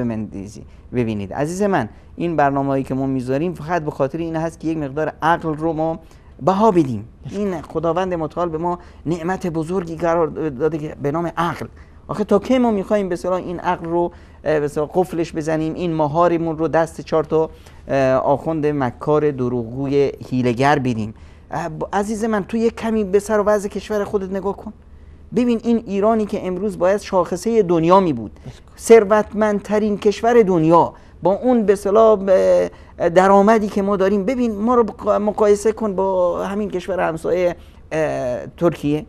ببینید؟ عزیز من، این برنامه‌ای که ما میذاریم فقط به خاطر این هست که یک مقدار عقل رو ما بها بدیم. این خداوند متعال به ما نعمت بزرگی قرار داده به نام عقل. آخه تا کی ما میخوایم به اصطلاح این عقل رو به اصطلاح قفلش بزنیم، این مهارمون رو دست 4 تا آخوند مکار دروغگوی هیله‌گر بدیم؟ عزیز من، تو یک کمی به سر و وضع کشور خودت نگاه کن. ببین این ایرانی که امروز باید شاخصه دنیا می بود، ثروتمندترین کشور دنیا، با اون به اصطلاح درآمدی که ما داریم، ببین ما رو مقایسه کن با همین کشور همسایه ترکیه.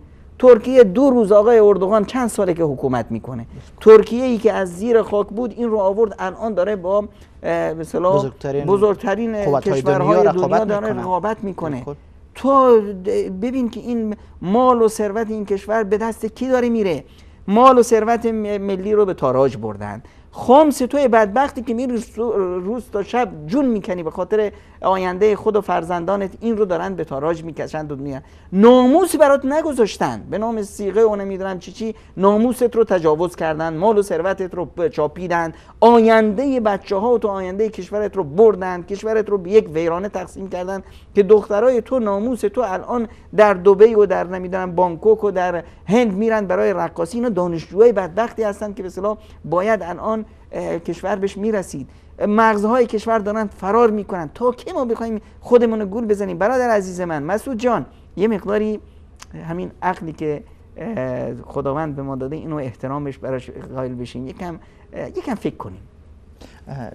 2 روز آقای اردوغان چند ساله که حکومت میکنه. ترکیه ای که از زیر خاک بود این رو آورد الان داره با به اصطلاح بزرگترین کشورهای دنیا داره رقابت میکنه. تو ببین که این مال و ثروت این کشور به دست کی داره میره؟ مال و ثروت ملی رو به تاراج بردن. خمس توی بدبختی که میری روز تا شب جون میکنی به خاطر آینده خود و فرزندانت، این رو دارن به تاراج میکشند و میگن ناموسی برات نگذاشتن، به نام صیغه و نمیدونم چی ناموست رو تجاوز کردن، مال و ثروتت رو چاپیدن، آینده بچه‌ها و تو آینده کشورت رو بردن، کشورت رو به یک ویرانه تقسیم کردن که دخترای تو ناموس تو الان در دبی و در نمیدونم بانکوک و در هند میرن برای رقاصی. اینا دانشجوهای بدبختی هستن که به اصطلاح باید الان کشور بهش میرسید. مغزهای کشور دارن فرار میکنن. تا کی ما بخوایم خودمون رو گول بزنیم؟ برادر عزیز من، مسعود جان، یه مقداری همین عقلی که خداوند به ما داده اینو احترامش براش قائل بشیم، یکم فکر کنیم.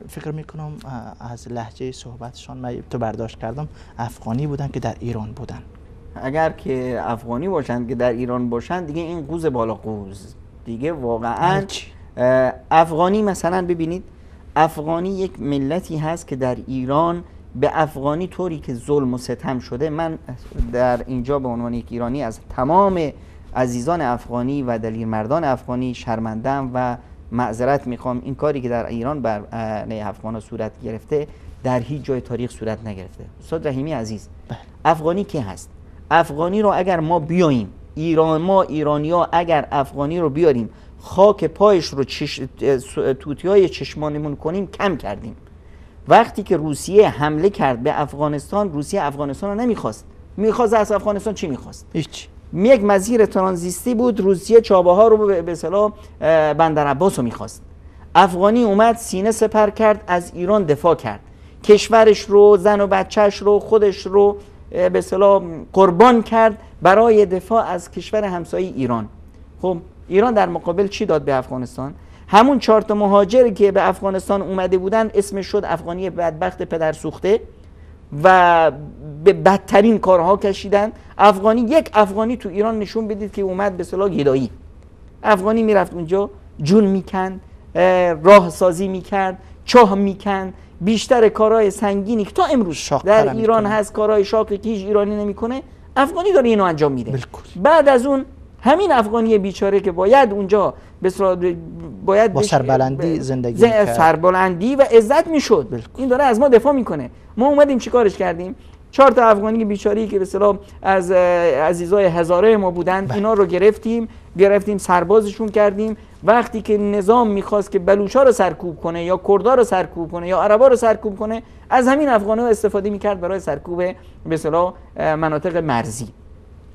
فکر میکنم از لهجه صحبتشان من تو برداشت کردم افغانی بودن که در ایران بودن. اگر که افغانی باشند که در ایران باشند دیگه این قوز بالا قوز دیگه واقعا. افغانی مثلا ببینید، افغانی یک ملتی هست که در ایران به افغانی طوری که ظلم و ستم شده، من در اینجا به عنوان یک ایرانی از تمام عزیزان افغانی و دلیرمردان افغانی شرمندم و معذرت میخوام. این کاری که در ایران بر افغان صورت گرفته در هیچ جای تاریخ صورت نگرفته. استاد رحیمی عزیز، افغانی کی هست؟ افغانی رو اگر ما بیاییم ما ایرانی‌ها اگر افغانی رو بیاریم خاک پایش رو توتیای چشمانمون کنیم کم کردیم. وقتی که روسیه حمله کرد به افغانستان، روسیه افغانستان رو نمیخواست. میخواست از افغانستان چی میخواست؟ هیچ. یک مسیر ترانزیستی بود. روسیه چابهار رو به اصطلاح بندر عباس رو میخواست. افغانی اومد سینه سپر کرد، از ایران دفاع کرد، کشورش رو، زن و بچهش رو، خودش رو به اصطلاح قربان کرد برای دفاع از کشور همسایه ایران. خب ایران در مقابل چی داد به افغانستان؟ همون 4 تا مهاجری که به افغانستان اومده بودن اسمش شد افغانی بدبخت پدر سوخته و به بدترین کارها کشیدن. یک افغانی تو ایران نشون بدید که اومد به اصطلاح گدایی. افغانی میرفت اونجا جون میکند، راه سازی میکرد، چاه میکند، بیشتر کارهای سنگینی که تا امروز در ایران هست، کارهای شاقی که هیچ ایرانی نمیکنه، افغانی داره اینو انجام میده. بعد از اون همین افغانی بیچاره که باید اونجا باید با سربلندی زندگی کرد، سربلندی و عزت میشد، این داره از ما دفاع میکنه. ما اومدیم چیکارش کردیم؟ 4 تا افغانی بیچاری که به اصطلاح از عزیزای هزاره ما بودن، اینا رو گرفتیم سربازشون کردیم. وقتی که نظام میخواست که بلوچا رو سرکوب کنه یا کردا رو سرکوب کنه یا عربا رو سرکوب کنه، از همین افغان‌ها استفاده میکرد برای سرکوب به اصطلاح مناطق مرزی.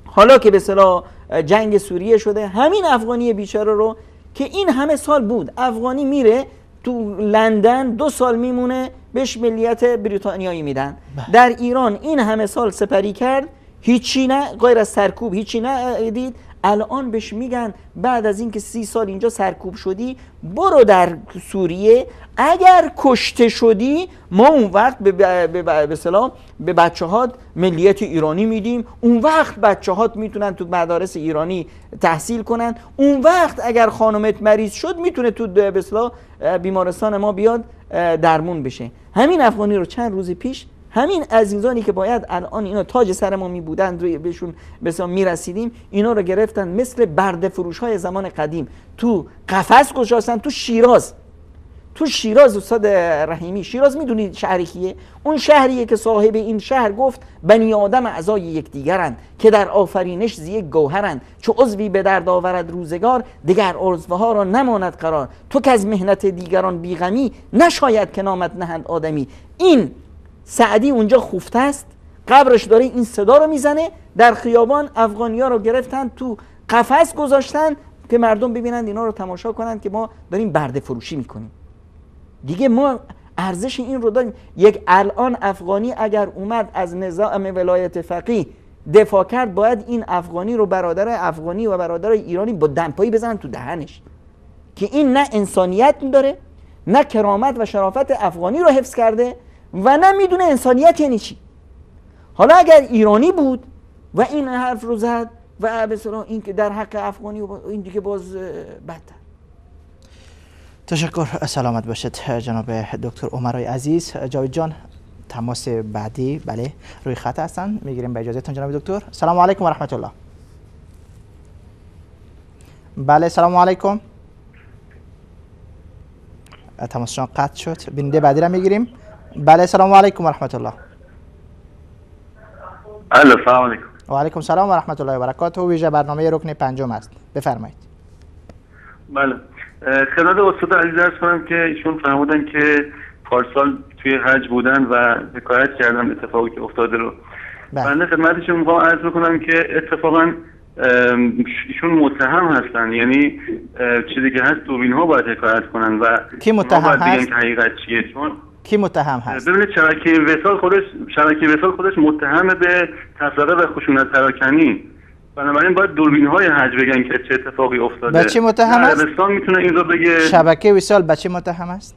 حالا که به اصطلاح جنگ سوریه شده، همین افغانی بیچاره رو که این همه سال بود، افغانی میره تو لندن 2 سال میمونه، بهش ملیت بریتانیایی میدن. در ایران این همه سال سپری کرد، هیچی نه غیر از سرکوب، هیچی نه دید. الان بهش میگن بعد از اینکه 30 سال اینجا سرکوب شدی برو در سوریه، اگر کشته شدی ما اون وقت به بچه‌هات ملیت ایرانی میدیم، اون وقت بچه‌هات میتونن تو مدارس ایرانی تحصیل کنن، اون وقت اگر خانومت مریض شد میتونه تو به اصطلاح بیمارستان ما بیاد درمون بشه. همین افغانی رو چند روز پیش همین عزیزانی که باید الان اینا تاج سر ما می بودن روی بهشون بسیار میرسیدیم، اینا رو گرفتن مثل برده فروش های زمان قدیم تو قفس گذاشتن تو شیراز. تو شیراز استاد رحیمی، شیراز میدونید شهری کیه؟ اون شهریه که صاحب این شهر گفت بنی آدم اعضای یکدیگرند که در آفرینش ز یک گوهرند، چو عضوی به درد آورد روزگار دیگر عضوها را نماند قرار. تو که از مهنت دیگران بیغمی نشاید که نامت نهند آدمی. این سعدی اونجا خفته است، قبرش داره این صدا رو میزنه. در خیابان افغانی‌ها رو گرفتن تو قفس گذاشتن که مردم ببینند اینا رو تماشا کنند که ما داریم برده فروشی میکنیم. دیگه ما ارزش این رو داریم. یک الان افغانی اگر اومد از نظام ولایت فقیه دفاع کرد، باید این افغانی رو برادر افغانی و برادر ایرانی با دمپایی بزنن تو دهنش که این نه انسانیت داره، نه کرامت و شرافت افغانی رو حفظ کرده و نه میدونه انسانیت یعنی چی. حالا اگر ایرانی بود و این حرف رو زد و به اصطلاح این که در حق افغانی و این دیگه باز بدتر. تشکر، سلامت باشید جناب دکتر عمرای عزیز. جاوید جان تماس بعدی بله روی خط هستن، میگیریم به اجازهتون جناب دکتر. سلام علیکم و رحمت الله. بله سلام علیکم. تماسشان قطع شد. بیننده بعدی را میگیریم. بله سلام علیکم و رحمت الله. الو سلام علیکم. و علیکم سلام و رحمت الله و برکاته. ویژه برنامه رکن پنجم است، بفرمایید. بله خدمت استاد عزیز عرض کنم که ایشون فرمودن که پارسال توی حج بودن و حکایت کردن اتفاقی که افتاده رو. بنده خدمتشون میخوام عرض بکنم که اتفاقا ایشون متهم هستن، یعنی چیزی که هست دوربین ها باید حکایت کنن و کی متهم هست؟ که حقیقت چیه. چون کی متهم هست؟ ببینید شبکه وصال خودش متهم به تفرقه و خشونت پراکنی، بنابراین باید دوربین های حج بگن که چه اتفاقی افتاده. به چی متهم است؟ عربستان میتونه این رو بگه. شبکه وصال به چی متهم است؟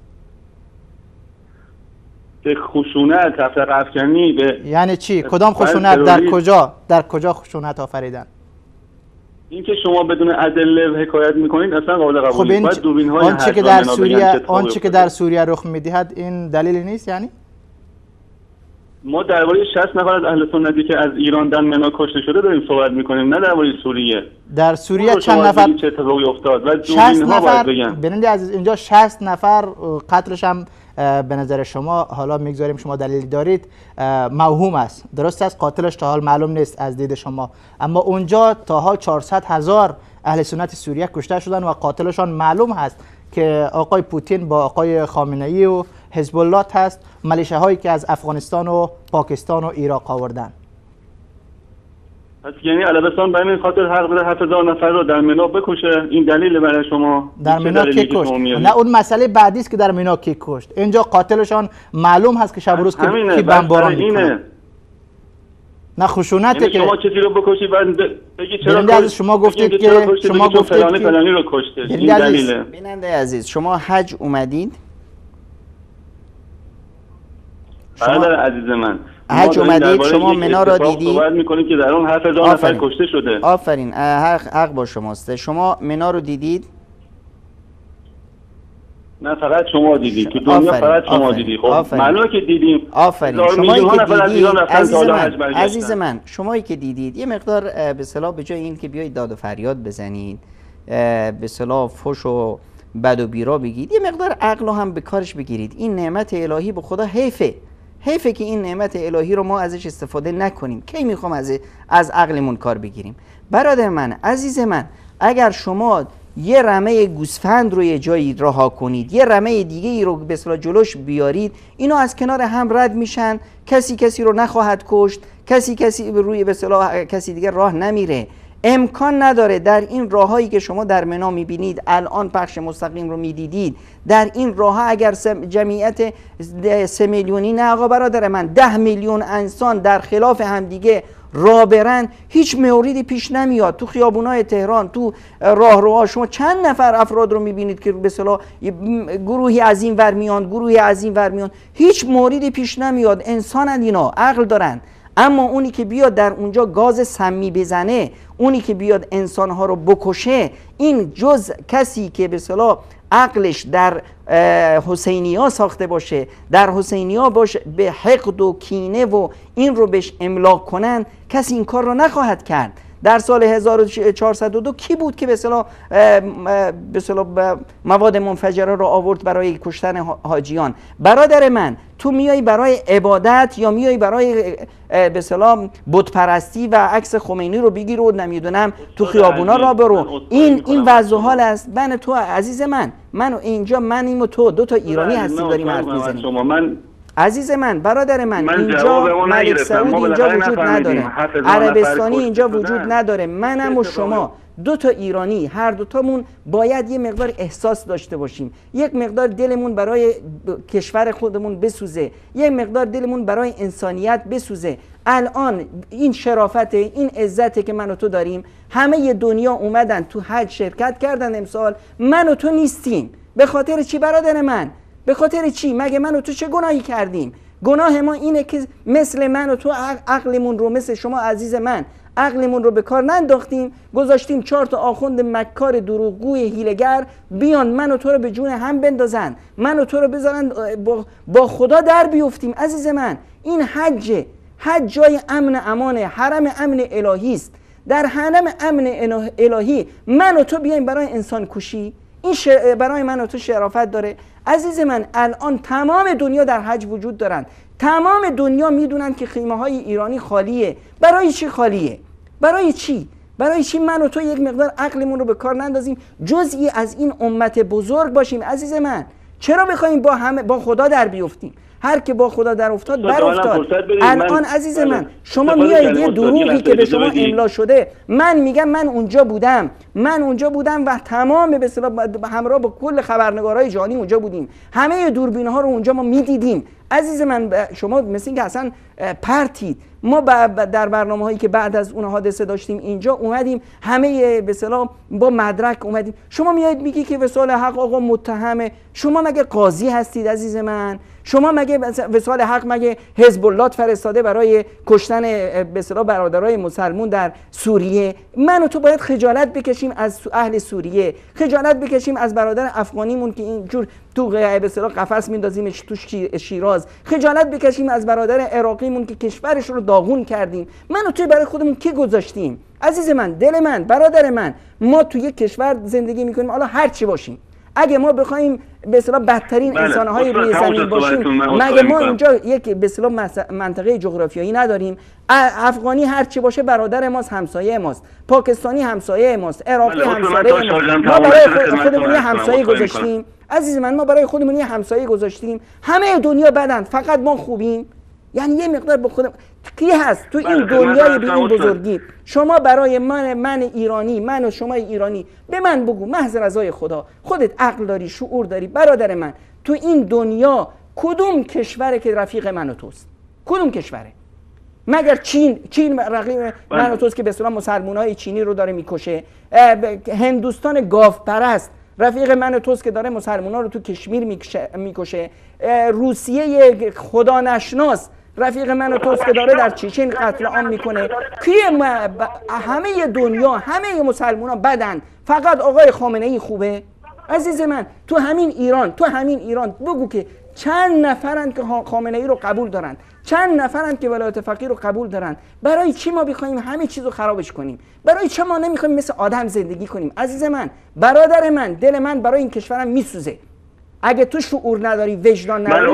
به خشونت، تفرقه افکنی. به یعنی چی؟ کدام خشونت؟ در کجا خشونت آفریدن؟ این که شما بدون ادله حکایت میکنید اصلا قابل قبول نیست. باید دوربین های آنچه که در سوریه رخ میدهد این دلیلی نیست. یعنی ما درباره 60 نفر از اهل سنتی که از ایران در منو کشته شده داریم صحبت میکنیم، نه درباره سوریه. در سوریه چند نفر چه اتفاقی افتاد و 60 نفر ببینید عزیز، اینجا 60 نفر قتلش هم به نظر شما، حالا میگذاریم شما دلیلی دارید، موهوم است. درست است قاتلش تا حال معلوم نیست از دید شما، اما اونجا تا حال 400,000 اهل سنت سوریه کشته شدن و قاتلشان معلوم هست که آقای پوتین با آقای خامنه‌ای و حزب الله هست، ملیشه هایی که از افغانستان و پاکستان و عراق آوردن. پس یعنی عربستان برای این خاطر حق داره 7000 نفر رو در منا بکشه؟ این دلیل برای شما؟ در منا کی کشت؟ نه اون مسئله بعدی است که در منا کی کشت. اینجا قاتلشان معلوم هست که شب روز که بمباران میکنه. نه خشونته یعنی که شما چیزی رو بکشید بعد بگید چرا شما گفتید که فلانی رو کشته. این دلیله. بیننده عزیز شما حج اومدید؟ برادر عزیز من حج اومدید، شما منا را دیدید؟ صحبت میکنید که در اون 7000 نفر کشته شده. آفرین، حق با شماست. شما منا رو دیدید؟ نه فقط شما دیدید تو دنیا، فقط شما دیدید. خب معلومه که دیدیم. آفرین. شمایی که دیدید عزیز من شمایی که دیدید یه مقدار به اصطلاح به جای این که بیایید داد و فریاد بزنید، به اصطلاح فحش و بد و بیرا بگید، یه مقدار عقل هم به کارش بگیرید. این نعمت الهی به خدا حیفه که این نعمت الهی رو ما ازش استفاده نکنیم. کی میخوام از عقلمون کار بگیریم؟ برادر من، عزیز من، اگر شما یه رمه گوسفند رو یه جایی رها کنید، یه رمه دیگه ای رو به اصطلاح جلوش بیارید، اینا از کنار هم رد میشن، کسی رو نخواهد کشت، کسی روی به اصطلاح کسی دیگه راه نمیره. امکان نداره در این راههایی که شما در منا میبینید، الان پخش مستقیم رو میدیدید، در این راه اگر جمعیت 3 میلیونی، نه آقا برادر من، 10 میلیون انسان در خلاف همدیگه راه برن، هیچ موردی پیش نمیاد. تو خیابونای تهران، تو راهروها شما چند نفر افراد رو میبینید که به اصطلاح گروهی از این ور میان، گروهی از این ور میان، هیچ موردی پیش نمیاد. انسانن اینا، عقل دارن. اما اونی که بیاد در اونجا گاز سمی بزنه، اونی که بیاد انسانها رو بکشه، این جز کسی که به اصطلاح عقلش در حسینیا ساخته باشه، در حسینیا باشه، به حقد و کینه و این رو بهش املاق کنن، کسی این کار رو نخواهد کرد. در سال 1402 کی بود که به اصطلاح مواد منفجره رو آورد برای کشتن حاجیان؟ برادر من، تو میای برای عبادت یا میای برای به اصطلاح بت پرستی و عکس خمینی رو بگیر و نمیدونم تو خیابونا را برو؟ این وضع حال است. من تو عزیز من اینجا منیم و تو دو تا ایرانی هستیم داریم حرف میزنیم. عزیز من، برادر من اینجا ملک سعود اینجا وجود نداره، عربستانی اینجا وجود نداره. منم و شما دو تا ایرانی، هر دو تامون باید یه مقدار احساس داشته باشیم، یک مقدار دلمون برای کشور خودمون بسوزه، یک مقدار دلمون برای انسانیت بسوزه. الان این شرافت، این عزتی که من و تو داریم، همه دنیا اومدن تو حج شرکت کردن امسال، من و تو نیستیم. به خاطر چی برادر من؟ به خاطر چی؟ مگه من و تو چه گناهی کردیم؟ گناه ما اینه که مثل من و تو عقلمون رو، مثل شما عزیز من، عقلمون رو به کار ننداختیم، گذاشتیم 4 تا آخوند مکار دروغگوی هیلگر بیان من و تو رو به جون هم بندازن، من و تو رو بذارن با خدا در بیفتیم. عزیز من، این حج جای امن امانه، حرم امن الهی است. در حرم امن الهی من و تو بیایم برای انسان کشی؟ این برای من و تو شرافت داره؟ عزیز من، الان تمام دنیا در حج وجود دارن، تمام دنیا میدونن که خیمه های ایرانی خالیه. برای چی خالیه؟ برای چی؟ برای چی من و تو یک مقدار عقلمون رو به کار نندازیم، جزئی از این امت بزرگ باشیم؟ عزیز من، چرا بخوایم با خدا در بیفتیم؟ هر که با خدا در افتاد بر افتاد. الان عزیز من، شما میایید یه دروغی که به شما املا شده، من میگم من اونجا بودم و تمام به اصطلاح همراه با کل خبرنگارای جهانی اونجا بودیم، همه دوربین‌ها رو اونجا ما میدیدیم. عزیز من، شما مثل اینکه اصلا پرتید. ما در برنامه‌هایی که بعد از اون حادثه داشتیم اینجا اومدیم، همه به اصطلاح با مدرک اومدیم. شما میایید میگی که وصال حق آقا متهمه. شما مگه قاضی هستید عزیز من؟ شما مگه وصال حق مگه حزب الله فرستاده برای کشتن به اصطلاح برادرای مسلمون در سوریه؟ من و تو باید خجالت بکشیم از اهل سوریه، خجالت بکشیم از برادر افغانیمون که اینجور تو به اصطلاح قفس میندازیمش تو شیراز، خجالت بکشیم از برادر عراقیمون که کشورش رو داغون کردیم. من و تو برای خودمون کی گذاشتیم؟ عزیز من، دل من، برادر من، ما تو یک کشور زندگی میکنیم، حالا هر چی باشیم، اگه ما بخوایم به اصطلاح بدترین انسان‌های روی زمین باشیم، مگه ما اینجا یک به اصطلاح منطقه جغرافیایی نداریم؟ افغانی هر چی باشه برادر ماست، همسایه ماست، پاکستانی همسایه ماست، عراقی همسایه ماست. ما برای خودمون یه همسایه گذاشتیم. عزیز من، ما برای خودمون یه همسایه گذاشتیم. همه دنیا بدن، فقط ما خوبیم. یعنی یه مقدار به خودم کی هست تو این دنیای به این بزرگی؟ شما برای من ایرانی، من و شما ایرانی، به من بگو محض رضای خدا، خودت عقل داری، شعور داری، برادر من، تو این دنیا کدوم کشوره که رفیق من و توست؟ کدوم کشوره؟ مگر چین رقیب من و توست که به اصطلاح مسلمانای چینی رو داره میکشه؟ هندوستان گاو پرست رفیق من و توست که داره مسلمان‌ها رو تو کشمیر میکشه؟ روسیه خدا نشناس رفیق من و توست که داره در چچن قتل عام میکنه؟ همه دنیا، همه مسلمان‌ها بدن، فقط آقای خامنه‌ای خوبه؟ عزیز من، تو همین ایران بگو که چند نفرن که خامنه‌ای رو قبول دارن، چند نفرن که ولایت فقیه رو قبول دارن؟ برای چی ما بخوایم همه چیز رو خرابش کنیم؟ برای چه ما نمیخوایم مثل آدم زندگی کنیم؟ عزیز من، برادر من، دل من برای این کشورم میسوزه. اگه تو شعور نداری، وجدان نداری،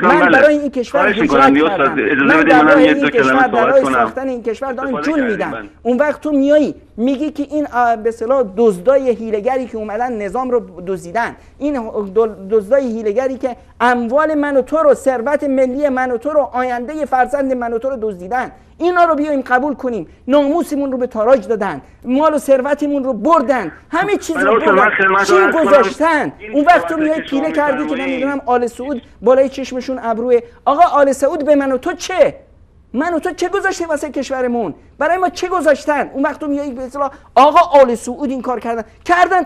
من برای این کشور هجرت کردم، من برای این کشور، برای ساختن این کشور دارم جون میدم. اون وقت تو میایی میگی که این به اصطلاح دزدای هیلگری که اومدن نظام رو دزدیدن، این دزدای هیلگری که اموال من و تو رو، ثروت ملی من و تو رو، آینده فرزند من و تو رو دزدیدن، اینا رو بیایم قبول کنیم. ناموسمون رو به تاراج دادن، مال و ثروتمون رو بردن، همه چیز رو بردن، چی گذاشتن؟ اون وقت تو میای پیله کردی که نمیدونم آل سعود بالای چشمشون ابروه. آقا آل سعود به من و تو چه؟ من و تو چه گذاشته واسه کشورمون؟ برای ما چه گذاشتن؟ اون وقت تو میای به اصطلاح آقا آل سعود این کار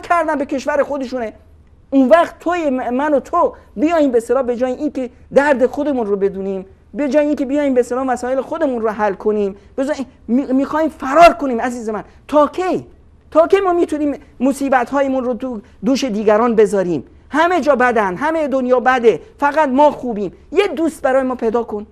کردن به کشور خودشونه. اون وقت توی من و تو بیایم به اصطلاح به جای این که درد خودمون رو بدونیم، به جای اینکه بیایم به اصطلاح مسائل خودمون رو حل کنیم، میخوایم فرار کنیم. عزیز من، تا کی ما میتونیم مصیبت هایمون رو تو دوش دیگران بذاریم؟ همه جا بدن، همه دنیا بده، فقط ما خوبیم. یه دوست برای ما پیدا کن.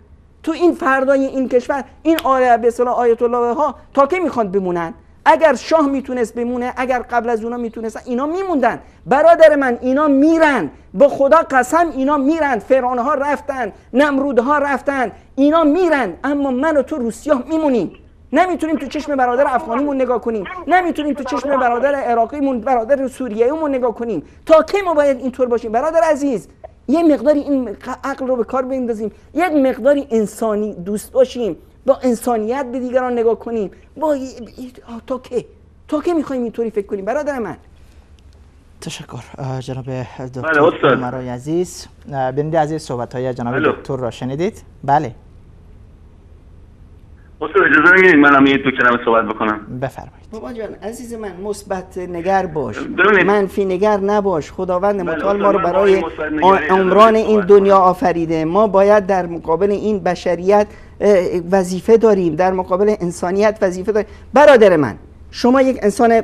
تو این فردای این کشور این به اصطلاح آیت الله ها تا که میخوان بمونن؟ اگر شاه میتونست بمونه، اگر قبل از اونا میتونستن، اینا میموندن. برادر من اینا میرن، با خدا قسم اینا میرن. فرعون ها رفتن، نمرود ها رفتن، اینا میرن. اما من و تو روسیا میمونیم. نمیتونیم تو چشم برادر افغانیمون نگاه کنیم، نمیتونیم تو چشم برادر عراقیمون، برادر سوریه‌ایمون نگاه کنیم. تا کی ما باید اینطور باشیم؟ برادر عزیز، یه مقداری این عقل رو به کار بندازیم، یک مقداری انسانی دوست باشیم، با انسانیت به دیگران نگاه کنیم. تا کی میخوایم اینطوری فکر کنیم برادر من؟ تشکر جناب دکتر عمرای عزیز. بنده عزیز صحبت‌های جناب دکتر را شنیدید؟ بله. استاد اجازه میدید من هم یه دو کلمه صحبت بکنم؟ بفرمایید. بابا جان عزیز من، مثبت نگر باش، منفی نگر نباش. خداوند متعال ما رو برای عمران این دنیا آفریده. ما باید در مقابل این بشریت وظیفه داریم، در مقابل انسانیت وظیفه داریم. برادر من، شما یک انسان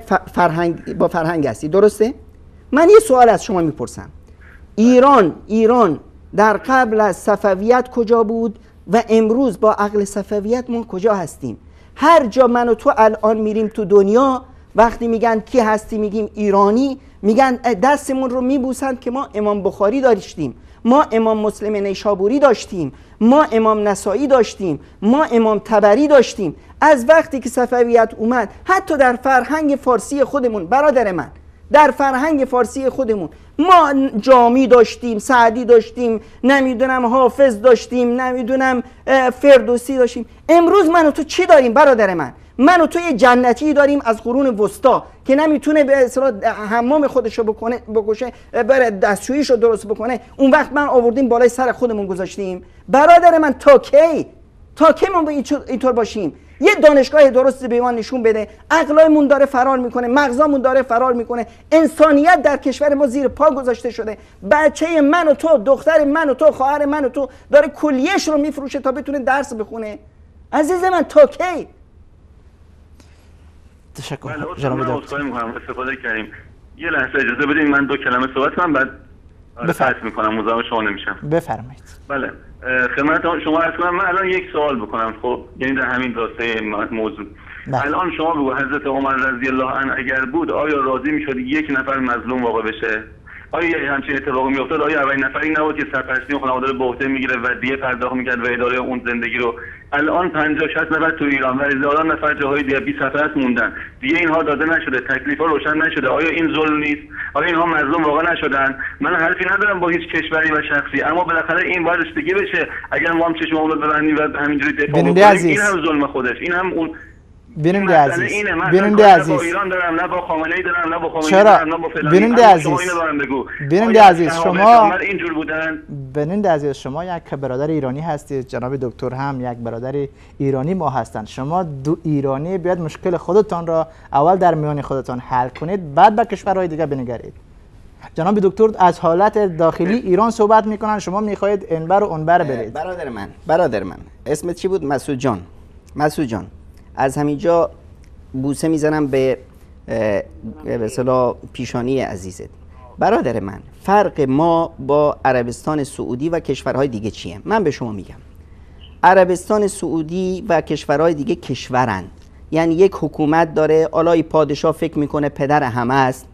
با فرهنگ هستی، درسته؟ من یه سوال از شما میپرسم. ایران در قبل از صفویت کجا بود و امروز با عقل صفویت ما کجا هستیم؟ هر جا من و تو الان میریم تو دنیا، وقتی میگن کی هستی میگیم ایرانی، میگن دستمون رو میبوسند که ما امام بخاری داشتیم، ما امام مسلم نیشابوری داشتیم، ما امام نسائی داشتیم، ما امام طبری داشتیم. از وقتی که صفویت اومد، حتی در فرهنگ فارسی خودمون برادر من، در فرهنگ فارسی خودمون ما جامی داشتیم، سعدی داشتیم، نمیدونم حافظ داشتیم، نمیدونم فردوسی داشتیم. امروز من و تو چی داریم برادر من؟ من و تو یه جنتی داریم از قرون وسطا که نمیتونه به اصطلاح حمام خودشو بکشه، بره دستشوییشو درست بکنه. اون وقت من آوردیم بالای سر خودمون گذاشتیم. برادر من تا کی ما به اینطور باشیم؟ یه دانشگاه درست به ما نشون بده. عقلمون داره فرار میکنه، مغزامون داره فرار میکنه، انسانیت در کشور ما زیر پا گذاشته شده. بچه من و تو، دختر من و تو، خواهر من و تو داره کلیهش رو میفروشه تا بتونه درس بخونه. عزیز من تا کی؟ تشکر جناب دکتر. استفاده کردیم. یه لحظه اجازه بدین من دو کلمه صحبت کنم، بعد بفرمایید میکنم، مزاحم شما نمیشم. بفرمایید. بله، خدمت شما عرض کنم. من الان یک سوال بکنم، خب یعنی در همین راسته موضوع. الان شما بگو حضرت عمر رضی الله عنه اگر بود، آیا راضی میشد یک نفر مظلوم واقع بشه؟ آیا همچین اتفاقی میافتاد؟ آیا اولین نفری نبود که سرپرستی خانواده رو به عهده میگیره و دیه پرداخت میکرد و اداره اون زندگی رو؟ الان 50 60 نفر تو ایران و هزاران نفر جاهای دیگه بی سرپرست موندن، دیگه اینها داده نشده، تکلیفا روشن نشده. آیا این ظلم نیست؟ آیا اینها مظلوم واقع نشدن؟ من حرفی ندارم با هیچ کشوری و شخصی، اما بالاخره این باید رسیدگی بشه. اگر ما هم چشممون رو ببندیم و همینجوری دفاع کنیم، این هم ظلم خودش، این هم اون. بیننده عزیز، بیننده عزیز، با ایران دارم، نه با خامنه‌ای دارم، نه با خمینی دارم، نه با فلانی. بیننده عزیز، بیننده عزیز، شما اینجور بودن. بیننده عزیز، شما یک برادر ایرانی هستید، جناب دکتر هم یک برادر ایرانی ما هستند. شما دو ایرانی بیاید مشکل خودتان را اول در میان خودتان حل کنید، بعد به کشورهای دیگه بنگرید. جناب دکتر از حالت داخلی ایران صحبت میکنن، شما میخواهید اینبر و اونبر برید. برادر من اسمت چی بود؟ مسعود جان، از همینجا بوسه میزنم به اصطلاح پیشانی عزیزت. برادر من، فرق ما با عربستان سعودی و کشورهای دیگه چیه؟ من به شما میگم عربستان سعودی و کشورهای دیگه کشورند، یعنی یک حکومت داره، آلای پادشاه فکر میکنه پدر همه است،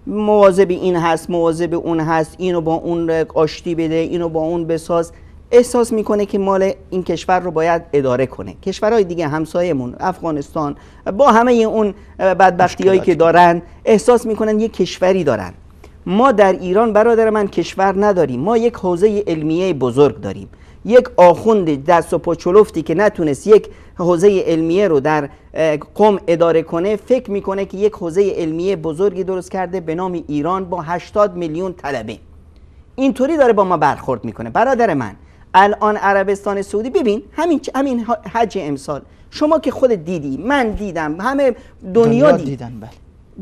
مواظب این هست، مواظب اون هست، اینو با اون آشتی بده، اینو با اون بساز. احساس میکنه که مال این کشور رو باید اداره کنه. کشورهای دیگه همسایمون، افغانستان، با همه اون بدبختی‌هایی که دارن، احساس میکنن یک کشوری دارن. ما در ایران برادر من کشور نداریم، ما یک حوزه علمیه بزرگ داریم. یک آخوند دست و پا چلفتی که نتونست یک حوزه علمیه رو در قم اداره کنه، فکر میکنه که یک حوزه علمیه بزرگی درست کرده به نام ایران با 80 میلیون طلبه. اینطوری داره با ما برخورد میکنه. برادر من، الان عربستان سعودی، ببین همین حج امسال، شما که خود دیدی، من دیدم، همه دنیا دیدن. بله.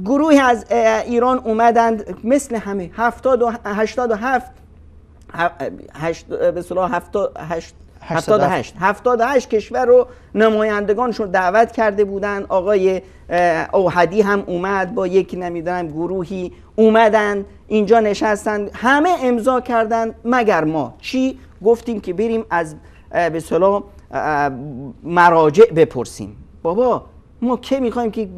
گروهی از ایران اومدند مثل همه 78 کشور رو نمایندگانشون دعوت کرده بودن. آقای اوحدی هم اومد با یک نمیدونم گروهی اومدن اینجا نشستن، همه امضا کردن مگر ما چی؟ گفتیم که بریم از به اصطلاح مراجع بپرسیم. بابا ما که میخوایم که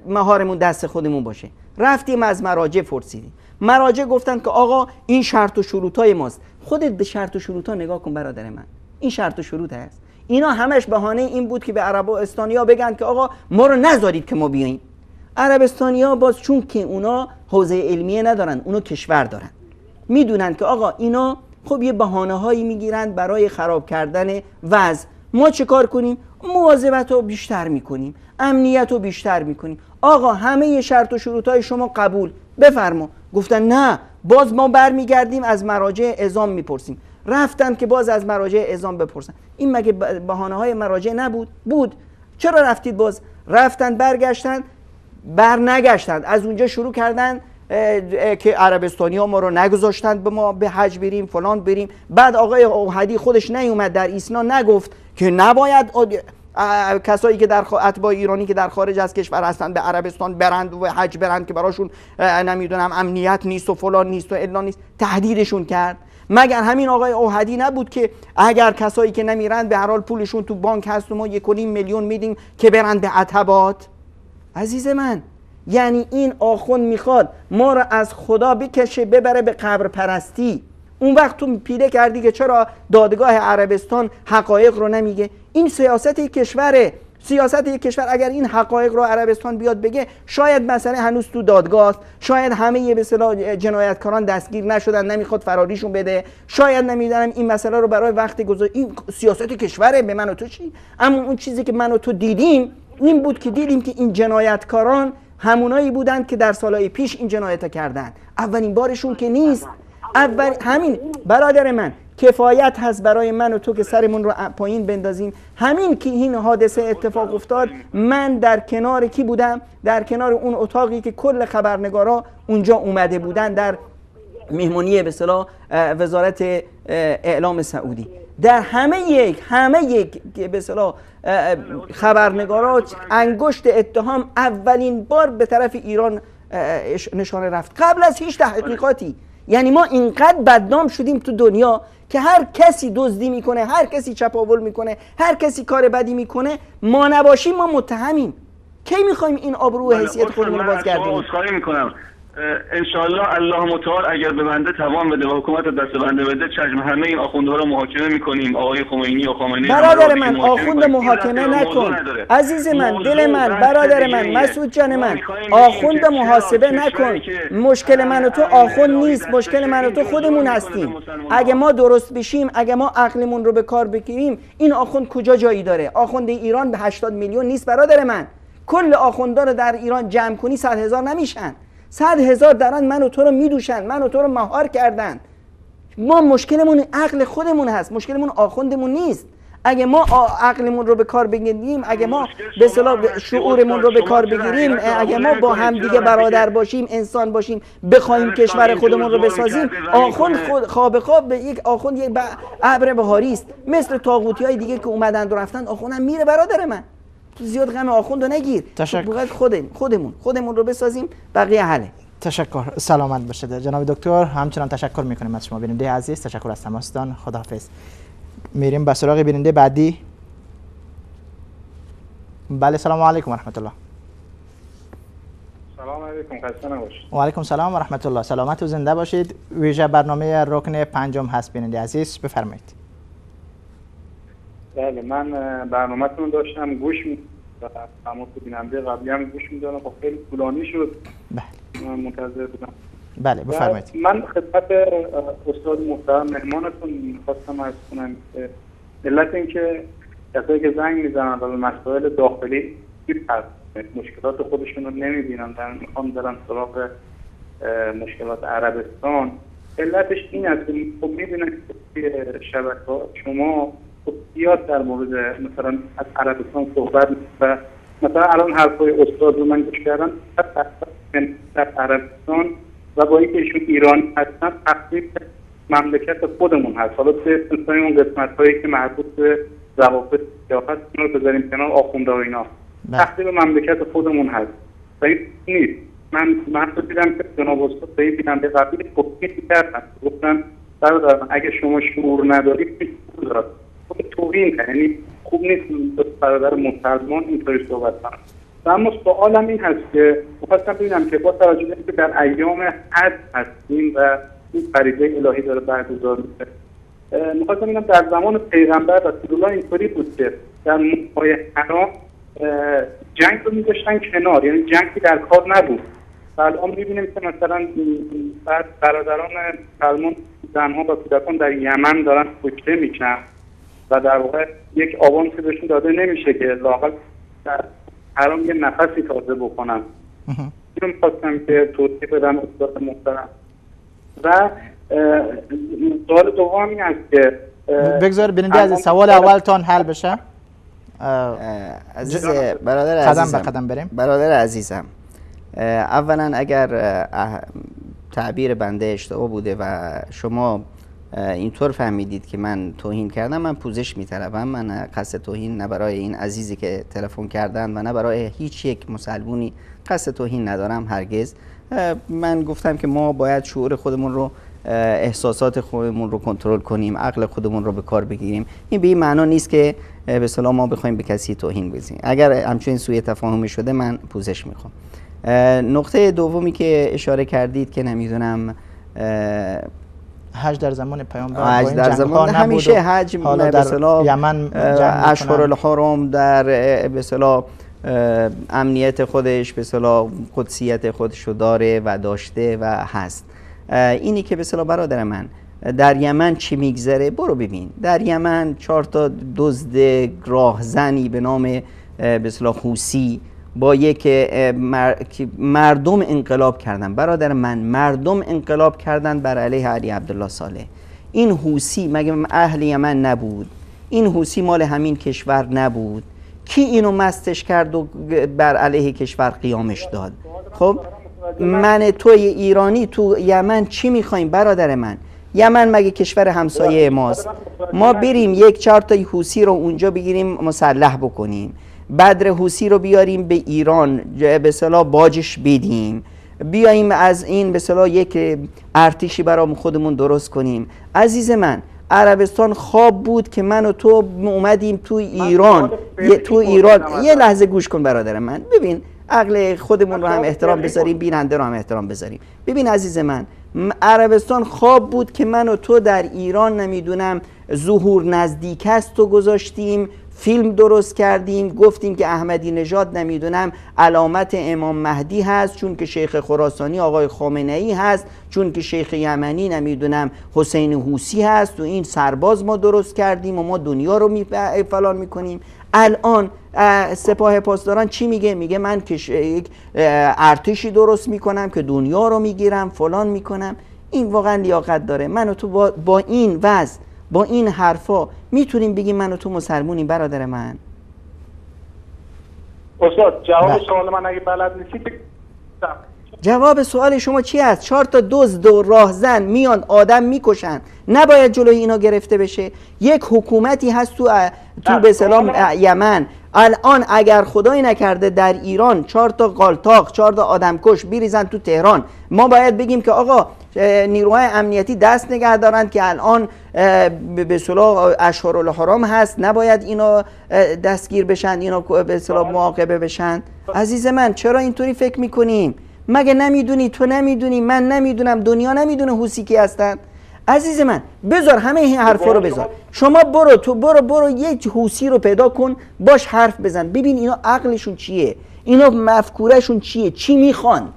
مهارمون دست خودمون باشه؟ رفتیم از مراجع پرسیدیم، مراجع گفتن که آقا این شرط و شروطای ماست. خودت به شرط و شروطا نگاه کن برادر من، این شرط و شروط هست. اینا همش بهانه این بود که به عربستانیا بگن که آقا ما رو نذارید که ما بیاییم. عربستانیا باز چون که اونا حوزه علمیه ندارن، اونا کشور دارن، میدونن که آقا اینا خب یه بهانه هایی میگیرن برای خراب کردن وضع. ما چه کار کنیم؟ مواظبت رو بیشتر میکنیم، امنیت رو بیشتر میکنیم. آقا همه شرط و شروط های شما قبول، بفرما. گفتن نه، باز ما برمیگردیم از مراجع اعظام میپرسیم. رفتن که باز از مراجع اعظام بپرسن. این مگه بهانه های مراجع نبود؟ بود. چرا رفتید باز؟ رفتن برگشتن، برنگشتن. از اونجا شروع کردن که عربستانی ها ما رو نگذاشتند به ما به حج بریم فلان بریم. بعد آقای اوحدی خودش نیومد در ایسنا نگفت که نباید کسایی که در اتباع ایرانی که در خارج از کشور هستند به عربستان برند و حج برند که براشون نمیدونم امنیت نیست و فلان نیست و الا نیست. تهدیدشون کرد. مگر همین آقای اوحدی نبود که اگر کسایی که نمیرند به هر حال پولشون تو بانک هست و ما 1.5 میلیون میدیم که برند به عتبات؟ عزیز من، یعنی این آخوند میخواد ما رو از خدا بکشه ببره به قبر پرستی. اون وقت تو پیله کردی که چرا دادگاه عربستان حقایق رو نمیگه؟ این سیاست یک کشوره. سیاست یک کشور اگر این حقایق رو عربستان بیاد بگه، شاید مسئله هنوز تو دادگاه است، شاید همه به اصطلاح جنایتکاران دستگیر نشدن، نمیخواد فراریشون بده، شاید نمیدونم این مسئله رو برای وقت گذاری. این سیاست کشوره، به من و تو چی؟ اما اون چیزی که من و تو دیدیم این بود که دیدیم که این جنایتکاران همونایی بودند که در سالهای پیش این جنایت کردند. اولین بارشون که نیست. همین برادر من کفایت هست برای من و تو که سرمون رو پایین بندازیم. همین که این حادثه اتفاق افتاد، من در کنار کی بودم؟ در کنار اون اتاقی که کل خبرنگارا اونجا اومده بودن در مهمانی به اصطلاح وزارت اعلام سعودی. در همه یک به اصطلاح خبرنگارا انگشت اتهام اولین بار به طرف ایران نشانه رفت، قبل از هیچ تحقیقاتی. یعنی ما اینقدر بدنام شدیم تو دنیا که هر کسی دزدی میکنه، هر کسی چپاول میکنه، هر کسی کار بدی میکنه، ما نباشیم ما متهمیم. کی میخوایم این آبرو و حیثیت خودمون رو بازگردونیم؟ من عذرخواهی میکنم. انشاءالله الله متعال اگر به بنده توان بده و حکومت دست بنده بده، چشم همه این آخوندها رو محاکمه میکنیم. آقای خمینی و خامنه‌ای برادر من آخوند محاکمه نکن عزیز من، دل من، برادر من، مسعود جان من، آخوند محاسبه نکن. مشکل من و تو آخوند نیست، مشکل من و تو خودمون هستیم. اگه ما درست بشیم، اگه ما عقلمون رو به کار بگیریم، این آخوند کجا جایی داره؟ آخوند ایران به 80 میلیون نیست برادر من. کل آخوندها رو در ایران جمع کنی 100,000 نمیشن. 100,000 دارن من و تو رو میدوشن، من و تو رو مهار کردن. ما مشکلمون عقل خودمون هست، مشکلمون آخوندمون نیست. اگه ما عقلمون رو به کار بگیریم، اگه ما به اصطلاح شعورمون رو به کار بگیریم، اگه ما با هم دیگه برادر باشیم، انسان باشیم، بخوایم کشور خودمون رو بسازیم، آخوند خواب به یک آخوند یک ابر بهاری است. مثل طاغوتیای دیگه که اومدن و رفتن، آخوندم میره برادر من. زیاد غم آخوند رو نگیر. خودمون رو بسازیم، بقیه حله. تشکر. سلامت باشید جناب دکتر. همچنان تشکر میکنیم از شما بیننده عزیز. تشکر از تماستان. خداحافظ. میریم به سراغ بیننده بعدی. بله، سلام علیکم و رحمت الله. سلام علیکم، خسته نباشید. و علیکم سلام و رحمت الله. سلامت و زنده باشید. ویژه برنامه رکن پنجم هست بیننده عزیز، بفرمایید. بله، من برنامه‌تون داشتم گوش می‌دادم و تماس بیننده قبلی هم گوش می‌دادم. خب خیلی طولانی شد. بله. من منتظر بودم. بله، بفرمایید. من خدمت استاد محترم مهمانتون می‌خواستم عرض کنم که علت اینکه کسایی که زنگ می‌زنن و به مسائل داخلی مشکلات خودشون رو نمی‌بینن، می‌خوام برن سراغ مشکلات عربستان، علتش این است که خب می‌بینن که شبکه‌ها شما زیاد در مورد مثلا از عربستان صحبت و مثلا الان حرفای استاد رو من گوش کردم در عربستان و با اینکه ایشون ایران هستن تقریبا مملکت خودمون هست. حالا مثلا اون قسمت‌هایی که مربوط به روابط سیاست رو بذاریم کنار، آخونده و اینا، تقریبا مملکت خودمون هست و این نیست. من دیدم که جناب استاد به این بیننده قبلی گفتن برادر اگه شما شعور ندارید، توهین کرد. یعنی خوب نیست برادر مسلمان اینطوری صحبت کنه. و اما سوالم این هست که می‌خواستم ببینم که با توجه به اینکه در ایام حج هستیم و این فریضه الهی داره برگزار میشه، می‌خواستم ببینم در زمان پیغمبر رسول الله اینطوری بود که در موقع حرام جنگ رو می‌ذاشتن کنار، یعنی جنگی در کار نبود. و الان می‌بینیم که مثلا برادران مسلمان زنها و کودکان در یمن دارن کشته میشن و در واقع یک آوانسی بهشون داده نمیشه که لااقل در حرام یه نفسی تازه بکنن. اینو می‌خواستم که توضیح بدم استاد محترم. و سوال دوم این است که بگذار بیننده از سوال اولتان حل بشه. عزیز برادر عزیزم، قدم به قدم بریم. برادر عزیزم، اولا اگر تعبیر بنده اشتباه بوده و شما اینطور فهمیدید که من توهین کردم، من پوزش می‌طلبم. من قصد توهین نه برای این عزیزی که تلفن کردن و نه برای هیچ یک مسلمونی قصد توهین ندارم هرگز. من گفتم که ما باید شعور خودمون رو، احساسات خودمون رو کنترل کنیم، عقل خودمون رو به کار بگیریم. این به این معنا نیست که به اصطلاح ما بخوایم به کسی توهین بزنیم. اگر همچنین سوء تفاهمی شده من پوزش میخوام. نقطه دومی که اشاره کردید که نمیدونم حج در زمان پیامبر حج در زمان همیشه حج به اصطلاح یمن اشهر الحرم در به اصطلاح امنیت خودش، به اصطلاح قدسیت خودش رو داره و داشته و هست. اینی که به اصطلاح برادر من در یمن چی میگذره برو ببین. در یمن 4 تا دزد راهزنی به نام به اصطلاح حوثی با یک مردم انقلاب کردن. برادر من مردم انقلاب کردن بر علیه علی عبدالله صالح. این حوثی مگه اهل یمن نبود؟ این حوثی مال همین کشور نبود؟ کی اینو مستش کرد و بر علیه کشور قیامش داد؟ خب من توی ایرانی تو یمن چی میخوایم برادر من؟ یمن مگه کشور همسایه ماست؟ ما بریم 1-4 تا حوثی رو اونجا بگیریم مسلح بکنیم، بدر حوثی رو بیاریم به ایران به اصطلاح باجش بدیم، بیاییم از این به اصطلاح یک ارتشی برای خودمون درست کنیم. عزیز من، عربستان خواب بود که من و تو اومدیم تو ایران. یه لحظه گوش کن برادر من، ببین عقل خودمون رو هم احترام بذاریم، بیننده رو هم احترام بذاریم. ببین عزیز من، عربستان خواب بود که من و تو در ایران نمیدونم ظهور نزدیک است تو گذاشتیم، فیلم درست کردیم، گفتیم که احمدی نژاد نمیدونم علامت امام مهدی هست، چون که شیخ خراسانی آقای خامنه ای هست، چون که شیخ یمنی نمیدونم حسین حوثی هست و این سرباز ما درست کردیم و ما دنیا رو فلان میکنیم. الان سپاه پاسداران چی میگه؟ میگه من یک ارتشی درست میکنم که دنیا رو میگیرم فلان میکنم. این واقعا لیاقت داره؟ من و تو با این وضع، با این حرفا میتونیم بگیم من و تو مسلمونیم برادر من؟ استاد جواب سوال من اگه بلد نیستی جواب سوال شما چی است؟ 4 تا دزد و راهزن میان آدم میکشن، نباید جلوی اینا گرفته بشه؟ یک حکومتی هست تو به سلام یمن. الان اگر خدایی نکرده در ایران 4 تا قالتاق 4 تا آدمکش بریزن تو تهران، ما باید بگیم که آقا نیروهای امنیتی دست نگه دارند که الان به اصطلاح اشهر الحرام هست، نباید اینا دستگیر بشن، اینا به اصطلاح معاقبه بشن. عزیز من چرا اینطوری فکر میکنیم؟ مگه نمیدونی؟ تو نمیدونی؟ من نمیدونم؟ دنیا نمیدونه حوثی کی هستن؟ عزیز من بذار همه این حرفا رو بذار. شما برو یک حوثی رو پیدا کن، باش حرف بزن، ببین اینا عقلشون چیه، اینا مفکورهشون چیه، چی میخوان.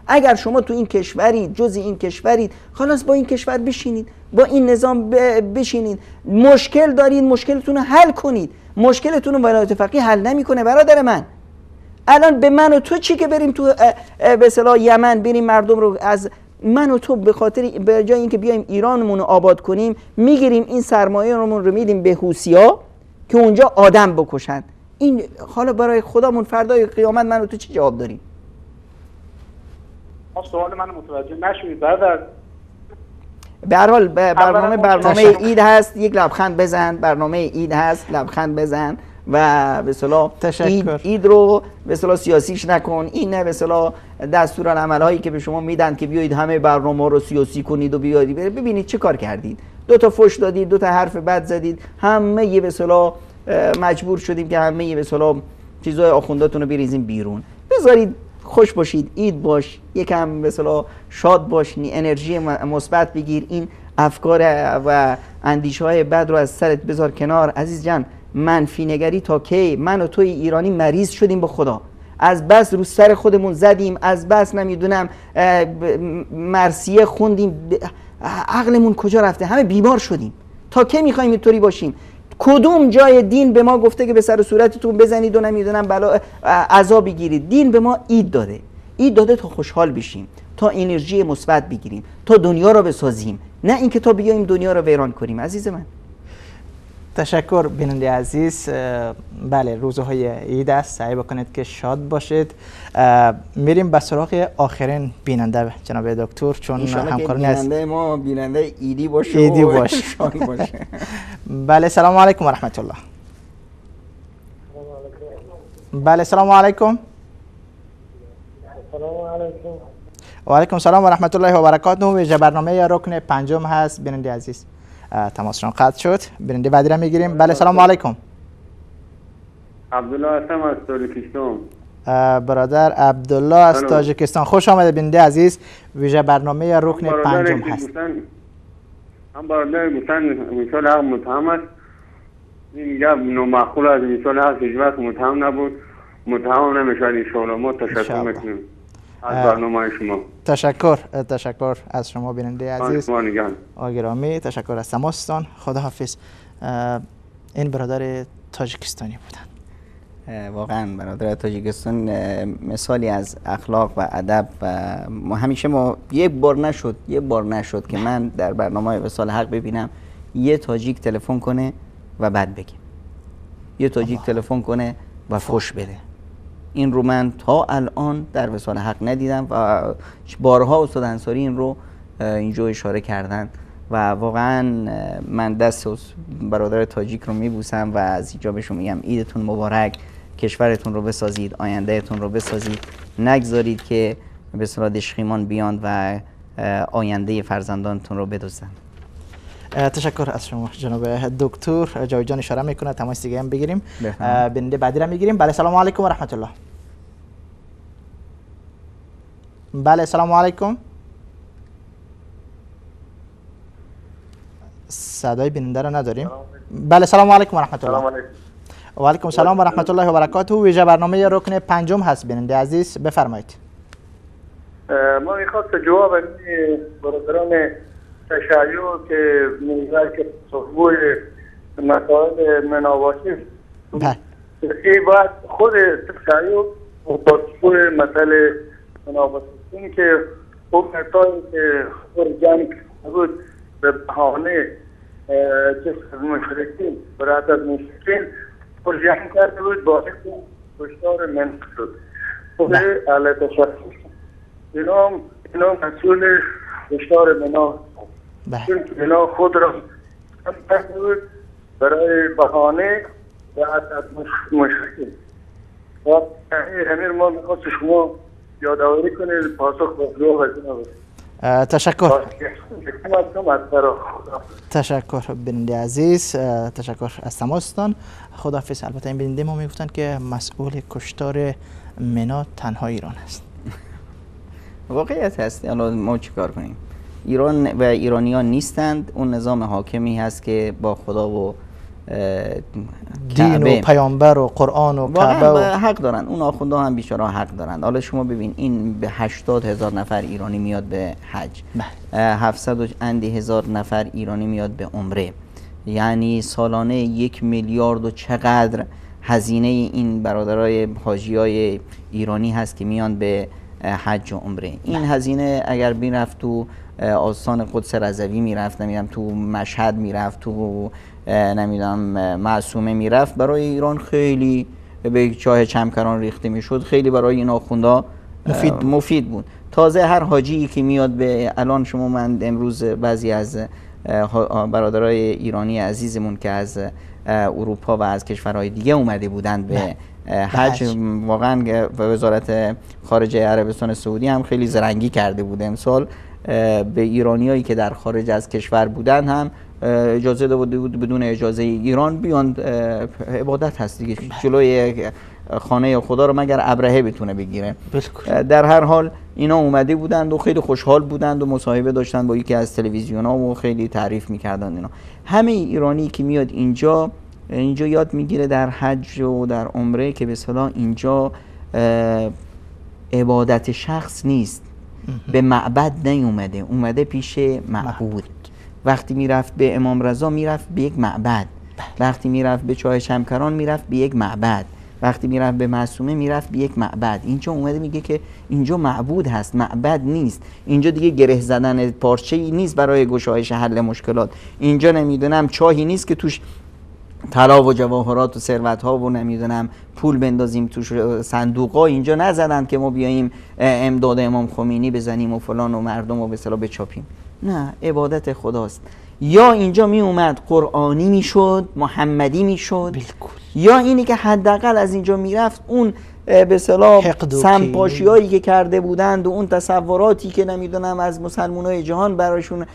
اگر شما تو این کشورید، جز این کشورید، خلاص با این کشور بشینید، با این نظام بشینید. مشکل دارید، مشکلتون رو حل کنید. مشکلتون رو ولایت فقیه حل نمیکنه برادر من. الان به من و تو چی که بریم تو به اصطلاح یمن، بریم مردم رو از من و تو به خاطر به جای اینکه بیایم ایرانمون رو آباد کنیم، میگیریم این سرمایه‌مون رو میدیم به حوثی‌ها که اونجا آدم بکشن. این حالا برای خدامون فردای قیامت من و تو چی جواب داریم؟ سوال من متوجه نشوید برادر. به هر حال برنامه عید هست، یک لبخند بزن. برنامه عید هست، لبخند بزن و به اصطلاح عید رو به اصطلاح سیاسیش نکن. این نه به اصطلاح دستورالعمل هایی که به شما میدن که بیایید همه برنامه رو سیاسی کنید و بیایید ببینید چه کار کردید. دو تا فحش دادید، دو تا حرف بد زدید، همه یه به اصطلاح مجبور شدیم که همه یه به اصطلاح چیزای آخونداتون رو بریزیم بیرون. بذارید خوش باشید، عید باش، یکم به اصطلاح شاد باش، انرژی مثبت بگیر، این افکار و اندیشه های بد رو از سرت بذار کنار. عزیز جان، منفی نگری تا کی؟ من و توی ایرانی مریض شدیم به خدا، از بس رو سر خودمون زدیم، از بس نمیدونم مرثیه خوندیم، عقلمون کجا رفته؟ همه بیمار شدیم. تا کی میخوایم اینطوری باشیم؟ کدوم جای دین به ما گفته که به سر و صورتتون بزنید و نمیدونم بلا عذاب بگیرید؟ دین به ما عید داده، عید داده تا خوشحال بشیم، تا انرژی مثبت بگیریم، تا دنیا رو بسازیم، نه اینکه تا بیایم دنیا رو ویران کنیم. عزیز من، تشکر بیننده عزیز. بله، روزهای عید است، سعی بکنید که شاد باشید. میریم به سراغ آخرین بیننده جناب دکتر، چون همکارانی است. بیننده ما بیننده ایدی باشه، ایدی باشه. بله، سلام علیکم و رحمت الله. بله، سلام علیکم. و علیکم سلام و رحمت الله و برکاته. ویژه برنامه رکن پنجم هست بیننده عزیز. تماسشون قطع شد. بیننده بعدی را میگیریم. بله، سلام علیکم. عبدالله هستم از تاجیکستان. برادر عبدالله از تاجیکستان، خوش آمده بیننده عزیز. ویژه برنامه رکن پنجم هست. هم برادر گفتن مثال حق متهم است، میگه نامعقول از مثال حق هیچ وقت متهم نبود، متهم نمیشد. انشاءالله ما تشکر میکنیم از برنامه شما. تشکر از شما بیننده عزیز. آگرامی، تشکر از تماستان. خداحافظ. این برادر تاجیکستانی بودن. واقعا برادر تاجیکستان مثالی از اخلاق و ادب و همیشه ما یک بار نشد که من در برنامه وصال حق ببینم یه تاجیک تلفن کنه و بد بگه، یه تاجیک تلفن کنه و فحش بده. این رو من تا الان در وصال حق ندیدم و بارها استاد انصاری این رو اینجا اشاره کردن و واقعا من دست برادر تاجیک رو میبوسم و از اینجا بهشون میگم عیدتون مبارک، کشورتون رو بسازید، آیندهتون رو بسازید، نگذارید که به اصطلاح دشخیمان بیان و آینده فرزندانتون رو بدزدن. تشکر از شما جناب دکتر. جاوید جان اشاره میکنه تماس دیگه هم بگیریم. بنده بعدی را میگیریم. بله، سلام علیکم و رحمت الله. بله، سلام علیکم. صدای بیننده را نداریم. بله، سلام علیکم و رحمت الله. و علیکم سلام و رحمت الله و برکاته. ویژه برنامه رکن پنجم هست بیننده عزیز، بفرمایید. ما میخواست جواب برادران تشیع که میگه که صحبوی مسائل مناواتی این باید خود تشیع صحبوی مسئله مناواتی این که حکمتایی که خور جنگ بود به بهانه جسد مشرکین برایت از مشرکین خور جنگ کرده بود باعث کشتار من شد. خود اهل تشیع اینا مسئول کشتار منا چون اینا خود را هم کرده بود برای بهانه و از مشرکین. و امیر ما میخواست شما یادآوری کنید پاسخ با جواب از اینا بود. تشکر بیننده عزیز، تشکر از تماستان. خداحافظ. البته این بیننده ما میگفتن که مسئول کشتار منا تنها ایران است. واقعیت هست. الان ما چیکار کنیم؟ ایران و ایرانیان نیستند، اون نظام حاکمی هست که با خدا و دین و پیامبر و قرآن و کعبه و حق دارن. اون آخونده هم بیچاره حق دارند. حالا شما ببین این به 80,000 نفر ایرانی میاد به حج، 700,000 نفر ایرانی میاد به عمره، یعنی سالانه 1 میلیارد و چقدر هزینه این برادرای حاجیای ایرانی هست که میان به حج و عمره. این هزینه اگر میرفت تو آستان قدس رضوی میرفت، نمیدونم تو مشهد میرفت، تو نمیدونم معصومه میرفت، برای ایران خیلی به چاه چمکران ریخته میشد، خیلی برای این آخوندا مفید بود. تازه هر حاجی که میاد به الان شما من امروز بعضی از برادرای ایرانی عزیزمون که از اروپا و از کشورهای دیگه اومده بودند به حج، واقعا وزارت خارجه عربستان سعودی هم خیلی زرنگی کرده بود امسال به ایرانیایی که در خارج از کشور بودن هم اجازه داده بود بدون اجازه ایران بیان عبادت هست دیگه، جلوی خانه خدا رو مگر ابرهه بتونه بگیره. در هر حال اینا اومده بودند و خیلی خوشحال بودند و مصاحبه داشتن با یکی از تلویزیون ها و خیلی تعریف میکردن اینا. همه ایرانی که میاد اینجا یاد میگیره در حج و در عمره که به اصطلاح اینجا عبادت شخص نیست، به معبد نیومده، اومده پیش معبود. وقتی میرفت به امام رضا میرفت به یک معبد، وقتی میرفت به چاه شمکران میرفت به یک معبد، وقتی میرفت به معصومه میرفت به یک معبد. اینجا اومده میگه که اینجا معبود هست، معبد نیست. اینجا دیگه گره زدن پارچه‌ای نیست برای گشایش حل مشکلات. اینجا نمیدونم چاهی نیست که توش طلا و جواهرات و ثروت ها و نمیدونم پول بندازیم توش صندوق ها. اینجا نزدن که ما بیاییم امداد امام خمینی بزنیم و فلان و مردم رو به اصطلاح بچاپیم. نه، عبادت خداست. یا اینجا می اومد قرآنی میشد، محمدی میشد، یا اینی که حداقل از اینجا میرفت اون به اصطلاح سمپاشیایی که کرده بودند و اون تصوراتی که نمیدونم از مسلمانای جهان براشون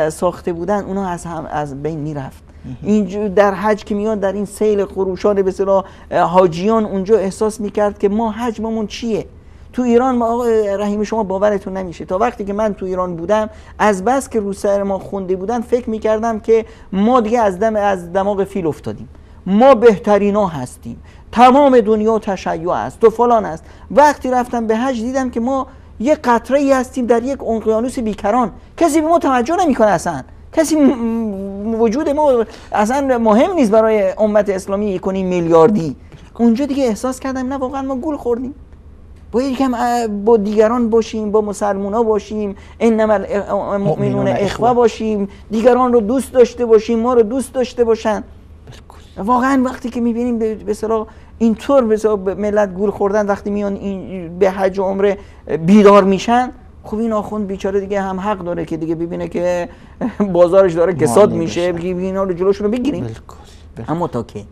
ساخته بودند اونا از بین میرفت. اینجا در حج که میاد در این سیل خروشان به اصطلاح حاجیان اونجا احساس میکرد که ما حجممون چیه. تو ایران ما آقا رحیم شما باورتون نمیشه، تا وقتی که من تو ایران بودم از بس که رو سر ما خونده بودن فکر میکردم که ما دیگه از دماغ فیل افتادیم، ما بهترینا هستیم، تمام دنیا تشیع است تو فلان است. وقتی رفتم به حج دیدم که ما یک قطره ای هستیم در یک اقیانوس بیکران، کسی به ما توجه نمیکنه، اصلا کسی وجود ما اصلا مهم نیست برای امت اسلامی 1.5 میلیاردی. اونجا دیگه احساس کردم نه واقعا ما گول خوردیم، باید یکم با دیگران باشیم، با مسلمونا باشیم، انما المؤمنون اخوه باشیم، دیگران رو دوست داشته باشیم، ما رو دوست داشته باشن. واقعا وقتی که میبینیم به اصطلاح اینطور به اصطلاح ملت گول خوردن، وقتی میان این به حج و عمره بیدار میشن، خب این آخوند بیچاره دیگه هم حق داره که دیگه ببینه که بازارش داره کساد میشه، بگیم اینا رو جلوشون رو بگیریم. اما تا که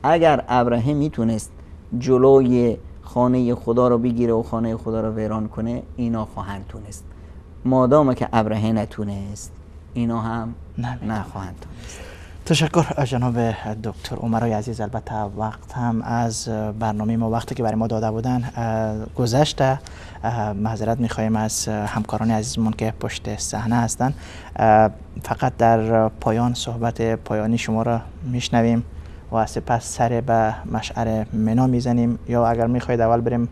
اگر ابراهیم میتونست جلوی خانه خدا رو بگیره و خانه خدا رو ویران کنه، اینا خواهند تونست. مادام که ابراهیم نتونست، اینا هم نخواهند تونست. تشکر جناب دکتر عمرای عزیز. البته وقت هم از برنامه ما، وقتی که برای ما داده بودن گذشته. معذرت میخواهیم از همکاران عزیزمون که پشت صحنه هستن. فقط در پایان صحبت پایانی شما را میشنویم و سپس سر به مشعر منا میزنیم، یا اگر میخواید اول بریم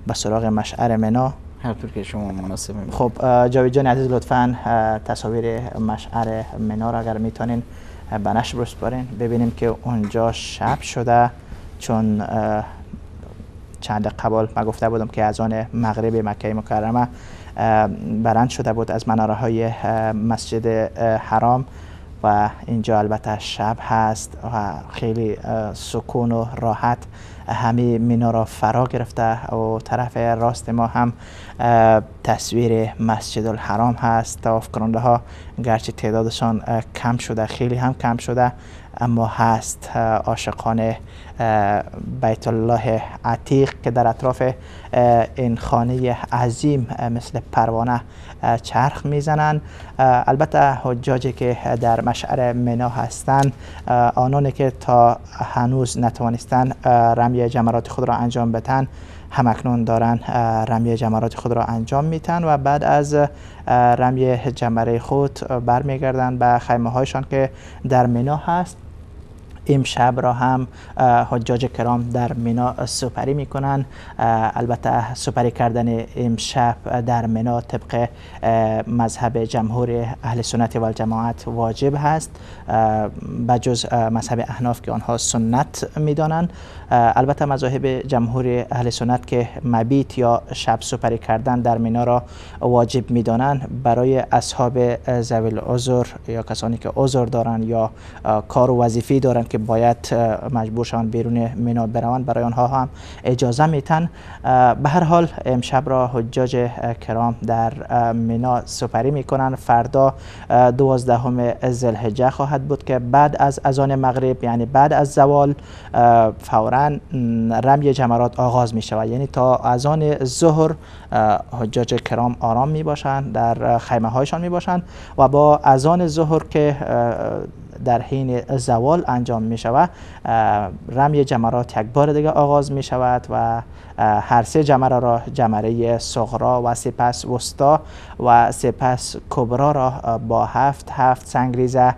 به سراغ مشعر منا؟ هر طور که شما مناسب می‌بینید. خب جاوید جان عزیز لطفاً تصاویر مشعر منا را اگر میتونین به نشر بسپارین، ببینیم که اونجا شب شده، چون چند قبل من گفته بودم که اذان مغرب مکه مکرمه برند شده بود از مناره های مسجد حرام و اینجا البته شب هست و خیلی سکون و راحت همه مینا را فرا گرفته و طرف راست ما هم تصویر مسجد الحرام هست. طواف کننده ها گرچه تعدادشان کم شده، خیلی هم کم شده، اما هست عاشقان بیت الله عتیق که در اطراف این خانه عظیم مثل پروانه چرخ میزنند. البته حجاجی که در مشعر منا هستند، آنانی که تا هنوز نتوانستن رمی جمرات خود را انجام بدن، همکنون دارن رمی جمرات خود را انجام میتن و بعد از رمی جمره خود برمیگردن به خیمه هایشان که در منا هست. امشب را هم حجاج کرام در منا سپری میکنن. البته سپری کردن امشب در منا طبق مذهب جمهور اهل سنت و الجماعت واجب هست، بجز مذهب احناف که آنها سنت میدانند. البته مذاهب جمهور اهل سنت که مبیت یا شب سپری کردن در منا را واجب میدانند، برای اصحاب ذوی العذر یا کسانی که عذر دارند یا کار و وظیفه دارند که باید مجبور شوند بیرون مینا بروند برای آنها هم اجازه میتن. به هر حال امشب را حجاج کرام در مینا سپری میکنن. فردا 12 ذوالحجه خواهد بود که بعد از اذان مغرب یعنی بعد از زوال فوراً رمی جمرات آغاز می شود، یعنی تا اذان ظهر حجاج کرام آرام می باشند، در خیمه هایشان می باشند و با اذان ظهر که در حین زوال انجام می شود رمی جمرات یک بار دیگه آغاز می شود و هر سه جمره را، جمره صغرا و سپس وسطا و سپس کبرا را با هفت سنگریزه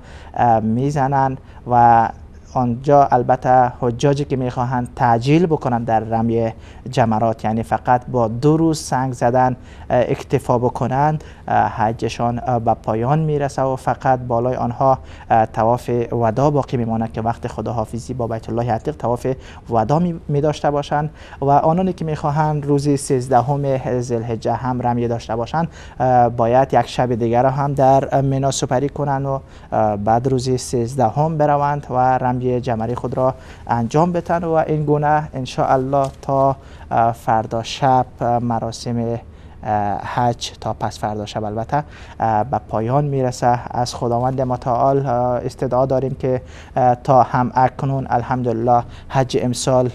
می زنند و آنجا البته حجاجی که میخواهند تعجیل بکنند در رمی جمرات، یعنی فقط با 2 روز سنگ زدن اکتفا بکنند، حجشان به پایان میرسه و فقط بالای آنها طواف وداع باقی میماند که وقت خداحافظی با بیت الله عتیق طواف وداع می داشته باشند. و آنانی که میخواهند روزی 13 ذوالحجه هم رمی داشته باشند باید یک شب دیگر را هم در مینا سپری کنند و بعد روزی 13 بروند و رمی جمری خود را انجام بدن و این گونه ان شاء الله تا فردا شب مراسم حج تا پس فردا شب البته به پایان میرسه. از خداوند متعال استدعا داریم که تا هم اکنون الحمدلله حج امسال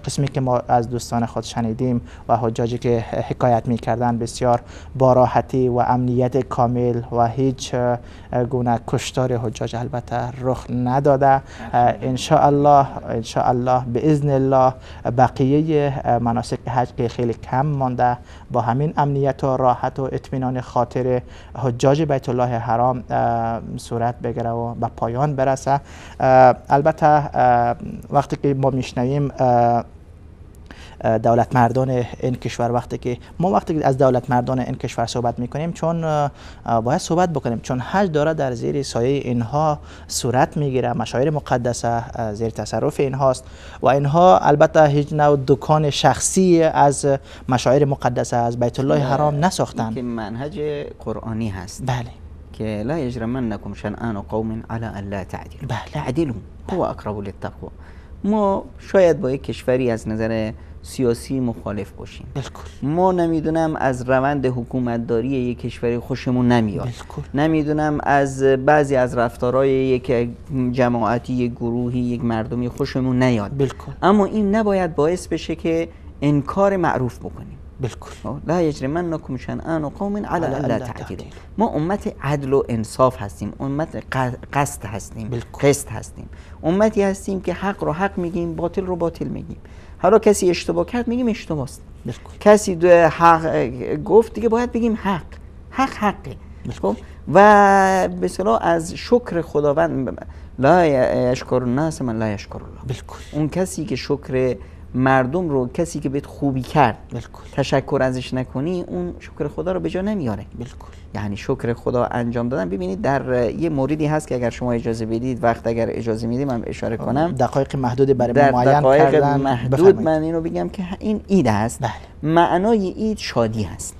قسمی که ما از دوستان خود شنیدیم و حجاجی که حکایت میکردن بسیار با راحتی و امنیت کامل و هیچ گونه کشتار حجاج البته رخ نداده. ان شاء الله باذن الله بقیه مناسک حج که خیلی کم مانده با همین امنیت و راحت و اطمینان خاطر حجاج بیت الله حرام صورت بگیره و به پایان برسه. البته وقتی که ما میشنویم دولت مردان این کشور، وقتی که از دولت مردان این کشور صحبت میکنیم چون باید صحبت بکنیم، چون حج داره در زیر سایه اینها صورت میگیره، مشاعر مقدسه زیر تصرف اینهاست و اینها البته هیچ نوع دکان شخصی از مشاعر مقدسه از بیت الله حرام نساختن، که منهج قرآنی هست. بله، که لا یجرمنکم شنآن قوم علی ان لا تعدلوا، بله، اعدلوا هو اقرب للتقوی. ما شاید با یک کشوری از نظر سیاسی مخالف باشیم، ما نمیدونم از روند حکومتداری یک کشوری خوشمون نمیاد، نمیدونم از بعضی از رفتارهای یک جماعتی، یک گروهی، یک مردمی خوشمون نیاد، اما این نباید باعث بشه که انکار معروف بکنیم. لا یجرمنکم شنآن قوم علی الا تعدلوا. ما امت عدل و انصاف هستیم، امت قسط هستیم، قسط هستیم، امتی هستیم که حق رو حق میگیم، باطل رو باطل میگیم. حالا کسی اشتباه کرد میگیم اشتباه است، کسی حق گفت دیگه باید بگیم حق حقه. و به اصطلاح از شکر خداوند لا یشکر الناس من لا یشکر الله. اون کسی که شکر مردم رو، کسی که بهت خوبی کرد تشکر ازش نکنی، اون شکر خدا رو به جا نمیاره. یعنی شکر خدا انجام دادن. ببینید در یه موردی هست که اگر شما اجازه بدید، وقت اگر اجازه میدیم من اشاره کنم، دقایق محدود برای معین کردن، دقایق محدود من اینو بگم که این عید هست. معنای عید شادی هست.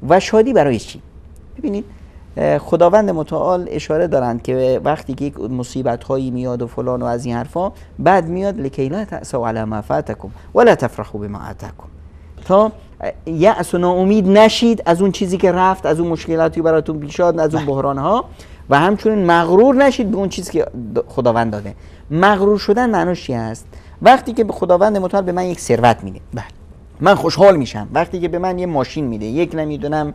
و شادی برای چی؟ ببینید خداوند متعال اشاره دارند که وقتی که یک مصیبت هایی میاد و فلان و از این حرفا، بعد میاد لکی لا تأسوا علی ما فاتکم ولا تفرحوا بما آتاکم، تا یأس و ناامید نشید از اون چیزی که رفت، از اون مشکلاتی براتون پیش اومد، از اون بحران ها، و همچنین مغرور نشید به اون چیزی که خداوند داده. مغرور شدن معنیش چی است؟ وقتی که خداوند متعال به من یک ثروت میده، من خوشحال میشم. وقتی که به من یه ماشین میده، یک نمیدونم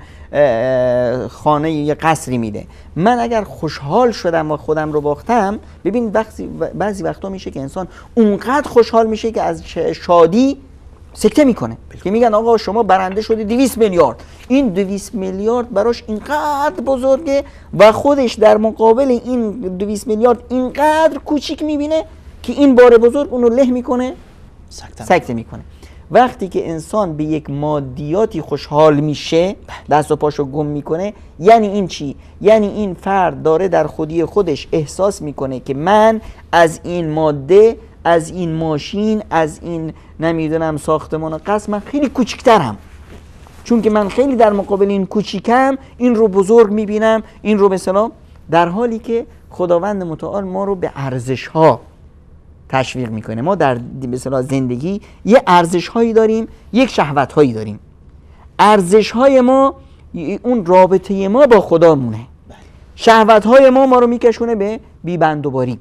خانه، یه قصری میده، من اگر خوشحال شدم و خودم رو باختم، ببین بعضی وقتا میشه که انسان اونقدر خوشحال میشه که از شادی سکته میکنه، که میگن آقا شما برنده شدی 200 میلیارد. این 200 میلیارد براش اینقدر بزرگه و خودش در مقابل این 200 میلیارد اینقدر کوچیک میبینه که این بار بزرگ اونو له میکنه، سکته میکنه. وقتی که انسان به یک مادیاتی خوشحال میشه، دست و پاشو گم میکنه، یعنی این چی؟ یعنی این فرد داره در خودی خودش احساس میکنه که من از این ماده، از این ماشین، از این نمیدونم ساختمان و قصر من خیلی کوچکترم، چون که من خیلی در مقابل این کوچیکم، این رو بزرگ میبینم، این رو مثلا، در حالی که خداوند متعال ما رو به ارزش ها تشویق میکنه. ما در به اصطلاح زندگی یه ارزش هایی داریم، یک شهوت هایی داریم. ارزش های ما اون رابطه ما با خدا مونه، شهوت های ما رو میکشونه به بی‌بندوباری.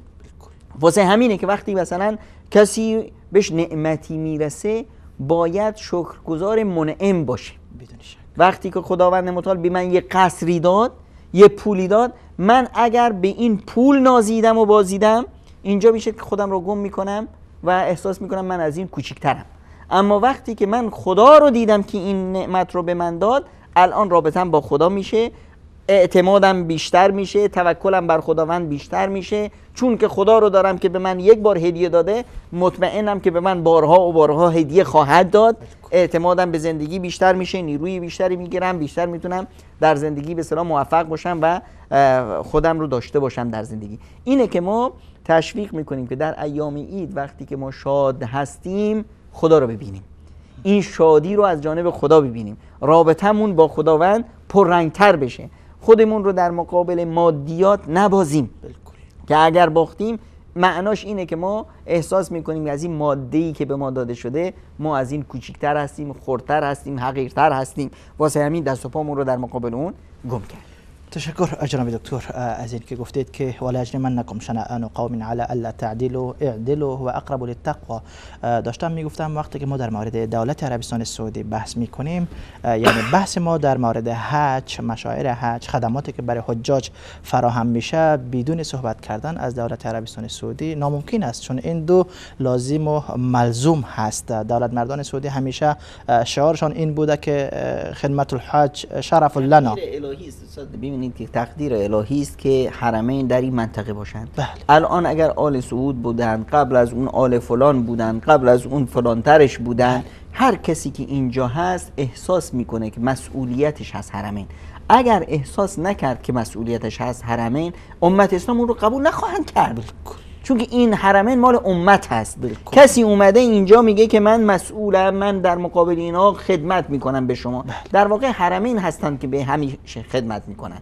واسه همینه که وقتی مثلا کسی بهش نعمتی میرسه باید شکرگزار منعم باشه. وقتی که خداوند متعال به من یه قصری داد، یه پولی داد، من اگر به این پول نازیدم و بازیدم، اینجا میشه که خودم رو گم میکنم و احساس میکنم من از این کوچیکترم. اما وقتی که من خدا رو دیدم که این نعمت رو به من داد، الان رابطم با خدا میشه، اعتمادم بیشتر میشه، توکلم بر خداوند بیشتر میشه، چون که خدا رو دارم که به من یک بار هدیه داده، مطمئنم که به من بارها و بارها هدیه خواهد داد. اعتمادم به زندگی بیشتر میشه، نیروی بیشتری میگیرم، بیشتر میتونم در زندگی به اصطلاح موفق باشم و خودم رو داشته باشم در زندگی. اینه که ما تشویق میکنیم که در ایام عید وقتی که ما شاد هستیم خدا رو ببینیم، این شادی رو از جانب خدا ببینیم، رابطمون با خداوند پررنگتر بشه، خودمون رو در مقابل مادیات نبازیم که اگر باختیم معناش اینه که ما احساس میکنیم از این ماده‌ای که به ما داده شده ما از این کوچیکتر هستیم، خردتر هستیم، حقیرتر هستیم، واسه همین دست و پامون رو در مقابل اون گم کرد. تشکر جناب دکتر از این که گفتید که ولایجرمنکم شنآن قوم علی الا تعدلوا اعدلوا و اقرب للتقوی. داشتم میگفتم وقتی که ما در مورد دولت عربستان سعودی بحث میکنیم، یعنی بحث ما در مورد حج، مشاعر حج، خدماتی که برای حجاج فراهم میشه، بدون صحبت کردن از دولت عربستان سعودی ناممکن است، چون این دو لازم و ملزوم هست. دولت مردان سعودی همیشه شعارشان این بوده که خدمت الحج شرف لنا. ببینید که تقدیر الهی است که حرمین در این منطقه باشند. الان اگر آل سعود بودن، قبل از اون آل فلان بودن، قبل از اون فلان ترش بودن، هر کسی که اینجا هست احساس میکنه که مسئولیتش هست حرمین. اگر احساس نکرد که مسئولیتش هست حرمین، امت اسلام اون رو قبول نخواهند کرد، چون که این حرمین مال امت هست. کسی اومده اینجا میگه که من مسئولم، من در مقابل اینا خدمت میکنم به شما. در واقع حرمین هستند که به همیشه خدمت میکنن.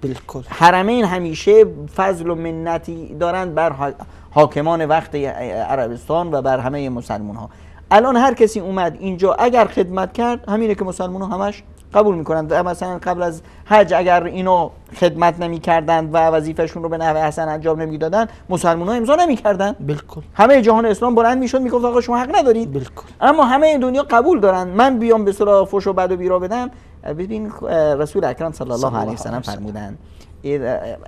حرمین همیشه فضل و منتی دارند بر حاکمان وقت عربستان و بر همه مسلمان ها. الان هر کسی اومد اینجا اگر خدمت کرد، همینه که مسلمان ها همش قبول میکنند. مثلا قبل از حج اگر اینا خدمت نمیکردند و وظیفهشون رو به نحو حسن انجام نمیدادن، مسلمان ها امضا نمیکردن. بالکل. همه جهان اسلام بلند میشد میگفت آقا شما حق ندارید. بالکل. اما همه دنیا قبول دارن. من بیام به صلاح فحش و بد و بیرا بدم. ببین رسول اکرم صلی الله علیه و سلم فرمودن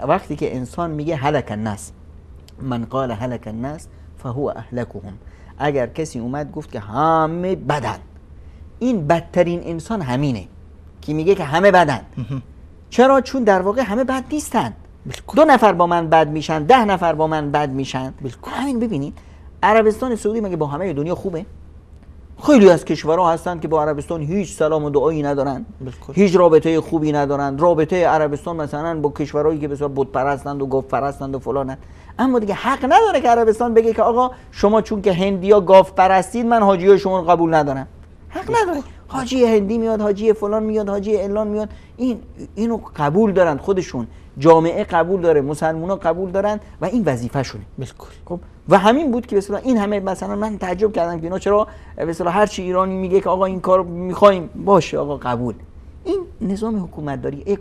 وقتی که انسان میگه هلک الناس، من قال هلک الناس فهو اهلکهم، اگر کسی اومد گفت که همه بدن، این بدترین انسان همینه که میگه که همه بدن. چرا؟ چون در واقع همه بد نیستن. 2 نفر با من بد میشن، 10 نفر با من بد میشن. همین ببینید عربستان سعودی مگه با همه دنیا خوبه؟ خیلی از کشورها هستند که با عربستان هیچ سلام و دعایی ندارن، هیچ رابطه خوبی ندارن. رابطه عربستان مثلا با کشورهایی که بسیار بت پرستند و گاو پرستند و فلانند. اما دیگه حق نداره که عربستان بگه که آقا شما چون که هندیا گاو پرستید من حاجیای شما رو قبول ندارم. حق نداره. حاجی هندی میاد، حاجی فلان میاد، حاجی علان میاد، اینو قبول دارن، خودشون جامعه قبول داره، مسلمونا قبول دارن و این وظیفه شونه. بالکل. خب و همین بود که مثلا این همه، مثلا من تعجب کردم که اینا چرا مثلا هر چی ایرانی میگه که آقا این کارو میخوایم، باشه آقا قبول. این نظام حکومت داری، یک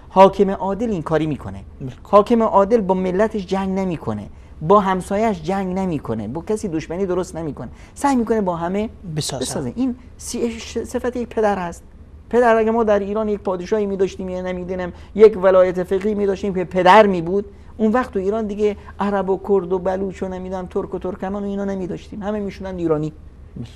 حاکم عادل این کاری میکنه. حاکم عادل با ملتش جنگ نمیکنه، با همسایه‌اش جنگ نمیکنه، با کسی دشمنی درست نمیکنه، سعی میکنه با همه بسازه. این صفت یک پدر هست. پدر اگه ما در ایران یک پادشاهی می‌داشتیم یا نمیدونم یک ولایت فقیه می‌داشتیم که پدر می‌بود، اون وقت تو ایران دیگه عرب و کرد و بلوچ و نمیدونم ترک و ترکمن و اینا نمی‌داشتیم، همه میشونن ایرانی.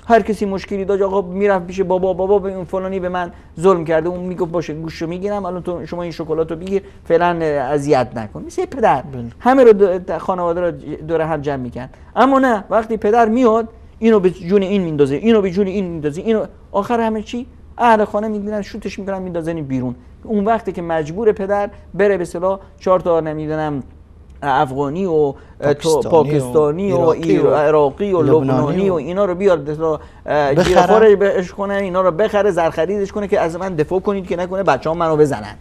هر کسی مشکلی داشت آقا میرفت پیش بابا به اون فلانی به من ظلم کرده، اون میگفت باشه گوشو میگیرم، الان تو شما این شکلاتو بگیر، فعلا اذیت نکن. مثل پدر همه رو خانواده رو دور هم جمع میکنن. اما نه، وقتی پدر میاد اینو به جون این میندازه، اینو به جون این میندازه، اینو آخر همه چی اهل خانه میگیرن شوتش میکنن میندازن بیرون. اون وقتی که مجبور پدر بره به اصطلاح 4 تا نمیدونم افغانی و پاکستانی و عراقی و لبنانی و اینا رو بیار گیرخوارش بهش کنه، اینا رو بخره، زرخریدش کنه که از من دفاع کنید که نکنه بچه‌ها منو بزنن.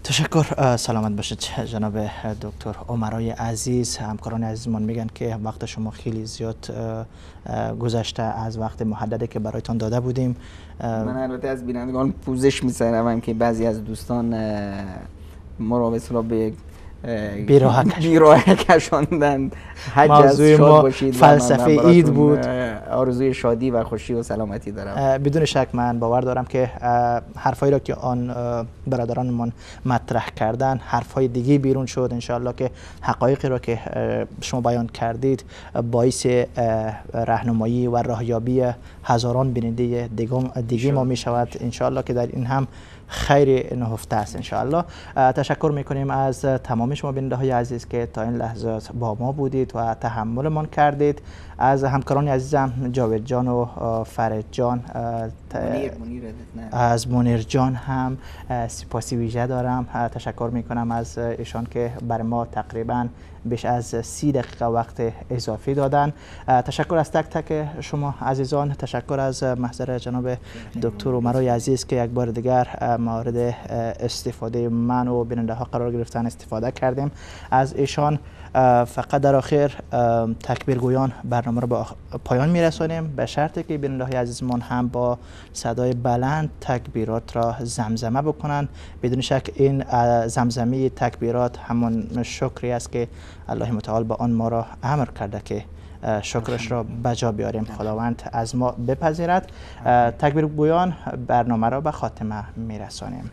تشکر. سلامت باشید جناب دکتر عمرای عزیز. همکاران عزیزمان میگن که وقت شما خیلی زیاد گذشته از وقت محددی که برایتان داده بودیم. من البته از بینندگان پوزش می‌سپارم که بعضی از دوستان ما را به اصطلاح به بیراه کشاندن. حج از شاد باشید. فلسفه عید بود. آرزوی شادی و خوشی و سلامتی دارم. بدون شک من باور دارم که حرفایی را که آن برادرانمان مطرح کردن حرفای دیگه بیرون شد. انشاءالله که حقایقی را که شما بیان کردید باعث راهنمایی و راهیابی هزاران بیننده دیگه ما می شود. انشاءالله که در این هم خیر نهفته است. انشاءالله تشکر میکنیم از تمام شما بیننده های عزیز که تا این لحظات با ما بودید و تحملمان کردید. از همکاران عزیزم جاوید جان و فرید جان، از منیر جان هم سپاسی ویژه دارم. تشکر میکنم از ایشان که برای ما تقریبا بیش از 30 دقیقه وقت اضافی دادن. تشکر از تک تک شما عزیزان. تشکر از محضر جناب دکتر عمرای عزیز که یک بار دیگر مورد استفاده من و بیننده ها قرار گرفتن استفاده کردیم از ایشان. فقط در آخر تکبیرگویان برنامه را به پایان میرسانیم به شرطی که بیننده های عزیزمان هم با صدای بلند تکبیرات را زمزمه بکنن. بدون شک این زمزمه تکبیرات همون شکری است که الله متعال به آن ما را امر کرده که شکرش را بجا بیاریم. خداوند از ما بپذیرد. تکبیرگویان برنامه را به خاتمه میرسانیم.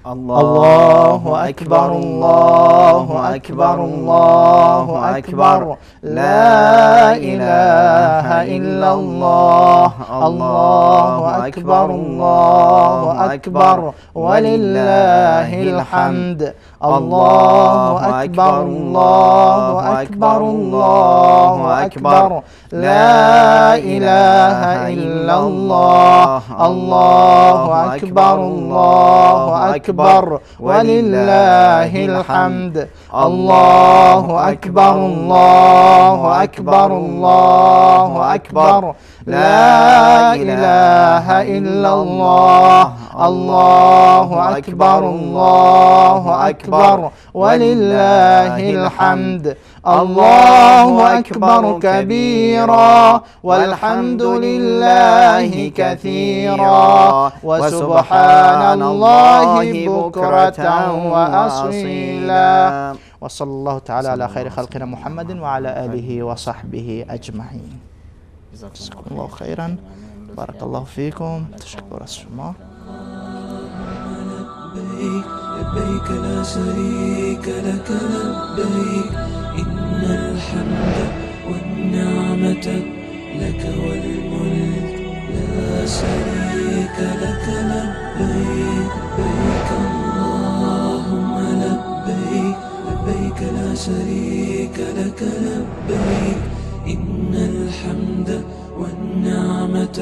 الله أكبر الله أكبر الله أكبر لا إله إلا الله الله أكبر الله أكبر ولله الحمد الله أكبر الله أكبر الله أكبر لا إله إلا الله الله أكبر الله أكبر ولله الحمد الله أكبر الله أكبر الله أكبر لا إله إلا الله الله أكبر الله أكبر ولله الحمد الله أكبر كبيرا والحمد لله كثيرا وسبحان الله بكرة وأصيلا. وصلى الله تعالى على خير خلقنا محمد وعلى آله وصحبه أجمعين. جزاكم الله خيرا. بارك الله فيكم. تشكر الشما. لبيك لا شريك لك لبيك إن الحمد والنعمة لك والملك لا شريك لك لبيك لبيك اللهم لبيك لبيك لا شريك لك لبيك إن الحمد والنعمة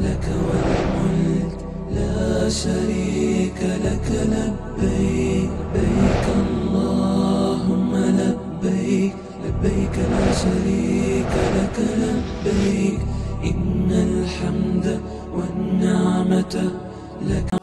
لك والملك لا شريك لك لبيك لبيك اللهم لبيك لبيك لا شريك لك لبيك إن الحمد والنعمة لك